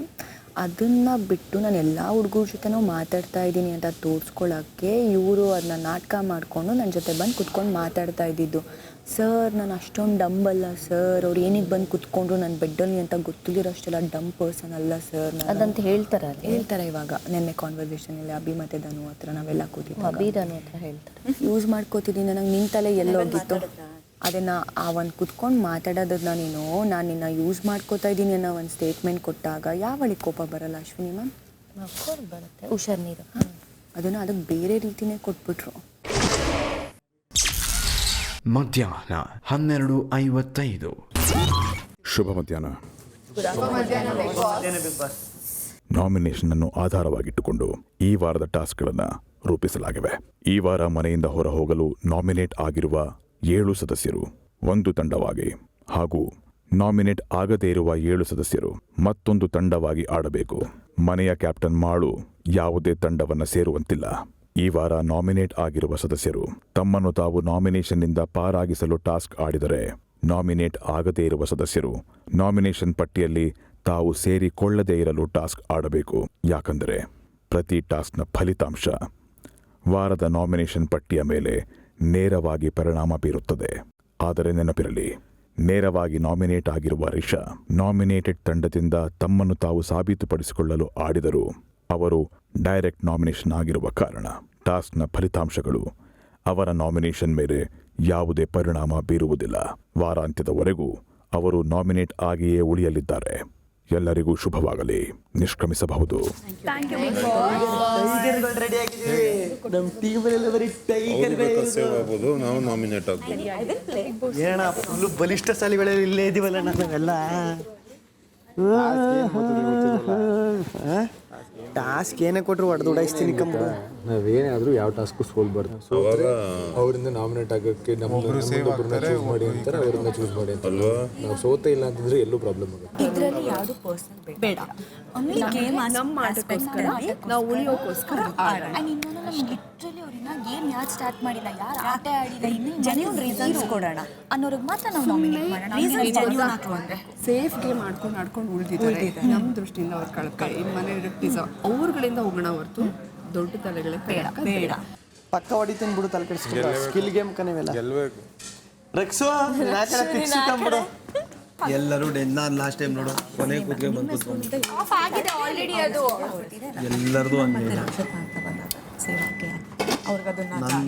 ಅದನ್ನು ಬಿಟ್ಟು ನಾನು ಎಲ್ಲ ಹುಡುಗರ ಜೊತೆನೂ ಮಾತಾಡ್ತಾ ಇದ್ದೀನಿ ಅಂತ ತೋರಿಸ್ಕೊಳ್ಳೋಕ್ಕೆ ಇವರು ಅದನ್ನ ನಾಟಕ ಮಾಡಿಕೊಂಡು ನನ್ನ ಜೊತೆ ಬಂದು ಕುತ್ಕೊಂಡು ಮಾತಾಡ್ತಾ ಇದ್ದಿದ್ದು. ಸರ್, ನಾನು ಅಷ್ಟೊಂದು ಡಂಬಲ್ಲ ಸರ್, ಅವ್ರು ಏನಿಗೆ ಬಂದು ಕುತ್ಕೊಂಡ್ರು ನನ್ನ ಬೆಡ್ಡಲ್ಲಿ ಅಂತ ಗೊತ್ತಿರೋಷ್ಟೆಲ್ಲ ಡಮ್ ಪರ್ಸನ್ ಅಲ್ಲ ಸರ್ ಅದಂತ ಹೇಳ್ತಾರೆ ಇವಾಗ. ನೆನ್ನೆ ಕಾನ್ವರ್ಸೇಷನಲ್ಲಿ ಅಭಿ ಮತ್ತು ಧನು ಹತ್ರ ನಾವೆಲ್ಲ ಕೂತಿದ್ವಿ. ಅಭಿ ಧನು ಹತ್ರ ಹೇಳ್ತಾರೆ, ಯೂಸ್ ಮಾಡ್ಕೋತಿದ್ದೀನಿ, ನನಗೆ ನಿಂತಲೇ ಎಲ್ಲೋಗಿತ್ತು. ಅದನ್ನು ಆ ಒಂದು ಕುತ್ಕೊಂಡು ಮಾತಾಡೋದನ್ನ ನಾನು ನಿನ್ನ ಯೂಸ್ ಮಾಡ್ಕೋತಾ ಇದ್ದೀನಿ ಅನ್ನೋ ಒಂದು ಸ್ಟೇಟ್ಮೆಂಟ್ ಕೊಟ್ಟಾಗ ಯಾವಳಿಗೆ ಕೋಪ ಬರಲ್ಲ ಅಶ್ವಿನಿ ಮ್ಯಾಮ್? ಬರುತ್ತೆ, ಹುಷಾರ್ ನೀರು. ಅದನ್ನು ಅದಕ್ಕೆ ಬೇರೆ ರೀತಿಯೇ ಕೊಟ್ಬಿಟ್ರು. ಮಧ್ಯಾಹ್ನ 12:55. ಶುಭ ಮಧ್ಯಾಹ್ನ. ನಾಮಿನೇಷನ್ ಅನ್ನು ಆಧಾರವಾಗಿಟ್ಟುಕೊಂಡು ಈ ವಾರದ ಟಾಸ್ಕ್ಗಳನ್ನು ರೂಪಿಸಲಾಗಿವೆ. ಈ ವಾರ ಮನೆಯಿಂದ ಹೊರ ಹೋಗಲು ನಾಮಿನೇಟ್ ಆಗಿರುವ 7 ಸದಸ್ಯರು ಒಂದು ತಂಡವಾಗಿ ಹಾಗೂ ನಾಮಿನೇಟ್ ಆಗದೇ ಇರುವ 7 ಸದಸ್ಯರು ಮತ್ತೊಂದು ತಂಡವಾಗಿ ಆಡಬೇಕು. ಮನೆಯ ಕ್ಯಾಪ್ಟನ್ ಮಾಳು ಯಾವುದೇ ತಂಡವನ್ನು ಸೇರುವಂತಿಲ್ಲ. ಈ ವಾರ ನಾಮಿನೇಟ್ ಆಗಿರುವ ಸದಸ್ಯರು ತಮ್ಮನ್ನು ತಾವು ನಾಮಿನೇಷನ್ನಿಂದ ಪಾರಾಗಿಸಲು ಟಾಸ್ಕ್ ಆಡಿದರೆ, ನಾಮಿನೇಟ್ ಆಗದೇ ಇರುವ ಸದಸ್ಯರು ನಾಮಿನೇಷನ್ ಪಟ್ಟಿಯಲ್ಲಿ ತಾವು ಸೇರಿಕೊಳ್ಳದೇ ಇರಲು ಟಾಸ್ಕ್ ಆಡಬೇಕು. ಯಾಕಂದರೆ ಪ್ರತಿ ಟಾಸ್ಕ್ನ ಫಲಿತಾಂಶ ವಾರದ ನಾಮಿನೇಷನ್ ಪಟ್ಟಿಯ ಮೇಲೆ ನೇರವಾಗಿ ಪರಿಣಾಮ ಬೀರುತ್ತದೆ. ಆದರೆ ನೆನಪಿರಲಿ, ನೇರವಾಗಿ ನಾಮಿನೇಟ್ ಆಗಿರುವ ರಿಷಾ ನಾಮಿನೇಟೆಡ್ ತಂಡದಿಂದ ತಮ್ಮನ್ನು ತಾವು ಸಾಬೀತುಪಡಿಸಿಕೊಳ್ಳಲು ಆಡಿದರು. ಅವರು ಡೈರೆಕ್ಟ್ ನಾಮಿನೇಷನ್ ಆಗಿರುವ ಕಾರಣ ಟಾಸ್ಕ್ನ ಫಲಿತಾಂಶಗಳು ಅವರ ನಾಮಿನೇಷನ್ ಮೇಲೆ ಯಾವುದೇ ಪರಿಣಾಮ ಬೀರುವುದಿಲ್ಲ. ವಾರಾಂತ್ಯದವರೆಗೂ ಅವರು ನಾಮಿನೇಟ್ ಆಗಿಯೇ ಉಳಿಯಲಿದ್ದಾರೆ. ಎಲ್ಲರಿಗೂ ಶುಭವಾಗಲಿ. ನಿಷ್ಕ್ರಮಿಸಬಹುದು. ನಾವು ನಾಮಿನೇಟ್ ಫುಲ್ಲು ಬಲಿಷ್ಠ ಸಾಲಿಗಳಲ್ಲಿ ಇಲ್ಲೇ ಇದೀವಲ್ಲ ನಾವೆಲ್ಲ. ಟಾಸ್ಕ್ ಏನೇ ಕೊಟ್ಟರು ಹೊಡೆದು ಉಡಾಯಿಸ್ತೀನಿ ಕಂಬ. ನಾವೇನಾದರೂ ಯಾವ ಟಾಸ್ಕು ಸೋಲ್ಬಾರ್ದು. ಅವರಿಂದ ನಾಮಿನೇಟ್ ಆಗೋಕ್ಕೆ ನಮ್ಮೊಬ್ಬರನ್ನ ಚೂಸ್ ಮಾಡಿ ಅಂತಾರೆ, ಅವರನ್ನ ಚೂಸ್ ಮಾಡಿ ಅಂತ. ನಾವು ಸೋತೆ ಇಲ್ಲ ಅಂತಂದ್ರೆ ಎಲ್ಲೂ ಪ್ರಾಬ್ಲಮ್ ಆಗುತ್ತೆ. ಇದರಲ್ಲಿ ಯಾವುದು ಪರ್ಸನಲ್ ಬೇಡ. ನಮ್ಮ ಆಟಕ್ಕೋಸ್ಕರ ನಾವು ಉಳಿಯೋಕ್ಕೋಸ್ಕರ ಲಿಟ್ರಲಿ ಅವ್ರನ್ನ ಗೇಮ್ ಯಾರು ಸ್ಟಾರ್ಟ್ ಮಾಡಿಲ್ಲ, ಯಾರು ಆಟ ಆಡಿಲ್ಲ, ಇನ್ನೂ ಜೆನ್ಯೂನ್ ರೀಸನ್ಸ್ ಕೊಡೋಣ ಅನ್ನೋರಿಗೆ ಮಾತ್ರ ನಾವು ನಾಮಿನೇಟ್ ಮಾಡೋಣ. ಸೇಫ್ ಗೇಮ್ ಆಡ್ಕೊಂಡು ಉಳಿದಿದ್ದಾರೆ. ನಮ್ಮ ದೃಷ್ಟಿಯಿಂದ ಅವ್ರು ಕಳ್ಕ ಇನ್ನು ಮನೆ ಅವ್ರುಗಳಿಂದ ಹೋಗೋಣ ಹೊರತು ದೊಡ್ಡ ತಲೆಗಳೇ ಬೇಡ. ಪಕ್ಕ ಹೊಡಿತೀನಿ ಬಿಡು, ತಲೆ ಕೆಡಿಸ್ಕೊಂಡು ಸ್ಕಿಲ್ ಗೇಮ್ ಕನೆವೆಲ್ಲ ರೆಕ್ಸು ಬಿಡು. ಎಲ್ಲರೂ ನಾನು ಲಾಸ್ಟ್ ಟೈಮ್ ನೋಡು ಕೊನೆ ಕೂತ್ಗೆ ಬಂದು ಕೂತ್ಕೊಂಡು ಎಲ್ಲರದು ಹಂಗೆ.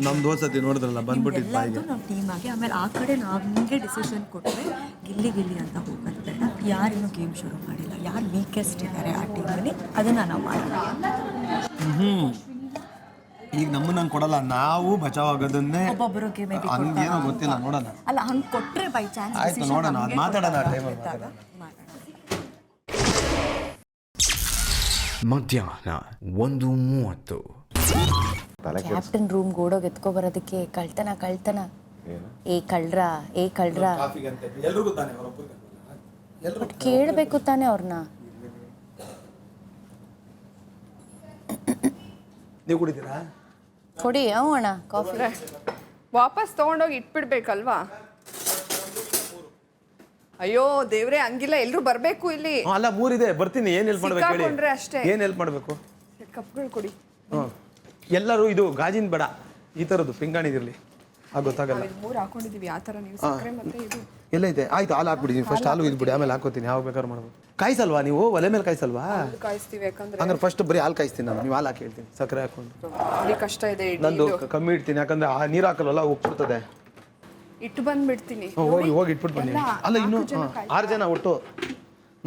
ನಮ್ದು ಹೋದ್ಸತಿ ನೋಡಿದ್ರಲ್ಲ ಬಂದ್ಬಿಟ್ಟಿದ್ದು ಬಾಯಿಗೆ. ನಾವು ಟೀಮ್ ಆಗಿ ಆಮೇಲೆ ಆ ಕಡೆ ನಾವು ಹಿಂಗೆ ಡಿಸಿಷನ್ ಕೊಟ್ಟರೆ ಗಿಲ್ಲಿ ಅಂತ ಹೋಗೋದು ಬೇಡ. ಯಾರೇನು ಗೇಮ್ ಶುರು ಮಾಡಿಲ್ಲ, ಯಾರು ವೀಕೆಸ್ಟ್ ಇದ್ದಾರೆ ಆ ಟೀಮಲ್ಲಿ ಅದನ್ನು ನಾವು ಮಾಡೋಣ. ಈಗ ನಮ್ಮನ್ನ ಹಂಗೆ ಕೊಡಲ್ಲ, ನಾವು ಬಚಾವ್ ಆಗೋದನ್ನೇ ಒಬ್ಬೊಬ್ಬರಿಗೆ ಹಂಗೇನೋ ಗೊತ್ತಿಲ್ಲ, ನೋಡೋಣ. ಅಲ್ಲ, ಹಂಗೆ ಕೊಟ್ಟರೆ ಬೈ ಚಾನ್ಸ್ ಆಯ್ತು ನೋಡೋಣ, ಅದು ಮಾತಾಡೋಣ ಆ ಟೈಮಲ್ಲಿ ಮಾತಾಡೋಣ. ಮಧ್ಯಾಹ್ನ 1:30. ಕ್ಯಾಪ್ಟನ್ ರೂಮ್ಗೆ ಓಡೋಗಿ ಎತ್ಕೊ ಬರೋದಕ್ಕೆ ಕಳ್ತನ ಏ ಕಳ್ರ ಬಟ್ ಕೇಳಬೇಕು ತಾನೇ ಅವ್ರನ್ನ. ನೀವು ಕುಡಿತೀರಾ? ಕೊಡಿ ಅಣ್ಣ ಕಾಫಿ. ವಾಪಸ್ ತೊಗೊಂಡೋಗಿ ಇಟ್ಬಿಡ್ಬೇಕಲ್ವಾ? ಅಯ್ಯೋ ದೇವ್ರೆ ಹಂಗಿಲ್ಲ ಎಲ್ರು ಬರ್ಬೇಕು ಇಲ್ಲಿ. ಅಲ್ಲ 3 ಇದೆ, ಬರ್ತೀನಿ. ಏನ್ ಹೆಲ್ಪ್ ಮಾಡ್ಬೇಕು ಹೇಳಿ? ಸಿಕ್ಕಾಕೊಂಡ್ರೆ ಅಷ್ಟೇ. ಏನ್ ಹೆಲ್ಪ್ ಮಾಡ್ಬೇಕು? ಕಪ್ಗಳು ಕೊಡಿ. ಎಲ್ಲರೂ ಇದು ಗಾಜಿನ ಬೇಡ, ಈ ತರದ್ದು ಪಿಂಗಾಣಿದಿರ್ಲಿ, ಗೊತ್ತಾಗಲ್ಲ. 3 ಹಾಕೊಂಡಿದೀವಿ ಆ ತರ. ನೀವು ಸಕ್ಕರೆ ಮತ್ತೆ ಇದು ಎಲ್ಲ ಇದೆ. ಆಯ್ತು, ಹಾಲು ಹಾಕ್ಬಿಡಿ. ಫಸ್ಟ್ ಹಾಲು ಇದ್ಬಿಡಿ, ಆಮೇಲೆ ಹಾಕೋತೀನಿ. ಯಾವಾಗ ಬೇಕಾದ್ರು ಮಾಡ್ಬೋದು. ಕಾಯಿಸಲ್ವಾ ನೀವು? ಒಲೆ ಮೇಲೆ ಕಾಯಿಸಲ್ವಾ? ಕಾಯಿಸ್ತೀವಿ. ಯಾಕಂದ್ರೆ ಹಂಗಾರೆ ಫಸ್ಟ್ ಬರೀ ಹಾಲು ಕಾಯಿಸ್ತೀನಿ ನಾನು, ನೀವು ಹಾಲು ಹಾಕಿ ಹೇಳ್ತೀನಿ. ಸಕ್ಕರೆ ಹಾಕೊಂಡು ಭಾರಿ ಕಷ್ಟ ಇದೆ. ನಂದು ಕಮ್ಮಿ ಇಡ್ತೀನಿ, ಯಾಕಂದ್ರೆ ಆ ನೀರು ಹಾಕಲ್ವಲ್ಲ, ಉಪ್ಪಿರ್ತದೆ. ಇಟ್ಟು ಬಂದ್ಬಿಡ್ತೀನಿ. ಹೋಗಿ ಇಟ್ಬಿಟ್ಟು ಬನ್ನಿ. ಅಲ್ಲ ಇನ್ನು 6 ಜನ ಒಟ್ಟು.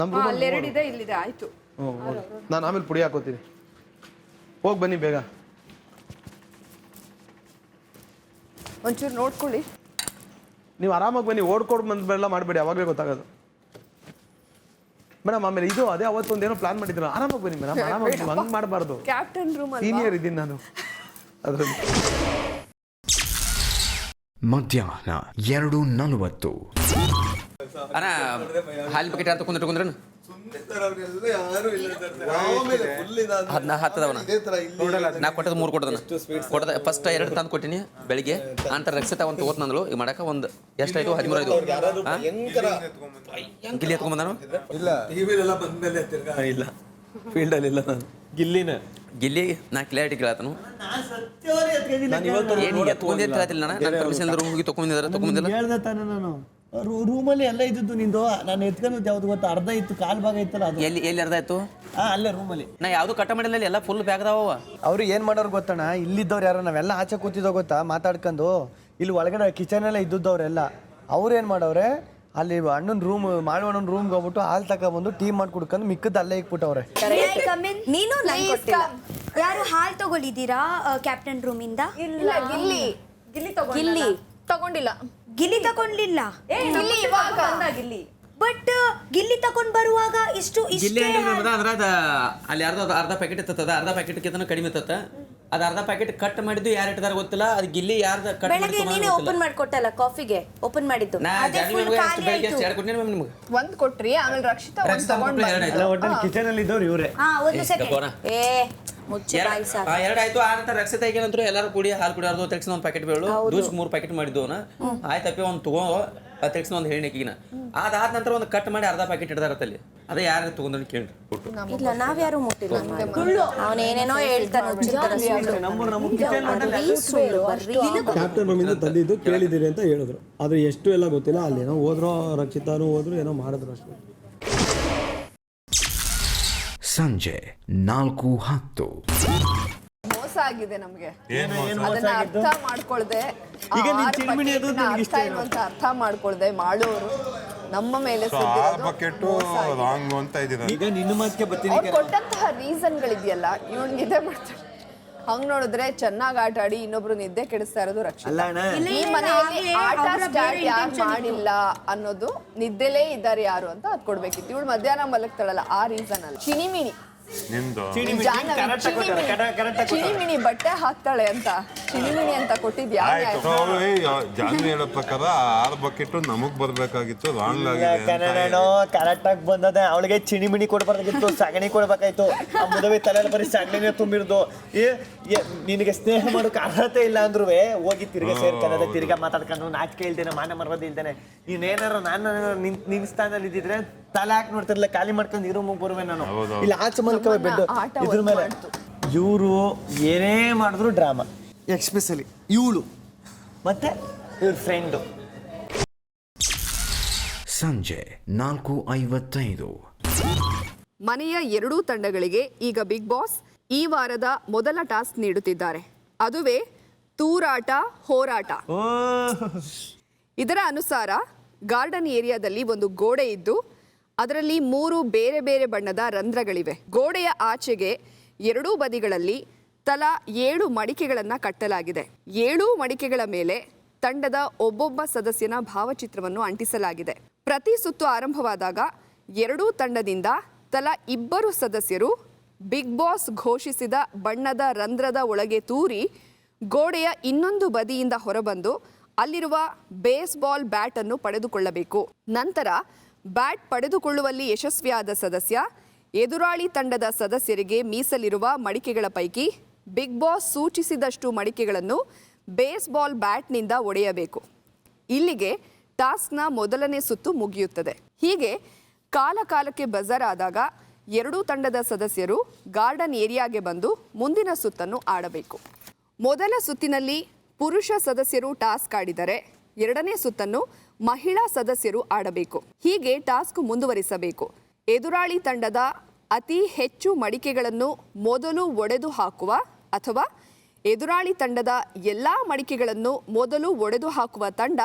ನಮ್ಮ ಅಲ್ಲೆರಡು ಇದೆ, ಇಲ್ಲಿದೆ. ಆಯ್ತು, ನಾನು ಆಮೇಲೆ ಪುಡಿ ಹಾಕೋತೀನಿ. ಹೋಗಿ ಬನ್ನಿ ಬೇಗ. ಒಂಚೂರು ನೋಡ್ಕೊಳ್ಳಿ. ನೀವು ಆರಾಮಾಗಿ ಬನ್ನಿ, ಓಡ್ಕೊಂಡು ಬಂದ್ಬೇಡ ಮಾಡಬೇಡಿ, ಅವಾಗಲೇ ಗೊತ್ತಾಗೋದು ಮೇಡಮ್. ಆಮೇಲೆ ಇದು ಅದೇ ಅವತ್ತೊಂದು ಏನೋ ಪ್ಲಾನ್ ಮಾಡಿದ್ರು. ಆರಾಮಾಗಿ ಬನ್ನಿ ಮೇಡಮ್, ಆರಾಮಾಗಿ. ಹಂಗೆ ಮಾಡಬಾರ್ದು. ಕ್ಯಾಪ್ಟನ್ ರೂಮ್ ಸೀನಿಯರ್ ಇದ್ದೀನಿ ನಾನು ಅದರಲ್ಲಿ. ಮಧ್ಯಾಹ್ನ 2:40. ಅಣ್ಣ ಹಾಲಿನ ಪ್ಯಾಕೆಟ್ ಯಾರು ತಗೊಂಡ್ರೆ ಹತ್ತದವನ ನಾ ಕೊಟ್ಟದ 3 ಕೊಟ್ಟದ ಫಸ್ಟ್ 2 ತಂದು ಕೊಟ್ಟಿನಿ ಬೆಳಿಗ್ಗೆ. ಅಂತ ರಕ್ಷಿತ ಒಂದು ತಗೋತಂದ್ಲು. ಈಗ ಮಾಡಕ ಒಂದು ಎಷ್ಟಾಯ್ತು? 13 ಗಿಲ್ಲಿ ಎತ್ಕೊಂಡ್ ನಾನು ಇಲ್ಲ ಫೀಲ್ಡಲ್ಲಿ ಇಲ್ಲ ನಾನು. ಗಿಲ್ಲಿ ನಾ ಕ್ಲಾರಿಟಿ ಕೇಳತ್ತನು. ಏನು ಎತ್ಕೊಂಡೇ ಕೇಳತ್ತಿಲ್ಲ ನಾನು. ನನ್ನ ಪರ್ಮಿಷನ್ ರೂಮ್ ಹೋಗಿ ತಗೊಂಡಿಲ್ಲ. ಹೇಳ್ದೆ ತಾನೆ ನಾನು. ರೂಮಲ್ಲಿ ಎಲ್ಲ ಇದ್ದು ನಿಂದು. ನಾನು ಎತ್ಕೊಂಡು ಯಾವ್ದು ಗೊತ್ತಾ? ಅರ್ಧ ಇತ್ತು, ಕಾಲ್ ಭಾಗ ಇತ್ತಲ್ಲ ಅದು. ಎಲ್ಲಿ ಅರ್ಧ ಆಯ್ತು? ಅಲ್ಲೇ ರೂಮಲ್ಲಿ. ನಾ ಯಾವ್ದು ಕಟ್ಟ ಮಾಡಿಲ್ಲ, ಎಲ್ಲ ಫುಲ್ ಬ್ಯಾಗ್ ಅದಾವ. ಅವ್ರು ಏನ್ ಮಾಡೋರು ಗೊತ್ತಣ್ಣ? ಇಲ್ಲಿದ್ದವ್ರು ಯಾರೋ ನಾವೆಲ್ಲ ಆಚೆ ಕೂತಿದ್ದೋ ಗೊತ್ತಾ ಮಾತಾಡ್ಕೊಂಡು. ಇಲ್ಲಿ ಒಳಗಡೆ ಕಿಚನ್ ಎಲ್ಲ ಇದ್ದವ್ರೆಲ್ಲ ಅವ್ರು ಏನ್ ಮಾಡವ್ರೆ, ಅಲ್ಲಿ ಅಣ್ಣನ ರೂಮ್ ಮಾಳವಣ್ಣನ ರೂಮ್ಗೆ ಹೋಗ್ಬಿಟ್ಟು ಹಾಲು ತಗೊಬಂದು ಟೀ ಮಾಡಿ ಕುಡ್ಕೊಂಡು ಮಿಕ್ಕದ ಅಲ್ಲೇ ಇಕ್ಬಿಟ್ಟವ್ರೆ. ನೀನು ಯಾರು ಹಾಲು ತಗೊಳಿದ್ದೀರಾ ಕ್ಯಾಪ್ಟನ್ ರೂಮಿಂದ? ಇಲ್ಲ, ಗಿಲ್ಲಿ ತಗೊಂಡಿಲ್ಲ. ಗಿಲ್ಲಿ ತಗೊಂಡ್ಲಿಲ್ಲ. ಬಟ್ ಗಿಲ್ಲಿ ತಗೊಂಡ್ ಬರುವಾಗ ಇಷ್ಟು ಅಲ್ಲಿ ಅರ್ಧ ಪ್ಯಾಕೆಟ್ ಇರ್ತದ. ಅರ್ಧ ಪ್ಯಾಕೆಟ್ ಕಡಿಮೆ ಇರ್ತದ. ಅದ ಅರ್ಧ ಪ್ಯಾಕೆಟ್ ಕಟ್ ಮಾಡಿದ್ದು ಯಾರು ಇಟ್ಟಿದಾರ ಗೊತ್ತಿಲ್ಲ. ಅದು ಗಿಲ್ಲಿ ಯಾರ್ದ ಕಟ್ ಬೆಳಗ್ಗೆ ನೀನೇ ಓಪನ್ ಮಾಡಿಕೊಟ್ಟಲ್ಲ, ಕಾಫಿಗೆ ಓಪನ್ ಮಾಡಿದ್ದು. ಒಂದ್ ಕೊಟ್ರಿ, ಆಮೇಲೆ ರಕ್ಷಿತಾ ಕಿಚನ್ ಅಲ್ಲಿ ಇದ್ದವ್ರು ಇವ್ರೆ. ಎರಡಾಯ್ತು. ಆ ನಂತರ ರಕ್ಷಿತ ಏನಂದ್ರು ಎಲ್ಲರೂ ಕೂಡಿ ಹಾಲು ಕುಡಿಯೋದು ತೆಗ್ಸಿನ ಒಂದು ಪ್ಯಾಕೆಟ್ ಬೇಳು ದೂಸ್ 3 ಪ್ಯಾಕೆಟ್ ಮಾಡಿದ್ವನ. ಆಯ್ತಪ್ಪಿ ಒಂದು ತಗೋ ತೆಗ್ಸಿನ ಒಂದು ಹೆಣ್ಣಿಕಿನ. ಅದಾದ ನಂತರ ಒಂದು ಕಟ್ ಮಾಡಿ ಅರ್ಧ ಪ್ಯಾಕೆಟ್ ಇಡ್ದಾರತ್ತಲ್ಲಿ. ಅದೇ ಯಾರು ತಗೊಂಡ್ ಕೇಳ್ರಿ. ಇಲ್ಲ, ನಾವ್ಯಾರು ಮುಟ್ಟಿಲ್ಲ. ಅವನೇನೇನೋ ಹೇಳ್ತಾನೆ. ಕ್ಯಾಪ್ಟನ್ ರೂಮಿಂದ ತಂದಿದ್ದು ಕೇಳಿದಿರಿ ಅಂತ ಹೇಳಿದ್ರು. ಆದ್ರೆ ಎಷ್ಟು ಎಲ್ಲ ಗೊತ್ತಿಲ್ಲ. ಅಲ್ಲೇನೋ ಹೋದ್ರು, ರಕ್ಷಿತಾನು ಹೋದ್ರು, ಏನೋ ಮಾಡಿದ್ರು ಅಷ್ಟೇ. ಸಂಜೆ 4:10. ಮೋಸ ಆಗಿದೆ ನಮ್ಗೆ. ಅದನ್ನ ಅರ್ಥ ಮಾಡ್ಕೊಳ್ದೆ, ಅರ್ಥ ಮಾಡ್ಕೊಳ್ದೆ ಮಾಡೋರು ನಮ್ಮ ಮೇಲೆ ಕೊಟ್ಟಂತಹ ರೀಸನ್ಗಳಿದೆಯಲ್ಲ, ಇವನ್ಗೆ ಇದೇ ಮಾಡ್ತಾರೆ. ಹಂಗ್ ನೋಡಿದ್ರೆ ಚೆನ್ನಾಗಿ ಆಟ ಆಡಿ ಇನ್ನೊಬ್ರು ನಿದ್ದೆ ಕೆಡಿಸ್ತಾ ಇರೋದು ರಕ್ಷಿತಾ. ಈ ಮನೆಯಲ್ಲಿ ಆಟ ಸ್ಟಾರ್ಟ್ ಯಾರು ಮಾಡಿಲ್ಲ ಅನ್ನೋದು, ನಿದ್ದೆಲೇ ಇದ್ದಾರೆ ಯಾರು ಅಂತ ಅದ್ ಕೊಡ್ಬೇಕಿತ್ತು. ಇವಳು ಮಧ್ಯಾಹ್ನ ಮಲಗ್ತಾಳಲ್ಲ, ಆ ರೀಸನ್ ಅಲ್ಲ. ಚಿನಿಮಿನಿ ಚಿನಿಮಿನಿ ಬಟ್ಟೆ ಹಾಕ್ತಾಳೆ ಅಂತ ಚಿನಿಮಿನಿ ಅಂತ ಕೊಟ್ಟಿದ್ಯಾ? ಜಾನ್ವಿ ಹೇಳೋ ಪ್ರಕಾರ 6 ಬಕೆಟ್ ನಮಗ್ ಬರ್ಬೇಕಾಗಿತ್ತು. ರಾಂಗ್ ಕರೆಕ್ಟ್ ಆಗಿ ಬಂದದೆ. ಅವಳಿಗೆ ಚಿನಿಮಿನಿ ಕೊಡ್ಬಾರ್ದಾಗಿತ್ತು, ಸಗಣಿ ಕೊಡ್ಬೇಕಾಯ್ತು. ಆ ಮುದವಿ ತಲೆಯಲ್ಲಿ ಬರೀ ಸಗಣಿನೇ ತುಂಬಿರ್ದು. ನಿನಗೆ ಸ್ನೇಹ ಮಾಡೋಕೆ ಅರ್ಹತೆ ಇಲ್ಲ ಅಂದ್ರೂ ಹೋಗಿ ತಿರ್ಗಾ ಸೇರ್ಕೊಂಡೆ, ತಿರ್ಗಾ ಮಾತಾಡ್ಕೊಂಡು ನಾಚಿಕೆ ಇಲ್ದೇನೆ, ಮಾನ ಮರ್ಯಾದೆ ಇಲ್ದೇನೆ. ನೀನೇನಾರು ನಾನು ನಿನ್ ಸ್ಥಾನದಲ್ಲಿ ಇದ್ದಿದ್ರೆ ತಲೆ ಹಾಕಿ ನೋಡ್ತಿರ್ಲಿಲ್ಲ, ಖಾಲಿ ಮಾಡ್ಕೊಂಡು ಇರೋ ಬರುವೆ ನಾನು. ಇಲ್ಲಿ ಆಚೆ ಮಲ್ಕೋ ಬೆಡ್ ಇದ್ರ ಮೇಲೆ. ಇವರು ಏನೇ ಮಾಡಿದ್ರು ಡ್ರಾಮಾ. ಎಕ್ಸ್ಪೆಷಲಿ ಇವಳು ಮತ್ತೆ ಇವ್ರ ಫ್ರೆಂಡು. ಸಂಜೆ 4:55. ಮನೆಯ 2 ತಂಡಗಳಿಗೆ ಈಗ ಬಿಗ್ ಬಾಸ್ ಈ ವಾರದ ಮೊದಲ ಟಾಸ್ಕ್ ನೀಡುತ್ತಿದ್ದಾರೆ. ಅದುವೇ ತೂರಾಟ ಹೋರಾಟ. ಇದರ ಅನುಸಾರ ಗಾರ್ಡನ್ ಏರಿಯಾದಲ್ಲಿ ಒಂದು ಗೋಡೆ ಇದ್ದು ಅದರಲ್ಲಿ 3 ಬೇರೆ ಬೇರೆ ಬಣ್ಣದ ರಂಧ್ರಗಳಿವೆ. ಗೋಡೆಯ ಆಚೆಗೆ 2 ಬದಿಗಳಲ್ಲಿ ತಲಾ 7 ಮಡಿಕೆಗಳನ್ನು ಕಟ್ಟಲಾಗಿದೆ. 7 ಮಡಿಕೆಗಳ ಮೇಲೆ ತಂಡದ ಒಬ್ಬೊಬ್ಬ ಸದಸ್ಯನ ಭಾವಚಿತ್ರವನ್ನು ಅಂಟಿಸಲಾಗಿದೆ. ಪ್ರತಿ ಸುತ್ತು ಆರಂಭವಾದಾಗ 2 ತಂಡದಿಂದ ತಲಾ 2 ಸದಸ್ಯರು ಬಿಗ್ ಬಾಸ್ ಘೋಷಿಸಿದ ಬಣ್ಣದ ರಂಧ್ರದ ಒಳಗೆ ತೂರಿ ಗೋಡೆಯ ಇನ್ನೊಂದು ಬದಿಯಿಂದ ಹೊರಬಂದು ಅಲ್ಲಿರುವ ಬೇಸ್ಬಾಲ್ ಬ್ಯಾಟ್ ಅನ್ನು ಪಡೆದುಕೊಳ್ಳಬೇಕು. ನಂತರ ಬ್ಯಾಟ್ ಪಡೆದುಕೊಳ್ಳುವಲ್ಲಿ ಯಶಸ್ವಿಯಾದ ಸದಸ್ಯ ಎದುರಾಳಿ ತಂಡದ ಸದಸ್ಯರಿಗೆ ಮೀಸಲಿರುವ ಮಡಿಕೆಗಳ ಪೈಕಿ ಬಿಗ್ ಬಾಸ್ ಸೂಚಿಸಿದಷ್ಟು ಮಡಿಕೆಗಳನ್ನು ಬೇಸ್ಬಾಲ್ ಬ್ಯಾಟ್ನಿಂದ ಒಡೆಯಬೇಕು. ಇಲ್ಲಿಗೆ ಟಾಸ್ಕ್ನ ಮೊದಲನೇ ಸುತ್ತು ಮುಗಿಯುತ್ತದೆ. ಹೀಗೆ ಕಾಲ ಕಾಲಕ್ಕೆ ಬಜರ್ ಆದಾಗ ಎರಡೂ ತಂಡದ ಸದಸ್ಯರು ಗಾರ್ಡನ್ ಏರಿಯಾಗೆ ಬಂದು ಮುಂದಿನ ಸುತ್ತನ್ನು ಆಡಬೇಕು. ಮೊದಲ ಸುತ್ತಿನಲ್ಲಿ ಪುರುಷ ಸದಸ್ಯರು ಟಾಸ್ಕ್ ಆಡಿದರೆ ಎರಡನೇ ಸುತ್ತನ್ನು ಮಹಿಳಾ ಸದಸ್ಯರು ಆಡಬೇಕು. ಹೀಗೆ ಟಾಸ್ಕ್ ಮುಂದುವರಿಸಬೇಕು. ಎದುರಾಳಿ ತಂಡದ ಅತಿ ಹೆಚ್ಚು ಮಡಿಕೆಗಳನ್ನು ಮೊದಲು ಒಡೆದು ಹಾಕುವ ಅಥವಾ ಎದುರಾಳಿ ತಂಡದ ಎಲ್ಲಾ ಮಡಿಕೆಗಳನ್ನು ಮೊದಲು ಒಡೆದು ಹಾಕುವ ತಂಡ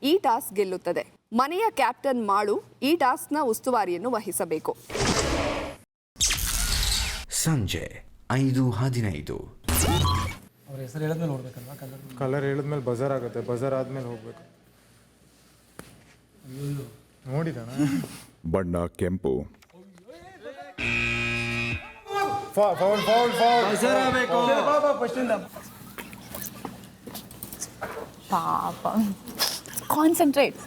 ಈ ಟಾಸ್ಕ್ ಗೆಲ್ಲುತ್ತದೆ. ಮನೆಯ ಕ್ಯಾಪ್ಟನ್ ಮಾಳು ಈ ಟಾಸ್ಕ್ನ ಉಸ್ತುವಾರಿಯನ್ನು ವಹಿಸಬೇಕು. ಸಂಜೆ 5:15. ಅವ್ರ ಹೆಸರು ಹೇಳಿದ್ಮೇಲೆ ನೋಡ್ಬೇಕಲ್ವಾ? ಕಲರ್ ಹೇಳಿದ್ಮೇಲೆ ಬಜರ್ ಆಗುತ್ತೆ, ಬಜರ್ ಆದ್ಮೇಲೆ ಹೋಗ್ಬೇಕು. ನೋಡಿದಾನ? ಬಣ್ಣ ಕೆಂಪು. ಪಾಪ, ಕಾನ್ಸಂಟ್ರೇಟ್.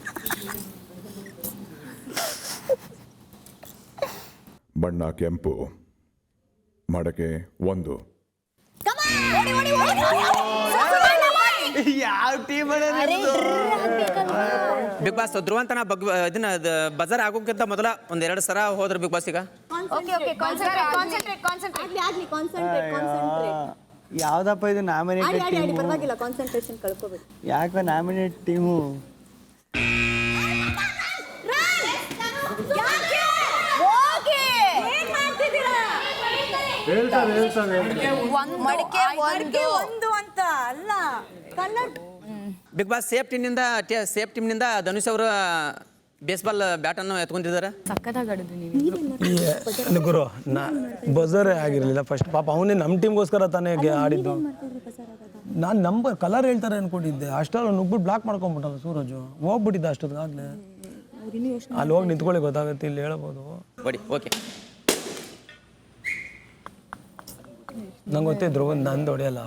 ಬಣ್ಣ ಕೆಂಪು. ಮಡಕೆ 1. ಯಾವ ಟೀಮ್ ಬಿಗ್ ಬಾಸ್ ಧ್ರುವಂತನ ಇದನ್ನ ಬಜಾರ್ ಆಗೋಕ್ಕಿಂತ ಮೊದಲ ಒಂದೆರಡು ಸಲ ಹೋದ್ರ ಬಿಗ್ ಬಾಸ್ ಈಗ ಯಾವ್ದಪ್ಪ ಇದು ನಾಮಿನೇಟೆಡ್ ಟೀಮು? ಯಾಕೆ nominate team? Bigg Boss safe ಟೀಮ್ನಿಂದ ಧನುಷ್ ಅವರು ಬೇಸ್ಬಾಲ್ ಬ್ಯಾಟ್ ಅನ್ನು ಎತ್ಕೊಂತಿದ್ದಾರೆ. ಗುರು ಬಜರೇ ಆಗಿರಲಿಲ್ಲ ಫಸ್ಟ್. ಪಾಪ ಅವನೇ ನಮ್ಮ ಟೀಮ್ಗೋಸ್ಕರ ತಾನೇ ಆಡಿದ್ದು. ನಾನು ನಂಬರ್ ಕಲರ್ ಹೇಳ್ತಾರೆ ಅನ್ಕೊಂಡಿದ್ದೆ. ಅಷ್ಟೆಲ್ಲ ನುಗ್ಬಿಟ್ಟು ಬ್ಲಾಕ್ ಮಾಡ್ಕೊಂಡ್ಬಿಟ್ಟಲ್ಲ ಸೂರಜು. ಹೋಗ್ಬಿಟ್ಟಿದ್ದ ಅಷ್ಟೊತ್ತಾಗಲೇ. ಅಲ್ಲಿ ಹೋಗಿ ನಿಂತ್ಕೊಳ್ಳಿ ಗೊತ್ತಾಗುತ್ತೆ, ಇಲ್ಲಿ ಹೇಳ್ಬೋದು. ಓಕೆ, ನಂಗೆ ಗೊತ್ತಿದ್ರು ನಂದು ಹೊಡೆಯಲ್ಲ,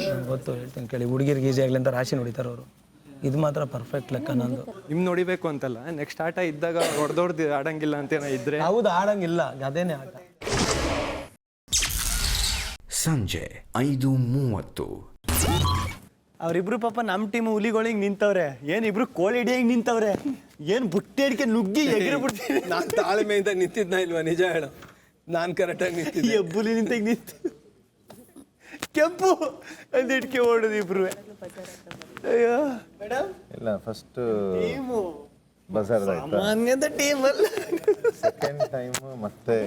ನಂಗೆ ಗೊತ್ತು, ಹೇಳ್ತೀನಿ ಕೇಳಿ. ಹುಡುಗಿರಿಗೆ ಈಸಿ ಆಗಲಿ ಅಂತ ರಾಶಿ ನೋಡಿತಾರೆ ಅವರು. ಇದು ಮಾತ್ರ ಪರ್ಫೆಕ್ಟ್ ಲೆಕ್ಕ ನಂದು. ನಿಮ್ ನೋಡಿಬೇಕು ಅಂತಲ್ಲ, ನೆಕ್ಸ್ಟ್ ಆಟ ಇದ್ದಾಗ ಹೊಡೆದೊಡ್ದು ಆಡಂಗಿಲ್ಲ ಅಂತ ಇದ್ರೆ ಹೌದು, ಆಡಂಗಿಲ್ಲ, ಅದೇನೇ ಆಟ. ಸಂಜೆ 5:30. ಅವ್ರಿಬ್ರು ಪಾಪ ನಮ್ಮ ಟೀಮ್ ಹುಲಿಗಳಿಗೆ ನಿಂತವ್ರೆ. ಏನ್ ಇಬ್ರು ಕೋಳಿ ಹಿಡಿಯಂಗೆ ನಿಂತವ್ರೆ. ಏನ್ ಬುಟ್ಟಿ ಅಡಿಕೆ ನುಗ್ಗಿ ಎಗರು ಬಿಡ್ತೀನಿ. ನಾನು ತಾಳ್ಮೆಯಿಂದ ನಿಂತಿದ್ನ ಇಲ್ವಾ? ನಿಜ ಹೇಳು, ನಾನು ಕರೆಕ್ಟಾಗಿ ನಿಂತಿದ್ದೆ. ಎಬ್ಬುಲಿ ನಿಂತಾಗ ನಿಂತು ಕೆಂಪು ಒಂದು ಇಟ್ಕೆ ಓಡೋದು ಇಬ್ರು. ಅಯ್ಯೋ ಇಲ್ಲ, ಫಸ್ಟ್ ಬಜಾರ್ ಮಾನ್ಯದ ಟೀಮ್ ಅಲ್ಲ. ಸೆಕೆಂಡ್ ಟೈಮ್ ಮತ್ತೆ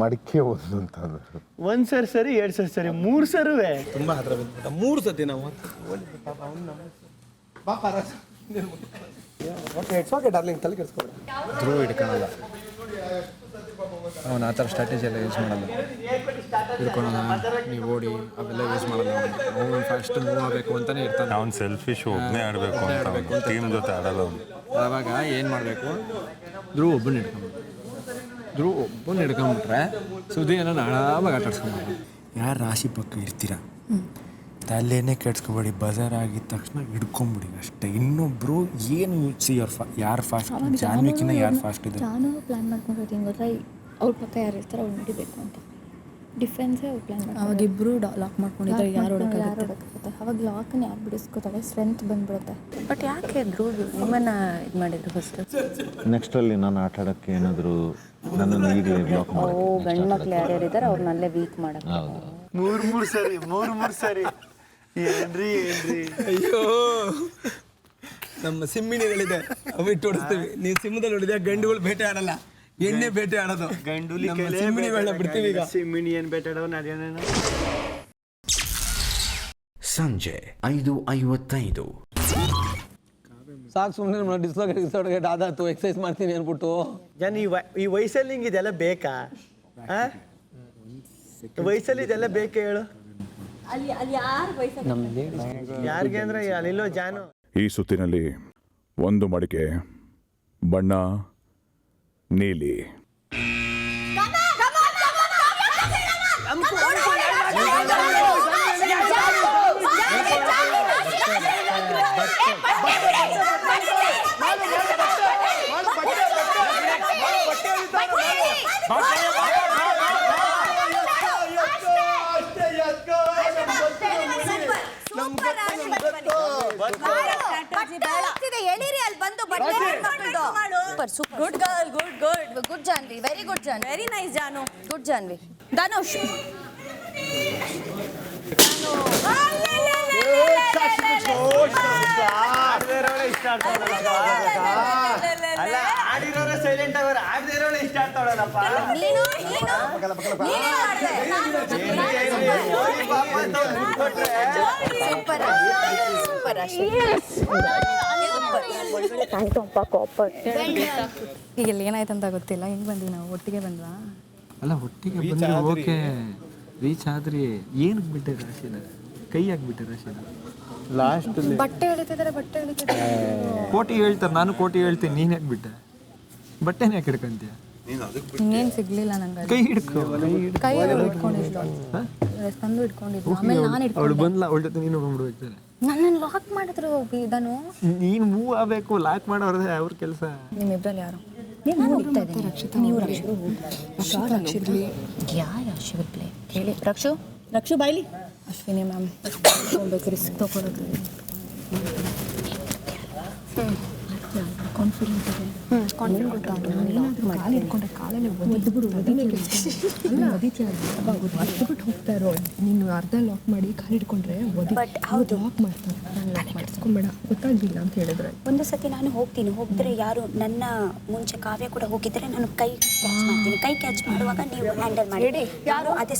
ಮಡಿಕೆ ಒಂದು ಅಂತಂದ್ರು. ಒಂದ್ ಸರಿ 2 ಸರಿ 3 ಸರುವೆ ತುಂಬಾ ಹತ್ರ ಬಿದ್ಬಿಟ್ಟ. 3 ಸತಿ ನಾವು ಧ್ರುವ ಹಿಡ್ಕೊಳಲ್ಲ ಅವನು. ಆ ಥರ ಸ್ಟ್ರಾಟಜಿ ಎಲ್ಲ ಯೂಸ್ ಮಾಡಲ್ಲ. ಹಿಡ್ಕೊಳಲ್ಲ, ನೀವು ಓಡಿ ಅವೆಲ್ಲ ಯೂಸ್ ಮಾಡಲ್ಲ. ಅವನು ಫಸ್ಟ್ ಮೂವ್ ಆಗಬೇಕು ಅಂತಾನೆ ಇರ್ತಾನೆ. ಅವ್ನು ಸೆಲ್ಫಿಶ್ ಒಬ್ಬನೇ ಆಡಬೇಕು ಅಂತ, ಟೀಮ್ ಜೊತೆ ಆಡಲ್ಲ ಅವನು. ಆವಾಗ ಏನು ಮಾಡಬೇಕು? ಧ್ರುವ ಒಬ್ಬನ ಹಿಡ್ಕೊಂಬಿಟ್ರೆ ಸುದ್ದಿ ಏನೋ ಆರಾಮಾಗಿ ಆಟಾಡ್ಸ್ಕೊಂಬೋದು. ಯಾರು ರಾಶಿ ಪಕ್ಕ ಇರ್ತೀರ ತಲೆನೇ ಕೆಡ್ಸ್ಕೊಬೇಡಿ. ಬಜಾರ್ ಆಗಿದ ತಕ್ಷಣ ಹಿಡ್ಕೊಂಬಿಡಿ ಅಷ್ಟೇ. ಇನ್ನೊಬ್ರು ಏನು ಯಾರು ಫಾಸ್ಟ್, ಜಾನ್ವಿಕಿನ ಯಾರು ಫಾಸ್ಟ್ ಇದೆ. ನಾನು ಪ್ಲಾನ್ ಮಾಡ್ಕೊಂಡು ಗೊತ್ತಾ, ಅವ್ರ ಪಕ್ಕ ಯಾರು ಇರ್ತಾರೆ ಅವ್ರು ನಡಿಬೇಕು ಅಂತ. ಡಿಫೆನ್ಸೇ ಅವ್ರು ಪ್ಲಾನ್ ಮಾಡಿ ಅವಾಗ ಇಬ್ಬರು ಲಾಕ್ ಮಾಡ್ಕೊಂಡಿದ್ದಾರೆ. ಯಾರು ಹೊಡೋಕ್ಕಾಗುತ್ತೆ? ಅವಾಗ ಲಾಕ್ನ ಯಾರು ಬಿಡಿಸ್ಕೋತಾರೆ, ಸ್ಟ್ರೆಂತ್ ಬಂದ್ಬಿಡುತ್ತೆ. ಬಟ್ ಯಾಕೆ ಧ್ರುವ ನಿಮ್ಮನ್ನ ಇದು ಮಾಡಿದ್ರು ಫಸ್ಟ್? ನೆಕ್ಸ್ಟಲ್ಲಿ ನಾನು ಆಟ ಆಡೋಕ್ಕೆ ಏನಾದರೂ ನನ್ನನ್ನು ಈಗಲೇ ಬ್ಲಾಕ್ ಮಾಡಿ. ಗಂಡು ಮಕ್ಳು ಯಾರ್ಯಾರಿದ್ದಾರೆ ಅವ್ರನ್ನಲ್ಲೇ ವೀಕ್ ಮಾಡಕ್ಕೆ. ಮೂರು ಸರಿ ಏನ್ರಿ ಅಯ್ಯೋ, ನಮ್ಮ ಸಿಮ್ಮಿಣಿಗಳಿದೆ, ಅವಿಟ್ಟು ಹೊಡಿಸ್ತೀವಿ. ನೀವು ಸಿಂಹದಲ್ಲಿ ಹೊಡಿದ ಗಂಡುಗಳು ಬೇಟೆ ಆಡಲ್ಲ, ಎಣ್ಣೆ ಬೇಟೆ ಆಡೋದು. ಗಂಡುಲಿ ಸಿಮ್ಮಿಣಿಗಳನ್ನ ಬಿಡ್ತೀವಿ ಈಗ. ಸಿಮ್ಮಿಣಿ ಏನ್ ಬೇಟೆ ಆಡೋ ಅದೇನೇನು. ಸಂಜೆ 5:55. ಸಾಕು, ಸುಮ್ಮನೆ ಡಿಸ್ಲೋಕೇಟ್ ಆದಾತು, ಎಕ್ಸಸೈಸ್ ಮಾಡ್ತೀನಿ ಅಂದ್ಬಿಟ್ಟು. ಈ ವಯಸ್ಸಲ್ಲಿ ಹಿಂಗೆ ಇದೆಲ್ಲ ಬೇಕಾ? ವಯಸ್ಸಲ್ಲಿ ಇದೆಲ್ಲ ಬೇಕಾ ಹೇಳು? ಯಾರಿಗೆ ಅಂದ್ರೆ ಅಲ್ಲಿಲ್ಲೋ ಜಾನು. ಈ ಸುತ್ತಿನಲ್ಲಿ 1 ಮಡಿಕೆ. ಬಣ್ಣ ನೀಲಿ. Good girl, good good good Janvi, very good Janvi, very nice Janu, good Janvi. Dhanush silent ಆಗೋರು ಆಗದೆ ಇರೋಳೆ ಇಷ್ಟ ಆಡ್ತಾವಳಪ್ಪ. ಈಗ ಇಲ್ಲಿ ಏನಾಯ್ತಂತ ಗೊತ್ತಿಲ್ಲ, ಹಿಂಗ್ ಬಂದ್ವಿ ನಾವು, ಒಟ್ಟಿಗೆ ಬಂದ್ವಾ? ಅಲ್ಲ ಒಟ್ಟಿಗೆ ಬಂದ್ರೆ ಓಕೆ, ರೀಚ್ ಆದ್ರಿ ಏನಕ್ಕೆ ಬಿಟ್ಟೆ ರಾಶಿದ? ಕೈ ಹಾಕ್ಬಿಟ್ಟೆ ರಾಶಿದ ಲಾಸ್ಟ್ ಬಟ್ಟೆ ಎಳಿತಿದ್ದಾರೆ, ಬಟ್ಟೆ ಎಳಿತಿದ್ದಾರೆ. ಕೋಟಿ ಹೇಳ್ತಾರೆ, ನಾನು ಕೋಟಿ ಹೇಳ್ತೀನಿ, ನೀನ್ ಯಾಕೆ ಬಿಟ್ಟೆ? ಬಟ್ಟೆನೇ ಯಾಕೆ ಹಿಡ್ಕೊಂತೀಯ? ಇನ್ನೇನು ಸಿಗ್ಲಿಲ್ಲ ನಂಗೆ. ಕೈ ಹಿಡ್ಕೊ, ಕೈ ಹಿಡ್ಕೊಂಡಿದ್ಲು, ತಂದು ಹಿಡ್ಕೊಂಡಿದ್ಲು. ಆಮೇಲೆ ನಾನು ಅವಳು ಬಂದ್ಲ, ಅವಳ ಜೊತೆ ನೀನು ಹೋಗ್ಬಿಡ್ತಾರೆ. ನನ್ನನ್ನು ಲಾಕ್ ಮಾಡಿದ್ರು ಇದನ್ನು. ನೀನು ಮೂವ್ ಆಗಬೇಕು, ಲಾಕ್ ಮಾಡೋರೇ ಅವ್ರ ಕೆಲಸ. ನಿಮ್ಮಿಬ್ಬರಲ್ಲಿ ಯಾರು? ಹೇಳಿ ರಕ್ಷು, ರಕ್ಷು ಬಾಯ್ಲಿ. ಅಶ್ವಿನಿ ಮ್ಯಾಮ್ ಹೋಗ್ಬೇಕು, ರಿಸ್ಕ್ ತಗೊಳ್ಳೋದು. ಕಾನ್ಫಿಡೆಂಟ್ ಇದೆ. ಕಾಲು ಇಟ್ಕೊಂಡ್ರೆ ಕಾಲಲ್ಲಿ ಒದ್ಬಿಟ್ಟು ಹೋಗ್ತಾ ಇರೋ ನೀನು ಅರ್ಧ ಲಾಕ್ ಮಾಡಿ ಕಾಲು ಇಟ್ಕೊಂಡ್ರೆ ಲಾಕ್ ಮಾಡ್ತಾರೆ. ಲಾಕ್ ಮಾಡಿಸ್ಕೊಂಬೇಡ, ಗೊತ್ತಾಗ್ಲಿಲ್ಲ ಅಂತ ಹೇಳಿದ್ರೆ. ಒಂದು ಸತಿ ನಾನು ಹೋಗಿದ್ರೆ ಯಾರು ನನ್ನ ಮುಂಚೆ ಕಾವ್ಯ ಕೂಡ ಹೋಗಿದ್ರೆ ನಾನು ಕೈ ಕ್ಯಾಚ್ ಮಾಡ್ತೀನಿ. ಕೈ ಕ್ಯಾಚ್ ಮಾಡುವಾಗ ನೀವು ಹ್ಯಾಂಡಲ್ ಮಾಡಿ. ಯಾರು ಅದೇ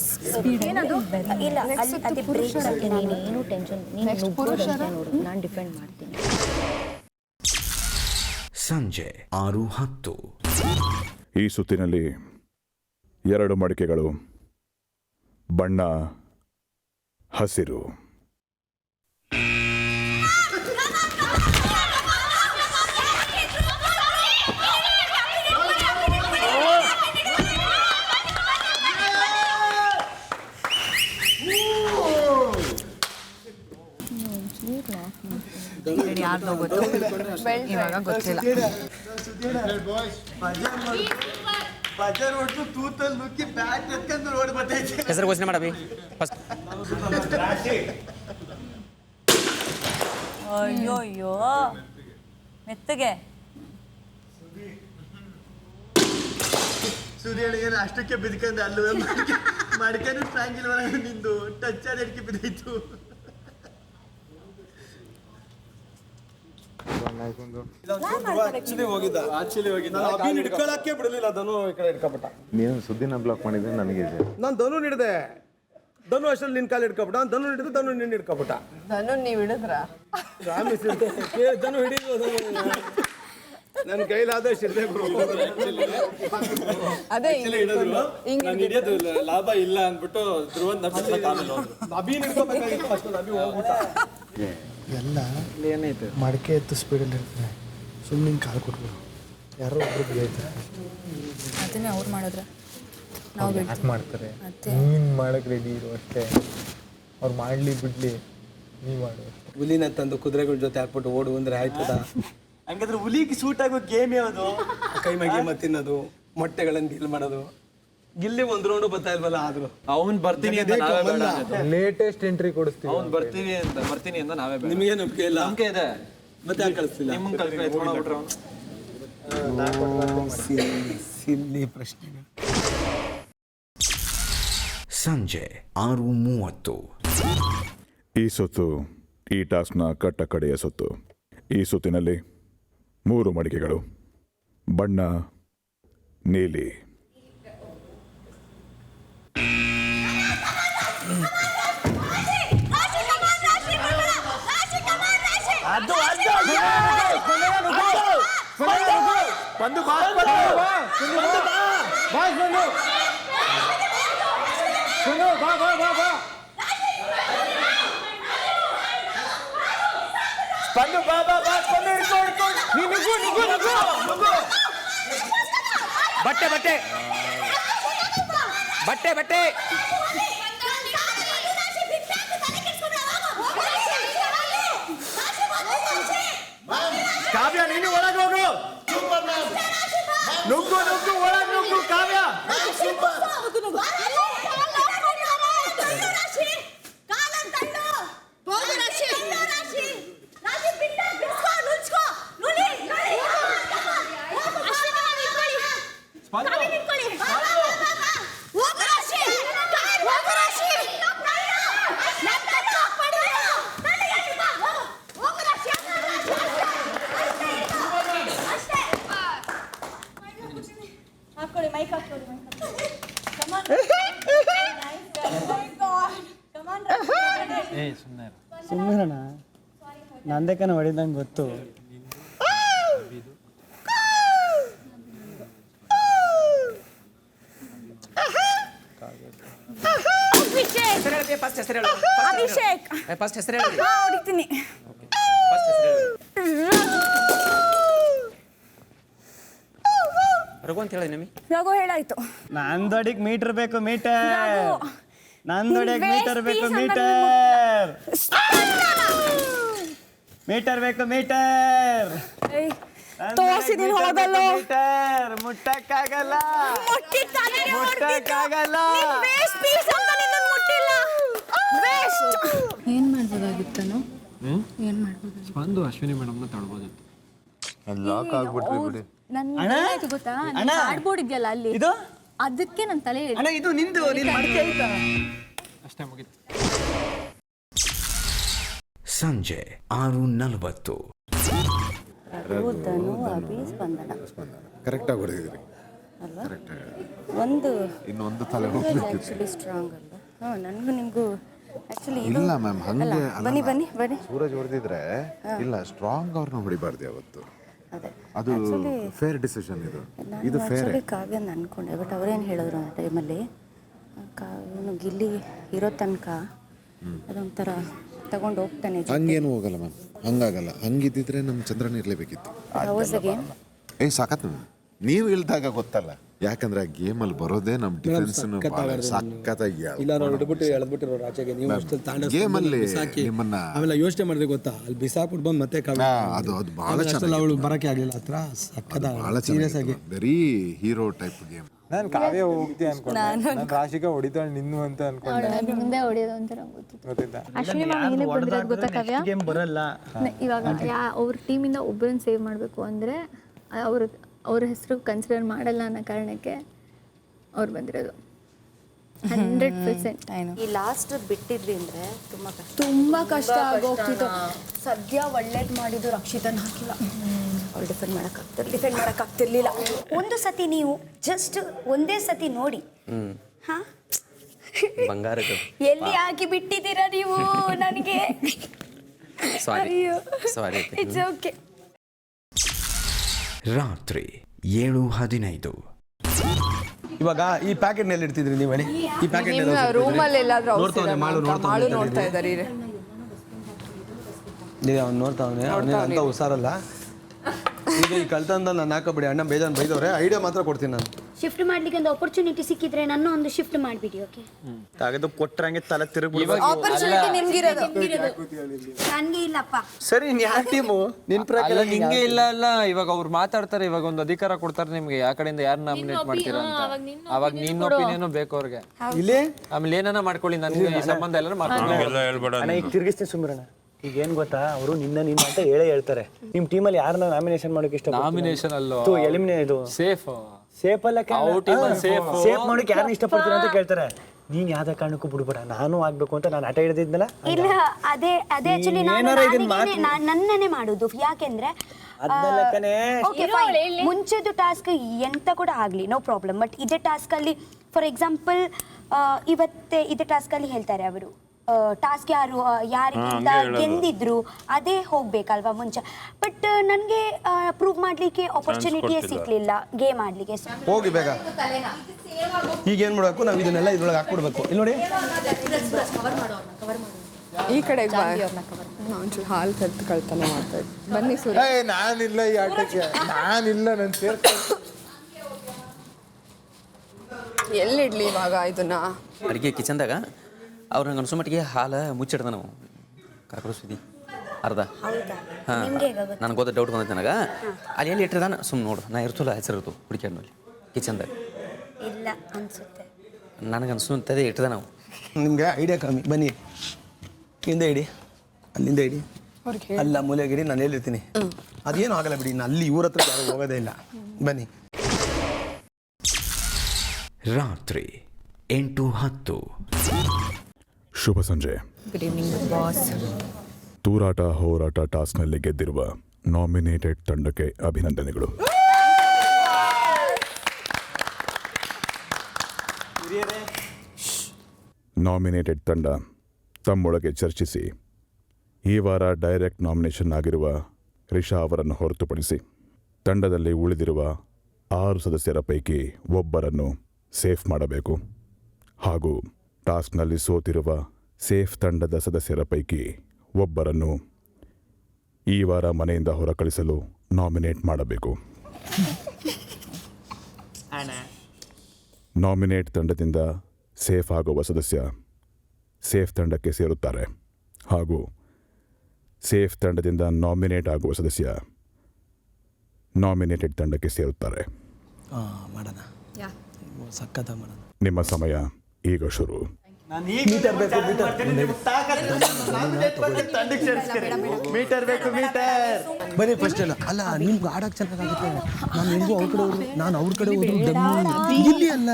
ಇಲ್ಲ, ಅಲ್ಲಿ ಅದೇ ಬ್ರೇಕ್. ಏನು ಟೆನ್ಷನ್, ನಾನು ಡಿಫೆಂಡ್ ಮಾಡ್ತೀನಿ. ಸಂಜೆ 6:10. ಈ ಸುತ್ತಿನಲ್ಲಿ 2 ಮಡಿಕೆಗಳು, ಬಣ್ಣ ಹಸಿರು. ಯಾರ್ದೋ ಗೊತ್ತು, ಇವಾಗ ಗೊತ್ತಿಲ್ಲ. ಹೆಸರು ಘೋಷಣೆ ಮಾಡಬಿ ಫಸ್ಟ್. ಅಯ್ಯೋ ಅಯ್ಯೋ ಮೆತ್ತಗೆ ಸೂರ್ಯನಿಗೆ ಅಷ್ಟಕ್ಕೆ ಬಿದ್ಕೊಂಡೆ, ಅಲ್ಲೂ ಮಡ್ಕನು ಸ್ಟ್ರಾಂಗ್ ಇಲ್ವ ನಿಂದು, ಟಚ್ ಆದ ಎಡ್ಕೆ ಬಿದ್ದಾಯ್ತು. ಹಿಡ್ಕೊಳಕ್ಕೆ ಬಿಡಲಿಲ್ಲ, ಧನು ಈ ಕಡೆ ಹಿಡ್ಕೊಬಿಟ್ಟ. ನೀನು ಸುದ್ದಿನ ಬ್ಲಾಕ್ ಮಾಡಿದ್ರೆ ನನಗೆ ನಾನು ಧನು ಹಿಡ್ದೆ, ಧನು ಅಷ್ಟರಲ್ಲಿ ನಿನ್ ಕಾಲು ಹಿಡ್ಕೊಬಿಟ್ಟ. ಧನು ಹಿಡಿದು ಧನು ನಿನ್ನ ಹಿಡ್ಕೊಬಿಟ್ಟ. ಧನು ನೀವು ಹಿಡಿದ್ರ? ಧನು ಹಿಡಿದು ನನ್ನ ಕೈಲಾದಷ್ಟು ಹಿಡ್ದೆ ಗುರು. ಅದೇ ನಾನು ಹಿಡಿಯೋದು ಲಾಭ ಇಲ್ಲ ಅಂದ್ಬಿಟ್ಟು ಧ್ರುವಂತ ಅಭಿನ್ ಹಿಡ್ಕೋಬೇಕಾಗಿತ್ತು, ಅಷ್ಟು ಅಭಿ ಹೋಗ್ಬಿಟ್ಟ. ಎಲ್ಲ ಏನಾಯ್ತು, ಮಡಿಕೆ ಎತ್ತು ಸ್ಪೀಡಲ್ಲಿ ಇರ್ತಾರೆ, ಸುಮ್ಮನೆ ಕಾಲು ಕೊಟ್ಬಿಡು, ಯಾರೋ ಒಬ್ರು ಬಿದ್ದೈತಾರೆ. ಅದನ್ನೇ ಅವ್ರು ಮಾಡಿದ್ರೆ ನಾವು ಯಾಕೆ ಮಾಡ್ತಾರೆ? ನೀನು ಮಾಡಕ್ಕೆ ರೆಡಿ ಇರು ಅಷ್ಟೇ, ಅವ್ರು ಮಾಡಲಿ ಬಿಡಲಿ, ನೀವು ಮಾಡು. ಹುಲಿನ ತಂದು ಕುದುರೆಗಳ ಜೊತೆ ಹಾಕ್ಬಿಟ್ಟು ಓಡು ಅಂದ್ರೆ ಆಯ್ತದ? ಹಂಗಾದ್ರೆ ಹುಲಿಗೆ ಸೂಟ್ ಆಗೋ ಗೇಮ್ ಯಾವುದು? ಕೈ ಮಗಿ ತಿನ್ನೋದು, ಮೊಟ್ಟೆಗಳನ್ನು ಡೀಲ್ ಮಾಡೋದು. ಗಿಲ್ಲಿ ಒಂದ್ ರೌಂಡ್ ಬರ್ತಾ ಇಲ್ವಲ್ಲ, ಆದ್ರೂ ಅವ್ನು ಬರ್ತೀನಿ ಅಂತ ಲೇಟೆಸ್ಟ್ ಎಂಟ್ರಿ ಕೊಡಿಸ್ತೀವಿ. ಅವ್ನು ಬರ್ತೀನಿ ಅಂತ ನಾವೇ ಬೇಡ. ನಿಮಗೆ ನಂಬಿಕೆ ಇಲ್ಲ? ನಂಬಿಕೆ ಇದೆ, ಮತ್ತೆ ಯಾಕೆ ಕಳಿಸ್ತಿಲ್ಲ? ನಿಮ್ಮನ್ನ ಕಲ್ಪನೆ ಎತ್ಕೊಂಡ್ಬಿಟ್ರೆ ಸಿಲ್ಲಿ ಪ್ರಶ್ನೆ. ಸಂಜೆ 6:30. ಈ ಸುತ್ತು ಈ ಟಾಸ್ಕ್ನ ಕಟ್ಟ ಕಡೆಯ ಸುತ್ತು. ಈ ಸುತ್ತಿನಲ್ಲಿ 3 ಮಡಿಕೆಗಳು, ಬಣ್ಣ ನೀಲಿ. ಬಟ್ಟೆ ಬಟ್ಟೆ ಬಟ್ಟೆ ಬಟ್ಟೆ ಕಾವ್ಯ ನೀನು ಒಳಗೆ ಹೋಗು, ನುಗ್ಗು ನುಗ್ಗು ಒಳಗೆ ನುಗ್ಗು ಕಾವ್ಯ. ಸುಮ್ಮನೆ ನಂದೇ ಕಣ ಹೊಡಿದಂಗೆ ಗೊತ್ತು. ಅಭಿಷೇಕ್ ಫಸ್ಟ್ ಹೆಸರು ಹೇಳಿ. ಹೊಡಿತೀನಿ. ರಘು ಅಂತ ಹೇಳಿ ನಿಮ್ಮಿ. ರಘು ಹೇಳಾಯ್ತು. ನಂದೊಡಿಗೆ ಮೀಟರ್ ಬೇಕು, ಮೀಟರ್. ನಂದೊಡಿಗೆ ಮೀಟರ್ ಬೇಕು, ಮೀಟರ್. ಮೀಟರ್ ಬೇಕು, ಮೀಟರ್. ತೋರಿಸಿದೀನಿ ಹೋಗಲ್ಲ. ಮೀಟರ್ ಮುಟ್ಟಕ್ಕಾಗಲ್ಲ, ಮುಟ್ಟಕ್ಕಾಗಲ್ಲ. ಏನು ಮಾಡ್ಬೋದಾಗಿತ್ತನು? ಏನು ಮಾಡ್ಬೋದು? ಬಂದು ಅಶ್ವಿನಿ ಮೇಡಮ್ನ ತಳ್ಬೋದಿತ್ತು. ಲಾಕ್ ಆಗ್ಬಿಟ್ರಿ ಬಿಡಿ. ನನ್ನ ಗೊತ್ತಾ, ಕಾರ್ಡ್ ಬೋರ್ಡ್ ಇದೆಯಲ್ಲ ಅಲ್ಲಿ, ಇದು ಅದಕ್ಕೆ ನನ್ನ ತಲೆ ಅಣ್ಣ, ಇದು ನಿಂದು, ನೀನು ಮಡಕೆ ಆಯ್ತಾ? ಅಷ್ಟೇ ಮುಗಿತು. ಸಂಜೆ 6:40. ಕರೆಕ್ಟಾಗಿ ಹೊಡೆದಿದ್ರಿ. ಒಂದು ಇನ್ನೊಂದು ತಲೆ ಹೋಗ್ಲಿಕ್ಕೆ ಆ್ಯಕ್ಚುಲಿ ಸ್ಟ್ರಾಂಗ್ ಅಲ್ಲ. ಹಾಂ, ನನಗೂ ನಿಮಗೂ ಆ್ಯಕ್ಚುಲಿ ಇಲ್ಲ ಮ್ಯಾಮ್, ಹಂಗೆ ಬನ್ನಿ ಬನ್ನಿ ಬನ್ನಿ. ಸೂರಜ್ ಹೊಡೆದಿದ್ರೆ ಇಲ್ಲ, ಸ್ಟ್ರಾಂಗ್ ಅವ್ರನ್ನ ಹೊಡಿಬಾರ್ದು ಯಾವತ್ತು. ಅದೇ ಅದು ಫೇರ್ ಡಿಸಿಷನ್. ಇದು ಫೇರ್. ಆ್ಯಕ್ಚುಲಿ ಕಾವ್ಯ ಅಂದ್ಕೊಂಡೆ, ಬಟ್ ಅವ್ರೇನು ಹೇಳಿದ್ರು ಆ ಟೈಮಲ್ಲಿ, ಕಾವ್ಯನು ಗಿಲ್ಲಿ ಇರೋ ತನಕ ಅದೊಂಥರ ತಗೊಂಡು ಹೋಗ್ತಾನೆ. ಹಂಗೇನು ಹೋಗಲ್ಲ ಮ್ಯಾಮ್, ಹಂಗಾಗಲ್ಲ. ಹಂಗಿದ್ದಿದ್ರೆ ನಮ್ಮ ಚಂದ್ರನ ಇರಲೇಬೇಕಿತ್ತು. ಸಾಕತ್ ಮ್ಯಾಮ್, ನೀವು ಇಲ್ದಾಗ ಗೊತ್ತಲ್ಲ, ಯಾಕಂದ್ರೆ ಆ ಗೇಮಲ್ಲಿ ಬರೋದೇ ನಮ್ಮ ಡಿಫೆನ್ಸ್ ಸಖತ್ತಾಗಿ. ಗೇಮಲ್ಲಿ ನಿಮ್ಮನ್ನ ಆಮೇಲೆ ಯೋಚನೆ ಮಾಡಿದೆ ಗೊತ್ತಾ, ಅಲ್ಲಿ ಬಿಸಾಕ್ಬಿಟ್ಟು ಬಂದು ಮತ್ತೆ ಅದು ಬಹಳ ಚೆನ್ನಾಗಿ ಅವಳು ಬರಕ್ಕೆ ಆಗಲಿಲ್ಲ ಹತ್ರ. ಬಹಳ ಚೆನ್ನಾಗಿ, ವೆರಿ ಹೀರೋ ಟೈಪ್ ಗೇಮ್. ನಾನು ಕಾವ್ಯ ಹೋಗ್ತಿ ಅನ್ಕೊಂಡೆ, ನಾನು ರಾಶಿಕಾ ಹೊಡಿತಾಳೆ ನಿನ್ನು ಅಂತ ಅನ್ಕೊಂಡೆ. ಮುಂದೆ ಹೊಡೆಯೋದು ಅಂತ ನಂಗೆ ಗೊತ್ತಿದ್ದ. ಅಶ್ವಿನಿ ಮ್ಯಾಮ್ ಏನೇ ಬಂದಿರೋದು ಗೊತ್ತಾ ಕಾವ್ಯ? ಗೇಮ್ ಬರಲ್ಲ. ಇವಾಗ ಅವ್ರ ಟೀಮಿಂದ ಒಬ್ಬರನ್ನ ಸೇವ್ ಮಾಡಬೇಕು ಅಂದರೆ ಅವ್ರ ಹೆಸರು ಕನ್ಸಿಡರ್ ಮಾಡಲ್ಲ ಅನ್ನೋ ಕಾರಣಕ್ಕೆ ಅವ್ರು ಬಂದಿರೋದು 100%. ಈ ಲಾಸ್ಟ್ ಬಿಟ್ಟಿದ್ವಿ ಅಂದರೆ ತುಂಬ ಕಷ್ಟ ಆಗೋಗ್ತಿತ್ತು. ಸದ್ಯ ಒಳ್ಳೇದು ಮಾಡಿದ್ದು ರಕ್ಷಿತನ ಹಾಕಿಲ್ಲ. ಅವ್ರು ಡಿಫೆಂಡ್ ಮಾಡೋಕ್ಕಾಗ್ತಿರ್ಲಿಲ್ಲ. ಒಂದು ಸತಿ ನೀವು ಜಸ್ಟ್ ಒಂದೇ ಸತಿ ನೋಡಿ. ಹಾ, ಬಂಗಾರದ ಎಲ್ಲಿ ಹಾಕಿ ಬಿಟ್ಟಿದ್ದೀರಾ ನೀವು ನನಗೆ? Sorry sorry. It's okay. ರಾತ್ರಿ 7:15. ಇವಾಗ ಈ ಪ್ಯಾಕೆಟ್ ನಲ್ಲಿ ಇಡ್ತಿದ್ರಿ ನೀವು ಹೇಳಿ? ಈ ಪ್ಯಾಕೆಟ್ ರೂಮಲ್ಲಿ ಎಲ್ಲಾದ್ರೂ ಮಾಳು ನೋಡ್ತಾ ಇದ್ದಾರೆ. ಅವ್ನು ನೋಡ್ತಾವನೆ, ಅಂತ ಹುಷಾರಲ್ಲ. ಈಗ ಈ ಕಳ್ತನದಲ್ಲಿ ನಾನು ಹಾಕಬಿಡಿ, ಅಣ್ಣ ಬೇಜಾನ್ ಬೈದವ್ರೆ. ಐಡಿಯಾ ಮಾತ್ರ ಕೊಡ್ತೀನಿ ನಾನು. ಶಿಫ್ಟ್ ಮಾಡ್ಲಿಕ್ಕೆ ಒಂದು ಆಪರ್ಚುನಿಟಿ ಸಿಕ್ಕಿದ್ರೆ ನನ್ನ ಒಂದು ಶಿಫ್ಟ್ ಮಾಡಿಬಿಡಿ. ಓಕೆ, ತೆಗೆದು ಕೊಟ್ರಂಗೆ ತಲೆ ತಿರುಗಿ. ಆಪರ್ಚುನಿಟಿ ನಿಮ್ಗಿರೋದು, ನನಗೆ ಇಲ್ಲಪ್ಪ. ಸರಿ, ಯಾವ ಟೀಮು ನಿನ್ ಪ್ರಕಾರ? ನಿಂಗೆ ಇಲ್ಲ ಅಲ್ಲ, ಇವಾಗ ಅವ್ರು ಮಾತಾಡ್ತಾರೆ, ಇವಾಗ ಒಂದು ಅಧಿಕಾರ ಕೊಡ್ತಾರೆ ನಿಮ್ಗೆ, ಯಾವ ಕಡೆಯಿಂದ ಯಾರು ನಾಮಿನೇಟ್ ಮಾಡ್ತೀರಾ ಅಂತ. ಅವಾಗ ನಿನ್ನ ಒಪಿನಿಯನ್ ಬೇಕು ಅವ್ರಿಗೆ. ಇಲ್ಲಿ ಆಮೇಲೆ ಏನಾನ ಮಾಡ್ಕೊಳ್ಳಿ, ನನಗೆ ಈ ಸಂಬಂಧ ಎಲ್ಲರೂ ಹೇಳ್ಬೇಡ. ಈಗ ತಿರ್ಗಿಸ್ತೀನಿ ಸುಮ್ರಣ್ಣ. ಈಗ ಏನ್ ಗೊತ್ತಾ, ಅವರು ನಿನ್ನ ಅಂತ ಹೇಳ್ತಾರೆ. ನಿಮ್ ಟೀಮಲ್ಲಿ ಯಾರನ್ನ ನಾಮಿನೇಷನ್ ಮಾಡೋಕೆ ಇಷ್ಟ? ನಾಮಿನೇಷನ್ ಅಲ್ಲೋ, ಎಲಿಮಿನೇಟ್. ಇದು ಸೇಫ್ ಸೇಫ್ ಅಲ್ಲ, ಸೇಫ್ ಮಾಡೋಕೆ ಯಾರನ್ನ ಇಷ್ಟಪಡ್ತೀರಾ ಅಂತ ಕೇಳ್ತಾರೆ. ನೀನ್ ಯಾವ್ದೇ ಕಾರಣಕ್ಕೂ ಬಿಡ್ಬೇಡ, ನಾನು ಆಗ್ಬೇಕು ಅಂತ ನಾನು ಆಟ ಹಿಡಿದಿದ್ನಲ್ಲ. ಇಲ್ಲ, ಅದೇ ಆಕ್ಚುಲಿ ನನ್ನನ್ನೇ ಮಾಡುದು. ಯಾಕೆಂದ್ರೆ ಮುಂಚೆದು ಟಾಸ್ಕ್ ಎಂತ ಕೂಡ ಆಗ್ಲಿ, ನೋ ಪ್ರಾಬ್ಲಮ್. ಬಟ್ ಇದೇ ಟಾಸ್ಕ್ ಅಲ್ಲಿ, ಫಾರ್ ಎಕ್ಸಾಂಪಲ್ ಇದೇ ಟಾಸ್ಕ್ ಅಲ್ಲಿ ಹೇಳ್ತಾರೆ ಅವರು, ಟಾಸ್ಕ್ ಯಾರಿಂದ ಗೆದ್ದಿದ್ರು ಅದೇ ಹೋಗ್ಬೇಕಲ್ವಾ ಮುಂಚೆ. ಬಟ್ ನನಗೆ ಪ್ರೂವ್ ಮಾಡ್ಲಿಕ್ಕೆ ಆಪರ್ಚುನಿಟಿಯೇ ಸಿಕ್ಲಿಲ್ಲ ಗೇಮ್ ಆಡ್ಲಿಕ್ಕೆ. ಹೋಗಿ ಬೇಗ. ಈಗ ಏನ್ ಮಾಡ್ಬೇಕು, ನಾವು ಇದನ್ನೆಲ್ಲ ಇದ್ರೊಳಗೆ ಹಾಕ್ಬಿಡ್ಬೇಕು. ಇಲ್ಲಿ ನೋಡಿ, ಈ ಕಡೆ ಒಂಚೂರು ಹಾಲು ಕಲ್ತು ಕಳ್ತನ ಮಾಡ್ತಾ ಇದ್ದೆ. ಬನ್ನಿ ಸೂರ್ಯ. ನಾನಿಲ್ಲ ಈ ಆಟಕ್ಕೆ, ನಾನಿಲ್ಲ. ನಾನು ಎಲ್ಲಿಡ್ಲಿ ಇವಾಗ ಇದನ್ನ? ಅಡುಗೆ ಕಿಚನ್ದಾಗ ಅವ್ರು ನಂಗೆ ಅನ್ಸೋ ಮಟ್ಟಿಗೆ ಹಾಲು ಮುಚ್ಚಿಡ್ದ ನಾವು ಕರ್ಕೊಂಡು ಸುದ್ದಿ ಅರ್ಧ. ಹಾಂ, ನನಗೆ ಗೊತ್ತ ಡೌಟ್ ಬಂದೈತೆ ನನಗೆ. ಅಲ್ಲಿ ಎಲ್ಲಿ ಇಟ್ಟಿರ್ದಾನ ಸುಮ್ಮನೆ ನೋಡು, ನಾ ಇರ್ತಲ್ಲ ಹೆಸರಿರ್ತು ಹುಡುಕ್ಯಾಡ್ನಲ್ಲಿ ಕಿಚನ್ದಾಗ. ಇಲ್ಲ ಅನ್ಸುತ್ತೆ, ನನಗೆ ಅನ್ಸುತ್ತದೆ ಇಟ್ಟದ ನಾವು. ನಿಮ್ಗೆ ಐಡಿಯಾ ಕಮ್ಮಿ. ಬನ್ನಿ, ಹಿಂದೆ ಇಡಿ, ಅಲ್ಲಿಂದ ಇಡಿ, ಅಲ್ಲ ಮೂಲೆಗಿಡಿ, ನಾನು ಹೇಳಿರ್ತೀನಿ. ಅದೇನು ಆಗಲ್ಲ ಬಿಡಿ, ನಾನು ಅಲ್ಲಿ ಇವ್ರ ಹತ್ರ ಯಾರು ಹೋಗೋದೇ ಇಲ್ಲ. ಬನ್ನಿ. ರಾತ್ರಿ 8:10. ಶುಭ ಸಂಜೆ. Good evening boss. ತೂರಾಟ ಹೋರಾಟ ಟಾಸ್ಕ್ನಲ್ಲಿ ಗೆದ್ದಿರುವ ನಾಮಿನೇಟೆಡ್ ತಂಡಕ್ಕೆ ಅಭಿನಂದನೆಗಳು. ನಾಮಿನೇಟೆಡ್ ತಂಡ ತಮ್ಮೊಳಗೆ ಚರ್ಚಿಸಿ ಈ ವಾರ ಡೈರೆಕ್ಟ್ ನಾಮಿನೇಷನ್ ಆಗಿರುವ ರಿಷಾ ಅವರನ್ನು ಹೊರತುಪಡಿಸಿ ತಂಡದಲ್ಲಿ ಉಳಿದಿರುವ 6 ಸದಸ್ಯರ ಪೈಕಿ ಒಬ್ಬರನ್ನು ಸೇಫ್ ಮಾಡಬೇಕು ಹಾಗೂ ಟಾಸ್ಕ್ನಲ್ಲಿ ಸೋತಿರುವ ಸೇಫ್ ತಂಡದ ಸದಸ್ಯರ ಪೈಕಿ ಒಬ್ಬರನ್ನು ಈ ವಾರ ಮನೆಯಿಂದ ಹೊರಕಳಿಸಲು ನಾಮಿನೇಟ್ ಮಾಡಬೇಕು. ನಾಮಿನೇಟ್ ತಂಡದಿಂದ ಸೇಫ್ ಆಗುವ ಸದಸ್ಯ ಸೇಫ್ ತಂಡಕ್ಕೆ ಸೇರುತ್ತಾರೆ ಹಾಗೂ ಸೇಫ್ ತಂಡದಿಂದ ನಾಮಿನೇಟ್ ಆಗುವ ಸದಸ್ಯ ನಾಮಿನೇಟೆಡ್ ತಂಡಕ್ಕೆ ಸೇರುತ್ತಾರೆ. ಮಾಡೋಣ, ಸಖತ್ತಾಗಿ ಮಾಡೋಣ. ನಿಮ್ಮ ಸಮಯ ಈಗ ಶುರು. ಮೀಟರ್ ಬೇಕು, ಮೀಟರ್ ಬೇಕು, ಮೀಟರ್ ಬರೀ ಫಸ್ಟ್ ಅಲ್ಲ ನಿಮ್ಗೆ ಆಡಕ್ಕೆ ಚೆನ್ನಾಗುತ್ತೆ. ನಾನು ಹೆಂಗೋ ಅವ್ರ ಕಡೆ ಹೋದ್ರು, ನಾನು ಅವ್ರ ಕಡೆ ಹೋದ್ರು ಇಲ್ಲಿ ಅಲ್ಲ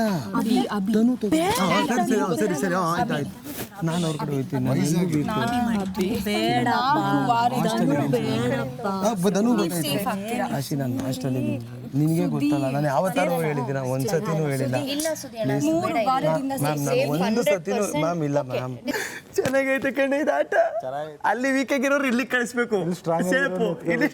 ಧನು ಸರಿ ಸರಿ ಆಯ್ತಾಯ್ತು. ನಾನು ಅವ್ರ ಕಡೆ ಹೋಗ್ತೀನಿ. ಧನು ಆಶಿ ನಾನು ಹಾಸ್ಟೆಲ್ ನಿನಗೆ ಗೊತ್ತಲ್ಲ, ನಾನು ಯಾವತ್ತಾರು ಹೇಳಿದ್ದೀನ, ಒಂದ್ಸತಿನೂ ಹೇಳಿಲ್ಲ. ಒಂದು ಸತಿನೂ ಮ್ಯಾಮ್ ಇಲ್ಲ ಮ್ಯಾಮ್. ಚೆನ್ನಾಗೈತೆ ಕಣ್ಣೆ ಇದು ಆಟ. ಅಲ್ಲಿ ವೀಕ್ ಆಗಿರೋರು ಇಲ್ಲಿ ಕಳಿಸ್ಬೇಕು. ಸೇಫು ಇಲ್ಲಿ